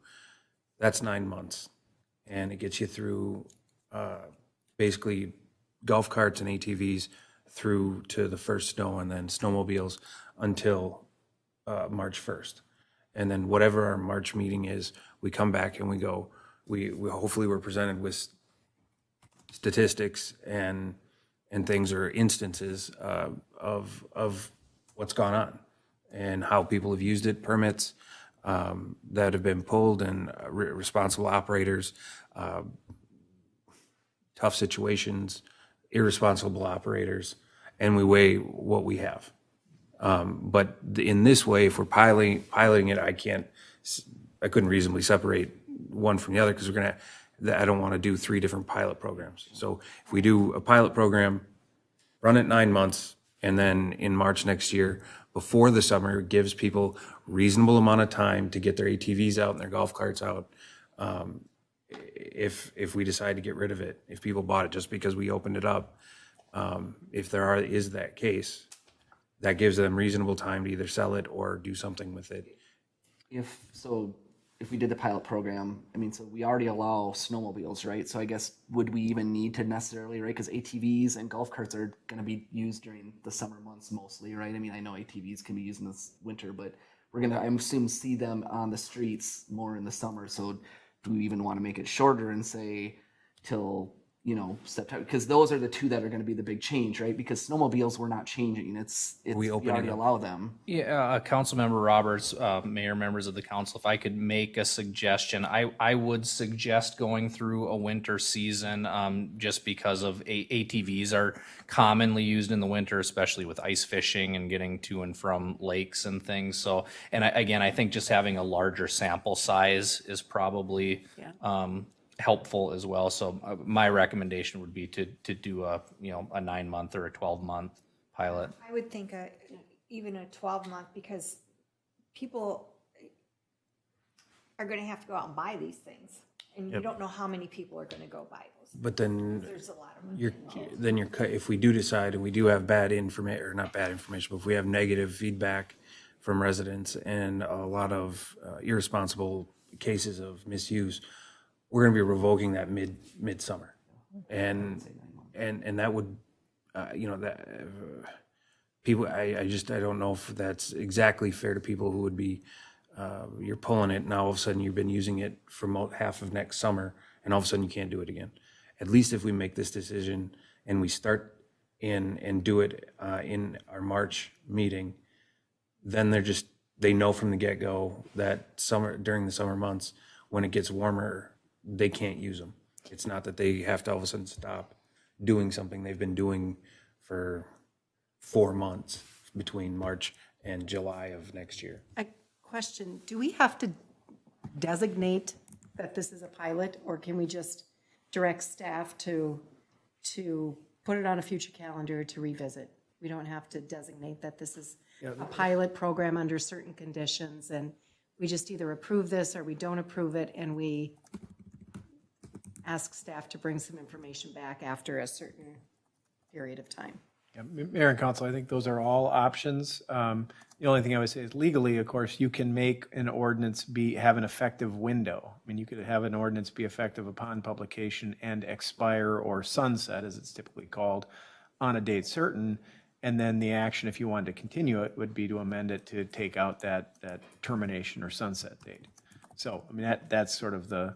That's 9 months. And it gets you through basically golf carts and ATVs through to the first snow, and then snowmobiles until March 1st. And then whatever our March meeting is, we come back and we go, we hopefully we're presented with statistics and things or instances of what's gone on and how people have used it, permits that have been pulled, and responsible operators, tough situations, irresponsible operators, and we weigh what we have. But in this way, if we're piloting it, I couldn't reasonably separate one from the other, because I don't want to do 3 different pilot programs. So if we do a pilot program, run it 9 months, and then in March next year, before the summer, it gives people reasonable amount of time to get their ATVs out and their golf carts out. If we decide to get rid of it, if people bought it just because we opened it up, if is that case, that gives them reasonable time to either sell it or do something with it. If we did the pilot program, I mean, so we already allow snowmobiles, right? So I guess, would we even need to necessarily, right? Because ATVs and golf carts are going to be used during the summer months mostly, right? I mean, I know ATVs can be used in the winter, but we're going to, I'm assuming, see them on the streets more in the summer. So do we even want to make it shorter and say till, September? Because those are the 2 that are going to be the big change, right? Because snowmobiles, we're not changing. We already allow them. Yeah, Councilmember Roberts, Mayor, members of the council, if I could make a suggestion, I would suggest going through a winter season, just because of ATVs are commonly used in the winter, especially with ice fishing and getting to and from lakes and things. So, and I think just having a larger sample size is probably helpful as well. So my recommendation would be to do a 9-month or a 12-month pilot. I would think even a 12-month, because people are going to have to go out and buy these things. And you don't know how many people are going to go buy those. But then There's a lot of them. if we do decide, and we do have bad information, or not bad information, but if we have negative feedback from residents and a lot of irresponsible cases of misuse, we're going to be revoking that midsummer, and that would, people. I don't know if that's exactly fair to people who would be. You're pulling it now. All of a sudden, you've been using it for half of next summer, and all of a sudden, you can't do it again. At least if we make this decision and we start and do it in our March meeting, then they know from the get-go that during the summer months, when it gets warmer, they can't use them. It's not that they have to all of a sudden stop doing something they've been doing for 4 months between March and July of next year. A question, do we have to designate that this is a pilot, or can we just direct staff to put it on a future calendar to revisit? We don't have to designate that this is a pilot program under certain conditions, and we just either approve this or we don't approve it, and we ask staff to bring some information back after a certain period of time. Yeah, Mayor and Council, I think those are all options. The only thing I would say is legally, of course, you can make an ordinance have an effective window. I mean, you could have an ordinance be effective upon publication and expire or sunset, as it's typically called, on a date certain. And then the action, if you wanted to continue it, would be to amend it to take out that termination or sunset date. So, I mean, that's sort of the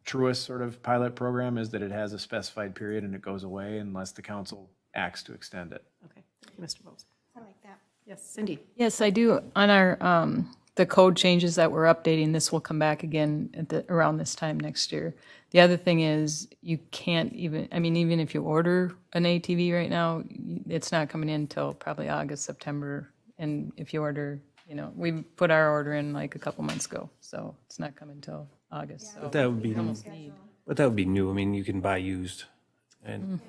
truest sort of pilot program, is that it has a specified period and it goes away unless the council acts to extend it. Okay, Mr. Bose. I like that. Yes, Cindy. Yes, I do. On our, the code changes that we're updating, this will come back again around this time next year. The other thing is, you can't even if you order an ATV right now, it's not coming in until probably August, September. And if you order, we put our order in like a couple months ago, so it's not coming until August. So But that would be new. I mean, you can buy used, and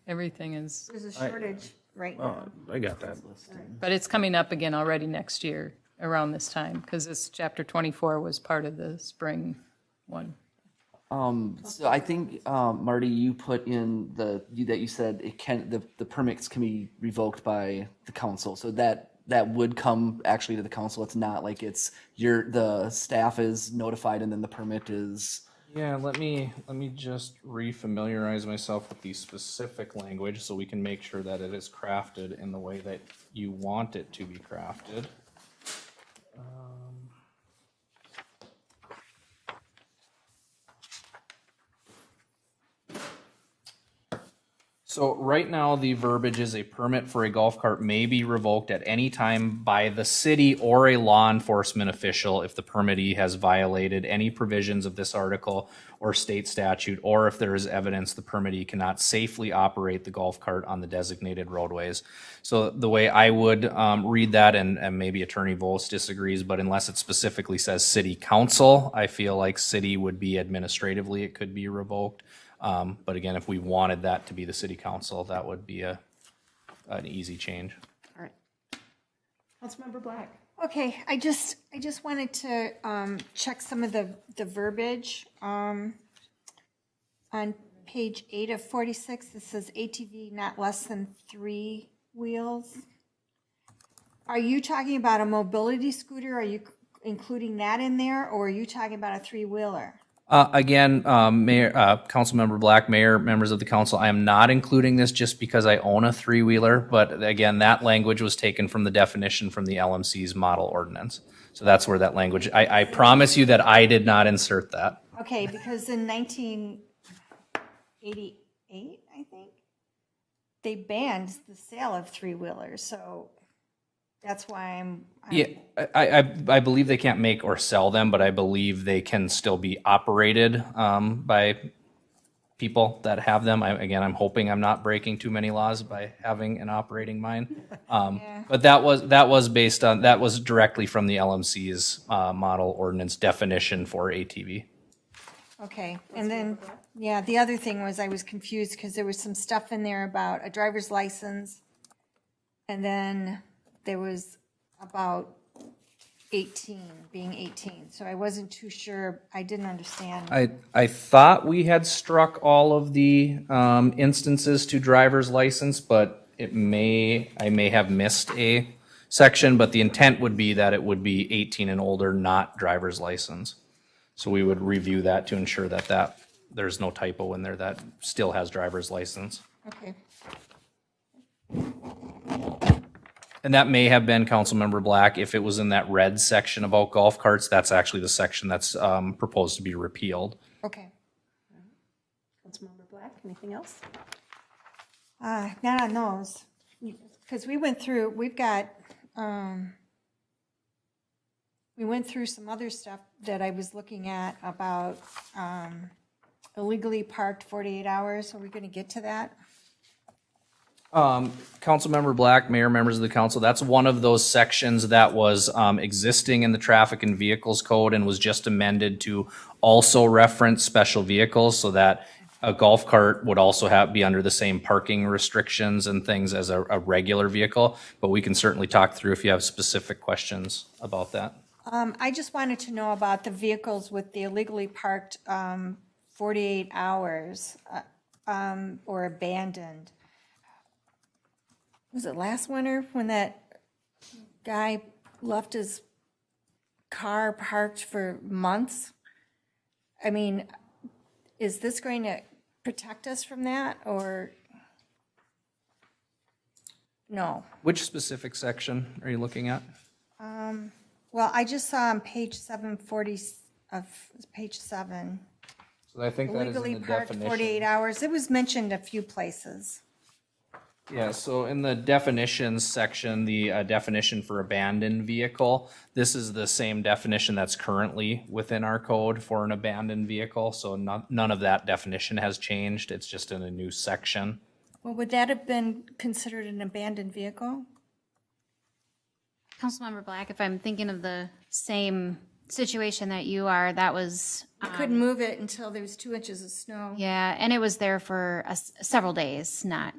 everything is, There's a shortage right now. I got that. but it's coming up again already next year around this time, because this chapter 24 was part of the spring one. So I think, Marty, you put in that you said it can, the permits can be revoked by the council. So that would come actually to the council. It's not like it's the staff is notified and then the permit is. Yeah, let me just refamiliarize myself with the specific language so we can make sure that it is crafted in the way that you want it to be crafted. So right now, the verbiage is a permit for a golf cart may be revoked at any time by the city or a law enforcement official if the permittee has violated any provisions of this article or state statute, or if there is evidence the permittee cannot safely operate the golf cart on the designated roadways. So the way I would read that, and maybe Attorney Vols disagrees, but unless it specifically says city council, I feel like city would be administratively, it could be revoked. But again, if we wanted that to be the city council, that would be an easy change. All right. Councilmember Black. Okay, I just wanted to check some of the verbiage. On page 8 of 46, it says ATV not less than 3 wheels. Are you talking about a mobility scooter? Are you including that in there, or are you talking about a 3-wheeler? Again, Mayor, Councilmember Black, Mayor, members of the council, I am not including this just because I own a 3-wheeler, but again, that language was taken from the definition from the LMC's model ordinance. So that's where that language, I promise you that I did not insert that. Okay, because in 1988, I think, they banned the sale of 3-wheelers, so that's why I'm Yeah, I believe they can't make or sell them, but I believe they can still be operated by people that have them. I'm hoping I'm not breaking too many laws by having and operating mine. But that was based on, that was directly from the LMC's model ordinance definition for ATV. Okay, and then, yeah, the other thing was I was confused because there was some stuff in there about a driver's license, and then there was about 18, being 18, so I wasn't too sure, I didn't understand. I thought we had struck all of the instances to driver's license, but I may have missed a section, but the intent would be that it would be 18 and older, not driver's license. So we would review that to ensure that there's no typo in there that still has driver's license. Okay, And that may have been Councilmember Black, if it was in that red section about golf carts, that's actually the section that's proposed to be repealed. okay. Councilmember Black, anything else? Not on those, because we went through, we went through some other stuff that I was looking at about illegally parked 48 hours. Are we going to get to that? Councilmember Black, Mayor, members of the council, that's one of those sections that was existing in the Traffic and Vehicles Code and was just amended to also reference special vehicles so that a golf cart would also be under the same parking restrictions and things as a regular vehicle. But we can certainly talk through if you have specific questions about that. I just wanted to know about the vehicles with the illegally parked 48 hours or abandoned. Was it last winter when that guy left his car parked for months? I mean, is this going to protect us from that, or no? Which specific section are you looking at? Well, I just saw on page 740 of page 7. So I think that is in Illegally the parked definition. 48 hours. It was mentioned a few places. Yeah, so in the definitions section, the definition for abandoned vehicle, this is the same definition that's currently within our code for an abandoned vehicle. So none of that definition has changed. It's just in a new section. Well, would that have been considered an abandoned vehicle? Councilmember Black, if I'm thinking of the same situation that you are, that was, I couldn't move it until there was 2 inches of snow. yeah, and it was there for several days, not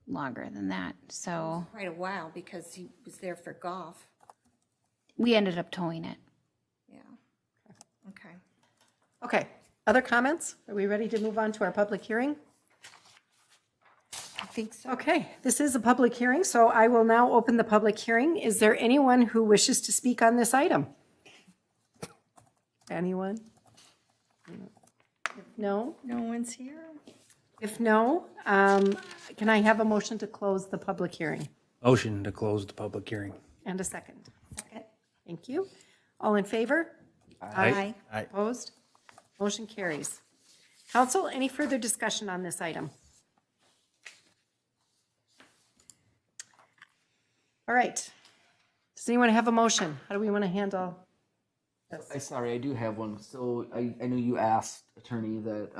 longer than that. So Quite a while because he was there for golf. we ended up towing it. Yeah. Okay. Okay. Other comments? Are we ready to move on to our public hearing? I think so. Okay, this is a public hearing, so I will now open the public hearing. Is there anyone who wishes to speak on this item? Anyone? If no, No one's here? if no, can I have a motion to close the public hearing? Motion to close the public hearing. And a second. Second. Thank you. All in favor? Aye. Opposed? Motion carries. Council, any further discussion on this item? All right. Does anyone have a motion? How do we want to handle this? Sorry, I do have one. So I know you asked, attorney, that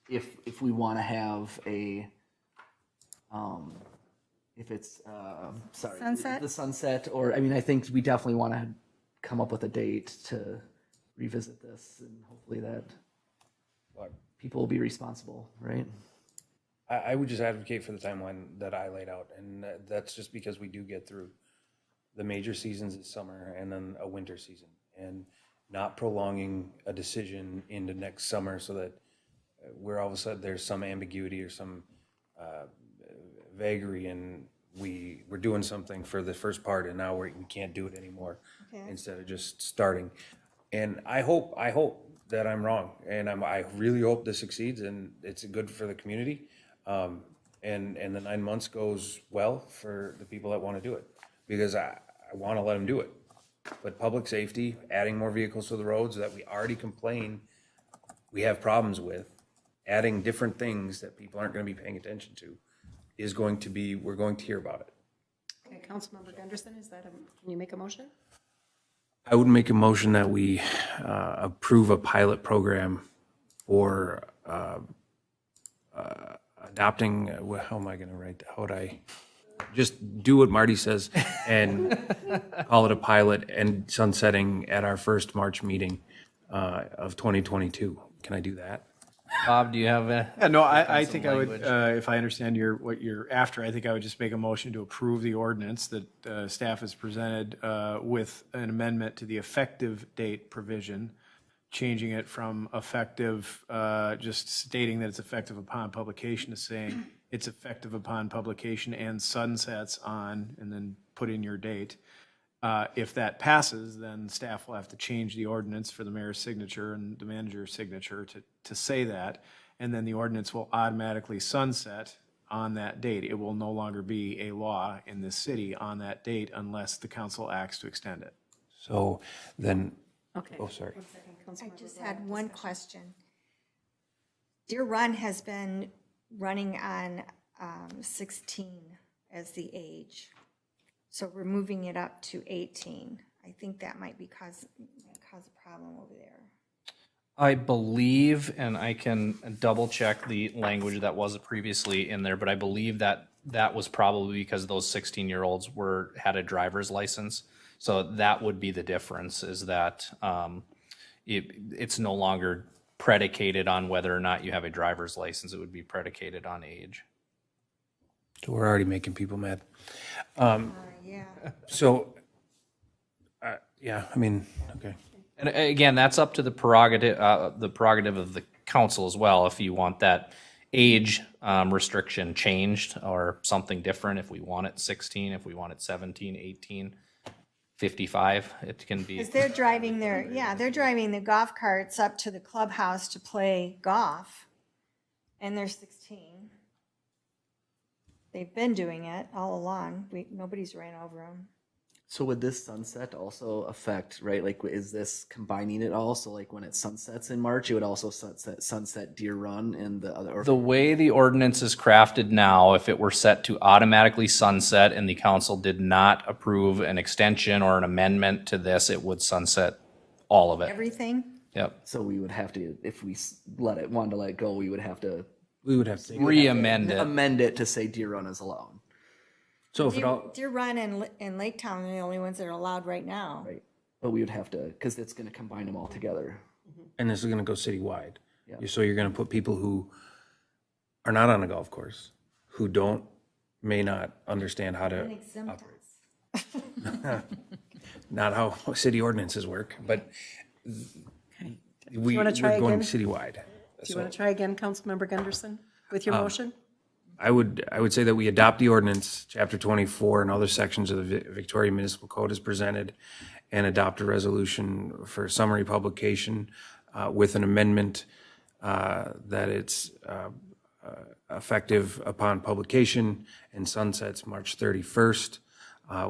if we want to have a if it's sorry Sunset? the sunset, or I mean, I think we definitely want to come up with a date to revisit this, and hopefully that people will be responsible, right? I would just advocate for the timeline that I laid out, and that's just because we do get through the major seasons this summer and then a winter season, and not prolonging a decision into next summer so that we're all of a sudden there's some ambiguity or some vagary, and we're doing something for the first part and now we can't do it anymore instead of just starting. And I hope that I'm wrong, and I really hope this succeeds and it's good for the community. And the 9 months goes well for the people that want to do it, because I want to let them do it. But public safety, adding more vehicles to the roads that we already complain we have problems with, adding different things that people aren't going to be paying attention to, is going to be, we're going to hear about it. Okay, Councilmember Gunderson, can you make a motion? I would make a motion that we approve a pilot program for adopting, how am I going to write that? How would I just do what Marty says and call it a pilot and sunsetting at our first March meeting of 2022? Can I do that? Bob, do you have a? Yeah, no, I some think I would, language? if I understand what you're after, I think I would just make a motion to approve the ordinance that staff has presented with an amendment to the effective date provision, changing it from effective, just stating that it's effective upon publication, to saying it's effective upon publication and sunsets on, and then put in your date. If that passes, then staff will have to change the ordinance for the mayor's signature and the manager's signature to say that, and then the ordinance will automatically sunset on that date. It will no longer be a law in this city on that date unless the council acts to extend it. So then, Okay. oh, sorry. I just had one question. Deer Run has been running on 16 as the age. So we're moving it up to 18. I think that might cause a problem over there. I believe, and I can double check the language that was previously in there, but I believe that was probably because those 16-year-olds had a driver's license. So that would be the difference, is that it's no longer predicated on whether or not you have a driver's license. It would be predicated on age. So we're already making people mad. Yeah. So, yeah, I mean, okay. And again, that's up to the prerogative of the council as well. If you want that age restriction changed or something different, if we want it 16, if we want it 17, 18, 55, it can be. Because they're driving the golf carts up to the clubhouse to play golf, and they're 16. They've been doing it all along. Nobody's ran over them. So would this sunset also affect, right? Like, is this combining it all? So like when it sunsets in March, it would also sunset Deer Run and the other. The way the ordinance is crafted now, if it were set to automatically sunset and the council did not approve an extension or an amendment to this, it would sunset all of it. Everything? Yep. So we would have to, if we wanted to let it go, we would have to Re-amend it. amend it to say Deer Run is allowed. So if it all, Deer Run and Lake Town are the only ones that are allowed right now. Right. But we would have to, because it's going to combine them all together. and this is gonna go citywide. Yeah. So you're gonna put people who are not on a golf course, who may not understand how to Exempt not how city ordinances work, but wanna try We're going again? citywide. Do you want to try again, Councilmember Gunderson, with your motion? I would say that we adopt the ordinance, chapter 24, and other sections of the Victoria Municipal Code as presented, and adopt a resolution for summary publication with an amendment that it's effective upon publication and sunsets March 31st,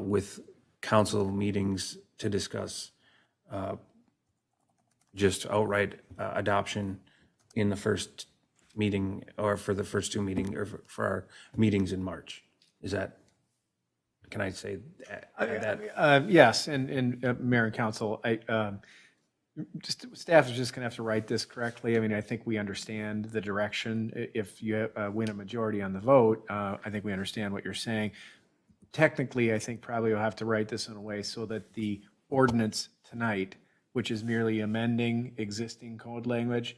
with council meetings to discuss just outright adoption in the first meeting, or for the first two meetings, or for our meetings in March. Is that, can I say that? Yes, and Mayor and Council, staff is just going to have to write this correctly. I mean, I think we understand the direction. If you win a majority on the vote, I think we understand what you're saying. Technically, I think probably you'll have to write this in a way so that the ordinance tonight, which is merely amending existing code language,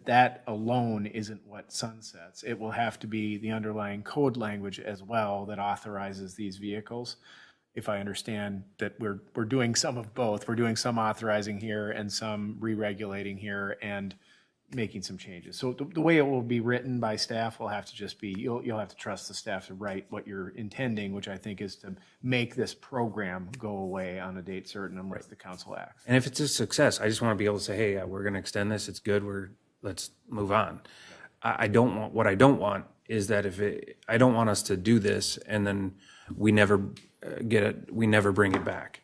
that alone isn't what sunsets. It will have to be the underlying code language as well that authorizes these vehicles. If I understand that we're doing some of both. We're doing some authorizing here and some re-regulating here and making some changes. So the way it will be written by staff will have to just be, you'll have to trust the staff to write what you're intending, which I think is to make this program go away on a date certain unless the council acts. And if it's a success, I just want to be able to say, hey, we're going to extend this, it's good, let's move on. What I don't want is that I don't want us to do this and then we never we never bring it back.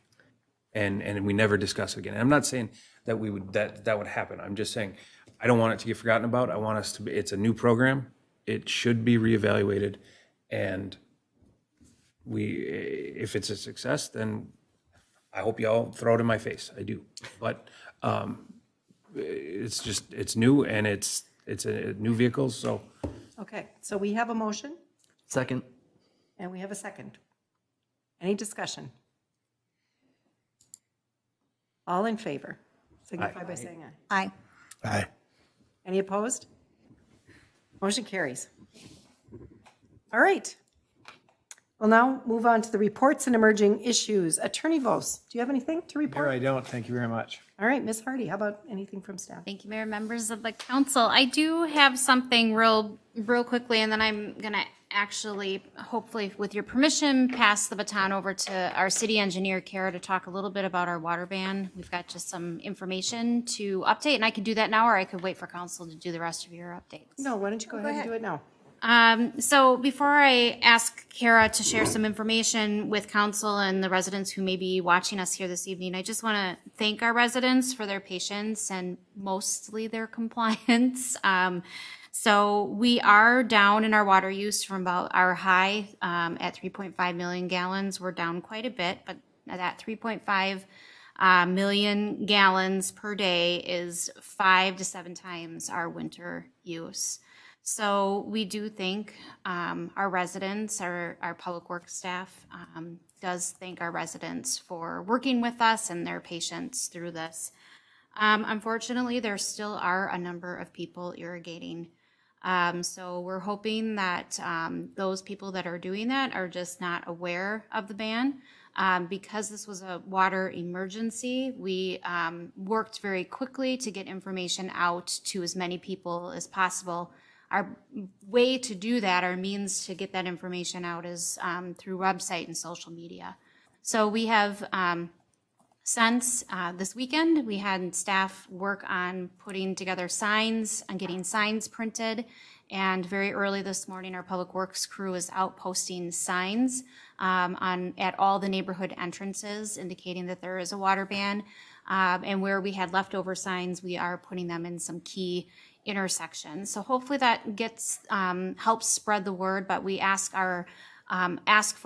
And we never discuss it again. And I'm not saying that that would happen. I'm just saying, I don't want it to get forgotten about. I want us to it's a new program. It should be reevaluated. And if it's a success, then I hope y'all throw it in my face. I do. But, it's new and it's a new vehicle, so. Okay, so we have a motion Second. and we have a second. Any discussion? All in favor, signify by saying aye. Aye. Aye. Any opposed? Motion carries. All right. We'll now move on to the reports and emerging issues. Attorney Vos, do you have anything to Mayor, report? I don't. Thank you very much. All right, Ms. Hardy, how about anything from staff? Thank you, Mayor, members of the council. I do have something real quickly, and then I'm going to actually, hopefully with your permission, pass the baton over to our city engineer, Kara, to talk a little bit about our water ban. We've got just some information to update, and I could do that now, or I could wait for council to do the rest of your updates. No, why don't you go ahead and do it now? So before I ask Kara to share some information with council and the residents who may be watching us here this evening, I just want to thank our residents for their patience and mostly their compliance. So we are down in our water use from about our high at 3.5 million gallons. We're down quite a bit, but that 3.5 million gallons per day is 5 to 7 times our winter use. So we do thank our residents, our public works staff does thank our residents for working with us and their patience through this. Unfortunately, there still are a number of people irrigating. So we're hoping that those people that are doing that are just not aware of the ban. Because this was a water emergency, we worked very quickly to get information out to as many people as possible. Our way to do that, our means to get that information out is through website and social media. So we have, since this weekend, we had staff work on putting together signs and getting signs printed. And very early this morning, our public works crew is out posting signs at all the neighborhood entrances, indicating that there is a water ban. And where we had leftover signs, we are putting them in some key intersections. So hopefully that gets helps spread the word. But we ask for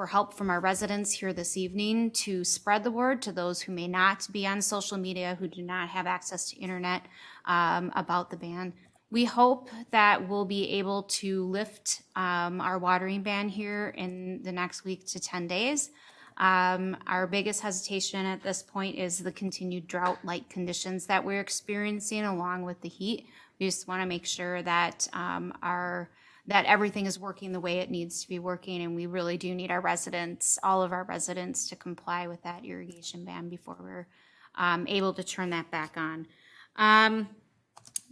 help from our residents here this evening to spread the word to those who may not be on social media, who do not have access to internet, about the ban. We hope that we'll be able to lift our watering ban here in the next week to 10 days. Our biggest hesitation at this point is the continued drought-like conditions that we're experiencing along with the heat. We just want to make sure that that everything is working the way it needs to be working, and we really do need our residents, all of our residents, to comply with that irrigation ban before we're able to turn that back on.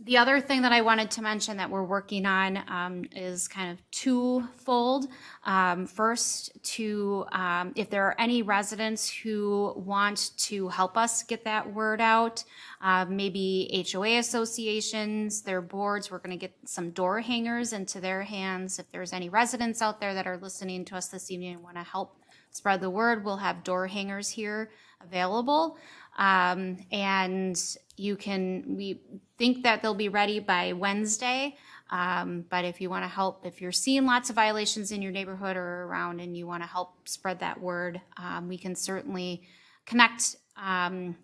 The other thing that I wanted to mention that we're working on is kind of twofold. First, if there are any residents who want to help us get that word out, maybe HOA associations, their boards, we're going to get some door hangers into their hands. If there's any residents out there that are listening to us this evening and want to help spread the word, we'll have door hangers here available. And we think that they'll be ready by Wednesday. But if you want to help, if you're seeing lots of violations in your neighborhood or around and you want to help spread that word, we can certainly connect our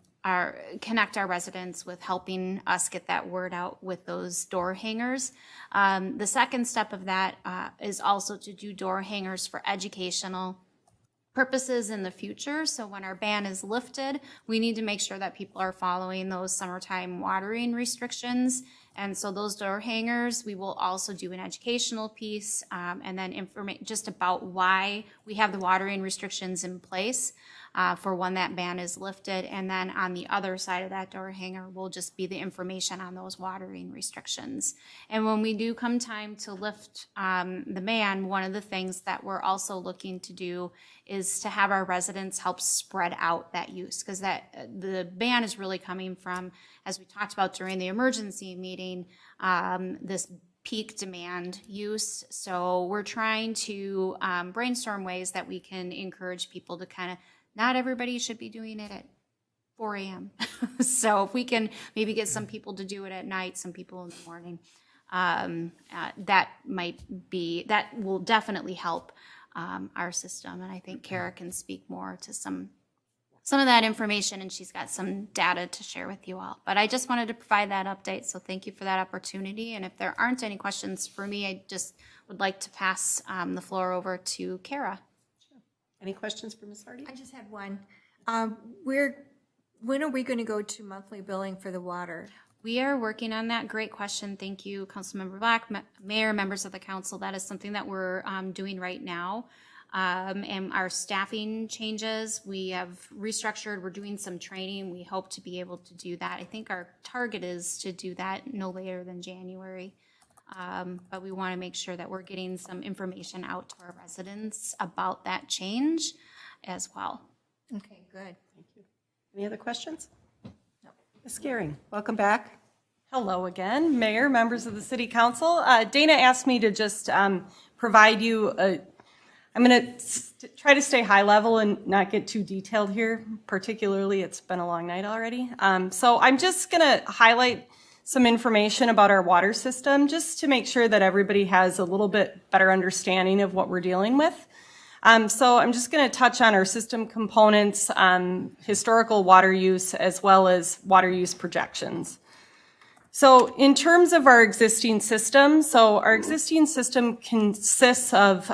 residents with helping us get that word out with those door hangers. The second step of that is also to do door hangers for educational purposes in the future. So when our ban is lifted, we need to make sure that people are following those summertime watering restrictions. And so those door hangers, we will also do an educational piece and then information just about why we have the watering restrictions in place for when that ban is lifted. And then on the other side of that door hanger will just be the information on those watering restrictions. And when we do come time to lift the ban, one of the things that we're also looking to do is to have our residents help spread out that use, because the ban is really coming from, as we talked about during the emergency meeting, this peak demand use. So we're trying to brainstorm ways that we can encourage people to kind of, not everybody should be doing it at 4 a.m. So if we can maybe get some people to do it at night, some people in the morning, that will definitely help our system. And I think Kara can speak more to some of that information, and she's got some data to share with you all. But I just wanted to provide that update, so thank you for that opportunity. And if there aren't any questions for me, I just would like to pass the floor over to Kara. Any questions for Ms. Hardy? I just had one. When are we going to go to monthly billing for the water? We are working on that. Great question. Thank you, Councilmember Black, Mayor, members of the council. That is something that we're doing right now. And our staffing changes, we have restructured. We're doing some training. We hope to be able to do that. I think our target is to do that no later than January. But we want to make sure that we're getting some information out to our residents about that change as well. Okay, good. Thank you. Any other questions? No. Ms. Gehring, welcome back. Hello again, Mayor, members of the City Council. Dana asked me to just provide you I'm going to try to stay high level and not get too detailed here, particularly it's been a long night already. So I'm just going to highlight some information about our water system just to make sure that everybody has a little bit better understanding of what we're dealing with. So I'm just going to touch on our system components, historical water use, as well as water use projections. So in terms of our existing system, our existing system consists of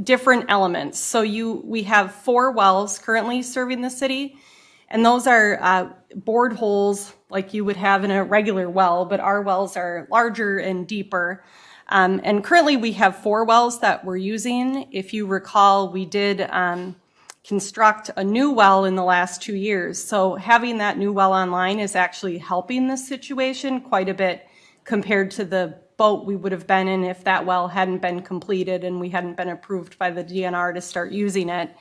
different elements. So we have 4 wells currently serving the city, and those are bored holes like you would have in a regular well, but our wells are larger and deeper. And currently we have 4 wells that we're using. If you recall, we did construct a new well in the last 2 years. So having that new well online is actually helping this situation quite a bit compared to the boat we would have been in if that well hadn't been completed and we hadn't been approved by the DNR to start using it.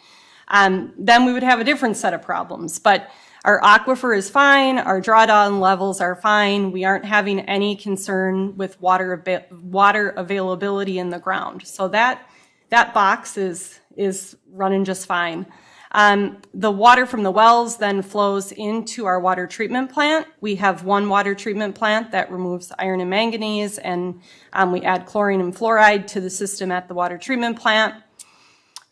Then we would have a different set of problems. But our aquifer is fine, our drawdown levels are fine, we aren't having any concern with water availability in the ground. So that box is running just fine. The water from the wells then flows into our water treatment plant. We have 1 water treatment plant that removes iron and manganese, and we add chlorine and fluoride to the system at the water treatment plant.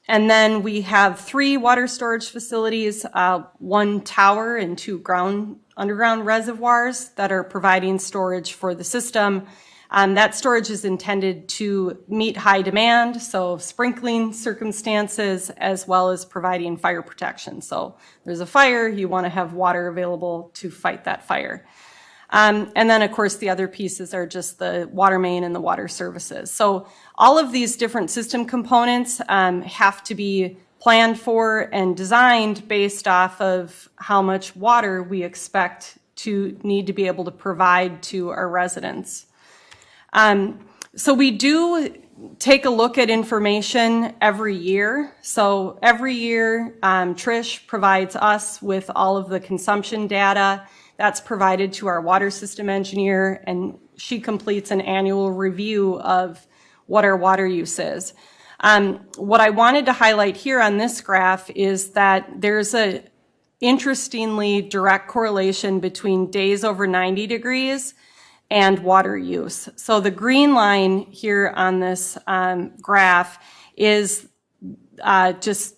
And then we have 3 water storage facilities, 1 tower and 2 underground reservoirs that are providing storage for the system. That storage is intended to meet high demand, so sprinkling circumstances, as well as providing fire protection. So there's a fire, you want to have water available to fight that fire. And then, of course, the other pieces are just the water main and the water services. So all of these different system components have to be planned for and designed based off of how much water we expect to need to be able to provide to our residents. So we do take a look at information every year. So every year, Trish provides us with all of the consumption data that's provided to our water system engineer, and she completes an annual review of what our water use is. What I wanted to highlight here on this graph is that there's a interestingly direct correlation between days over 90 degrees and water use. So the green line here on this graph is just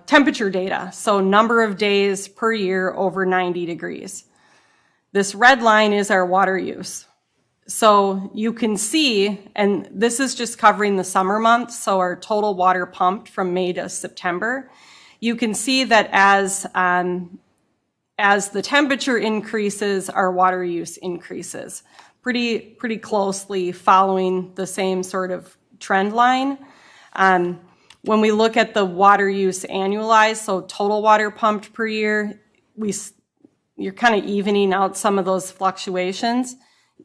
temperature data, so number of days per year over 90 degrees. This red line is our water use. So you can see, and this is just covering the summer months, so our total water pumped from May to September. You can see that as the temperature increases, our water use increases, pretty closely following the same sort of trend line. When we look at the water use annualized, so total water pumped per year, you're kind of evening out some of those fluctuations.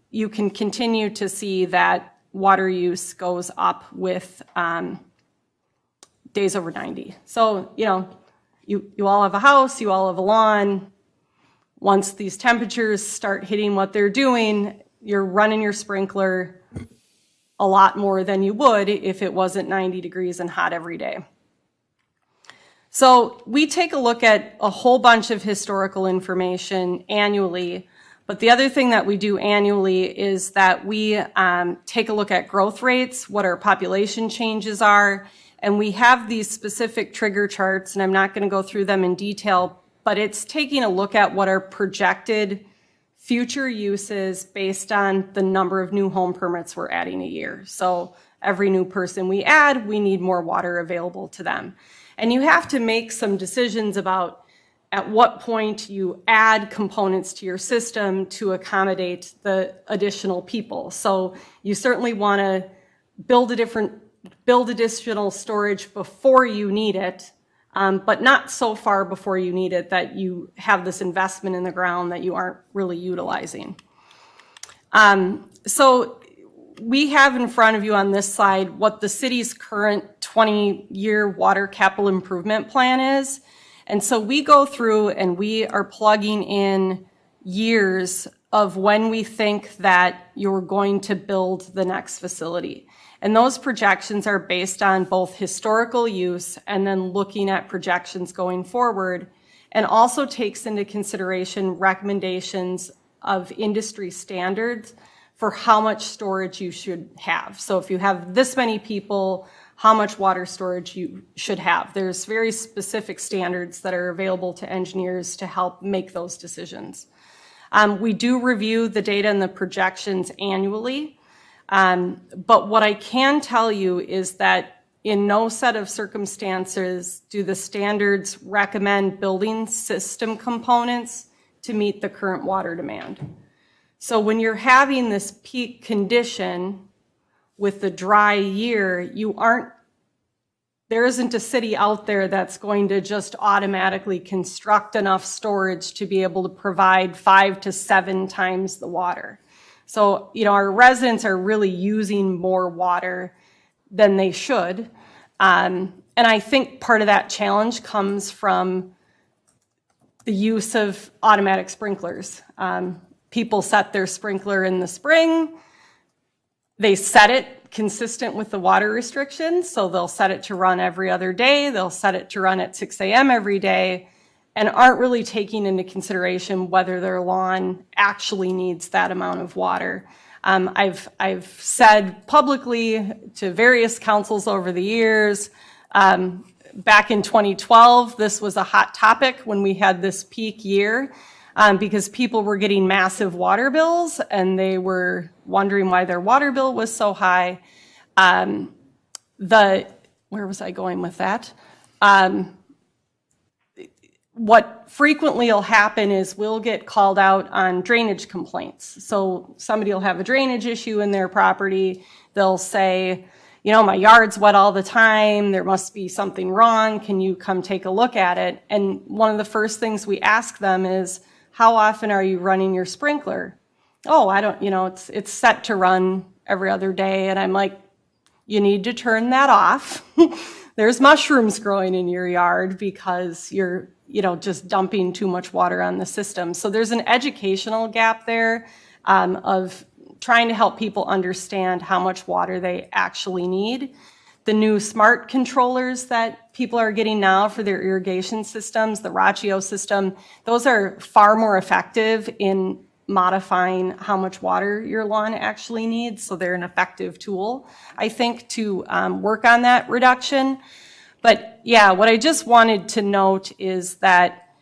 You can continue to see that water use goes up with days over 90. So, you know, you all have a house, you all have a lawn. Once these temperatures start hitting what they're doing, you're running your sprinkler a lot more than you would if it wasn't 90 degrees and hot every day. So we take a look at a whole bunch of historical information annually, but the other thing that we do annually is that we take a look at growth rates, what our population changes are, and we have these specific trigger charts, and I'm not going to go through them in detail, but it's taking a look at what our projected future use is based on the number of new home permits we're adding a year. So every new person we add, we need more water available to them. And you have to make some decisions about at what point you add components to your system to accommodate the additional people. So you certainly want to build additional storage before you need it, but not so far before you need it that you have this investment in the ground that you aren't really utilizing. So we have in front of you on this slide what the city's current 20-year water capital improvement plan is. And so we go through and we are plugging in years of when we think that you're going to build the next facility. And those projections are based on both historical use and then looking at projections going forward, and also takes into consideration recommendations of industry standards for how much storage you should have. So if you have this many people, how much water storage you should have. There's very specific standards that are available to engineers to help make those decisions. We do review the data and the projections annually. But what I can tell you is that in no set of circumstances do the standards recommend building system components to meet the current water demand. So when you're having this peak condition with the dry year, there isn't a city out there that's going to just automatically construct enough storage to be able to provide 5 to 7 times the water. So, you know, our residents are really using more water than they should. And I think part of that challenge comes from the use of automatic sprinklers. People set their sprinkler in the spring. They set it consistent with the water restrictions. So they'll set it to run every other day. They'll set it to run at 6 a.m. every day, and aren't really taking into consideration whether their lawn actually needs that amount of water. I've said publicly to various councils over the years, back in 2012, this was a hot topic when we had this peak year, because people were getting massive water bills and they were wondering why their water bill was so high. Where was I going with that? What frequently will happen is we'll get called out on drainage complaints. So somebody will have a drainage issue in their property. They'll say, you know, my yard's wet all the time. There must be something wrong. Can you come take a look at it? And one of the first things we ask them is, how often are you running your sprinkler? Oh, I don't, it's set to run every other day. And I'm like, you need to turn that off. There's mushrooms growing in your yard because you're, just dumping too much water on the system. So there's an educational gap there of trying to help people understand how much water they actually need. The new smart controllers that people are getting now for their irrigation systems, the Rachio system, those are far more effective in modifying how much water your lawn actually needs. So they're an effective tool, I think, to work on that reduction. But yeah, what I just wanted to note is that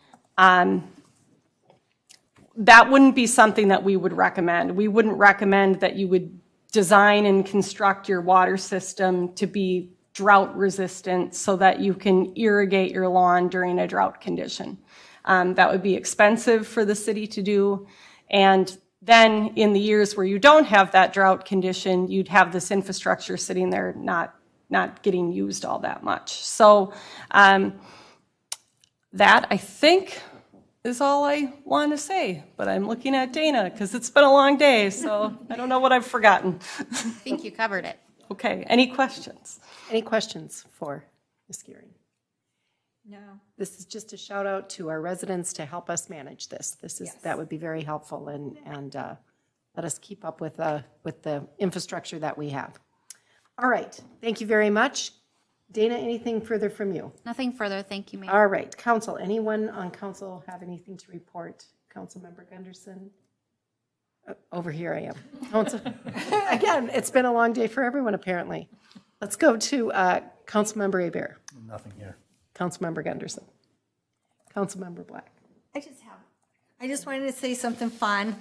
that wouldn't be something that we would recommend. We wouldn't recommend that you would design and construct your water system to be drought resistant so that you can irrigate your lawn during a drought condition. That would be expensive for the city to do. And then in the years where you don't have that drought condition, you'd have this infrastructure sitting there not getting used all that much. So that, I think, is all I want to say. But I'm looking at Dana because it's been a long day, so I don't know what I've forgotten. I think you covered it. Okay, any questions? Any questions for Ms. Gearing? No. This is just a shout out to our residents to help us manage this. That would be very helpful and let us keep up with the infrastructure that we have. All right, thank you very much. Dana, anything further from you? Nothing further. Thank you, Mayor. All right, council, anyone on council have anything to report? Councilmember Gunderson? Over here I am. Council. Again, it's been a long day for everyone apparently. Let's go to Councilmember Hebert. Nothing here. Councilmember Gunderson. Councilmember Black. I just wanted to say something fun.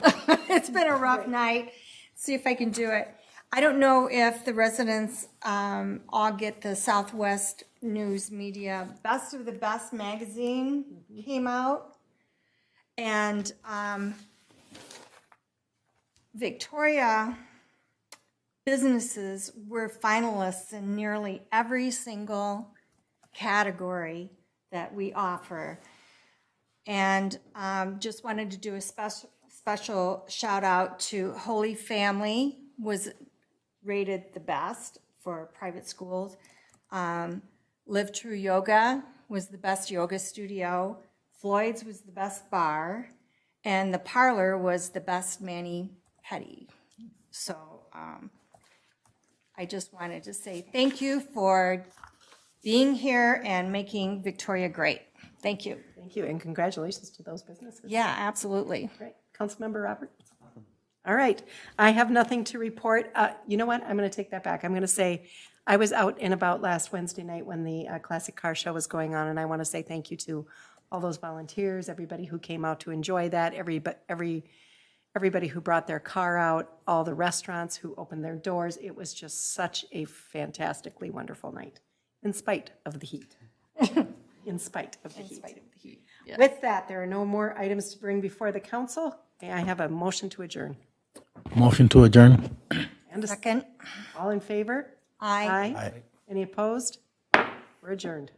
It's been a rough night. See if I can do it. I don't know if the residents all get the Southwest News Media Best of the Best magazine came out. And Victoria businesses were finalists in nearly every single category that we offer. And just wanted to do a special shout out to Holy Family, was rated the best for private schools. Live True Yoga was the best yoga studio. Floyd's was the best bar. And the Parlor was the best mani-pedi. So I just wanted to say thank you for being here and making Victoria great. Thank you. Thank you, and congratulations to those businesses. Yeah, absolutely. Great. Councilmember Roberts? All right. I have nothing to report. You know what? I'm going to take that back. I'm going to say I was out and about last Wednesday night when the Classic Car Show was going on, and I want to say thank you to all those volunteers, everybody who came out to enjoy that, everybody who brought their car out, all the restaurants who opened their doors. It was just such a fantastically wonderful night, in spite of the heat. In spite of the heat. Yes. With that, there are no more items to bring before the council. May I have a motion to adjourn? Motion to adjourn. And a Second. all in favor? Aye. Any opposed? We're adjourned.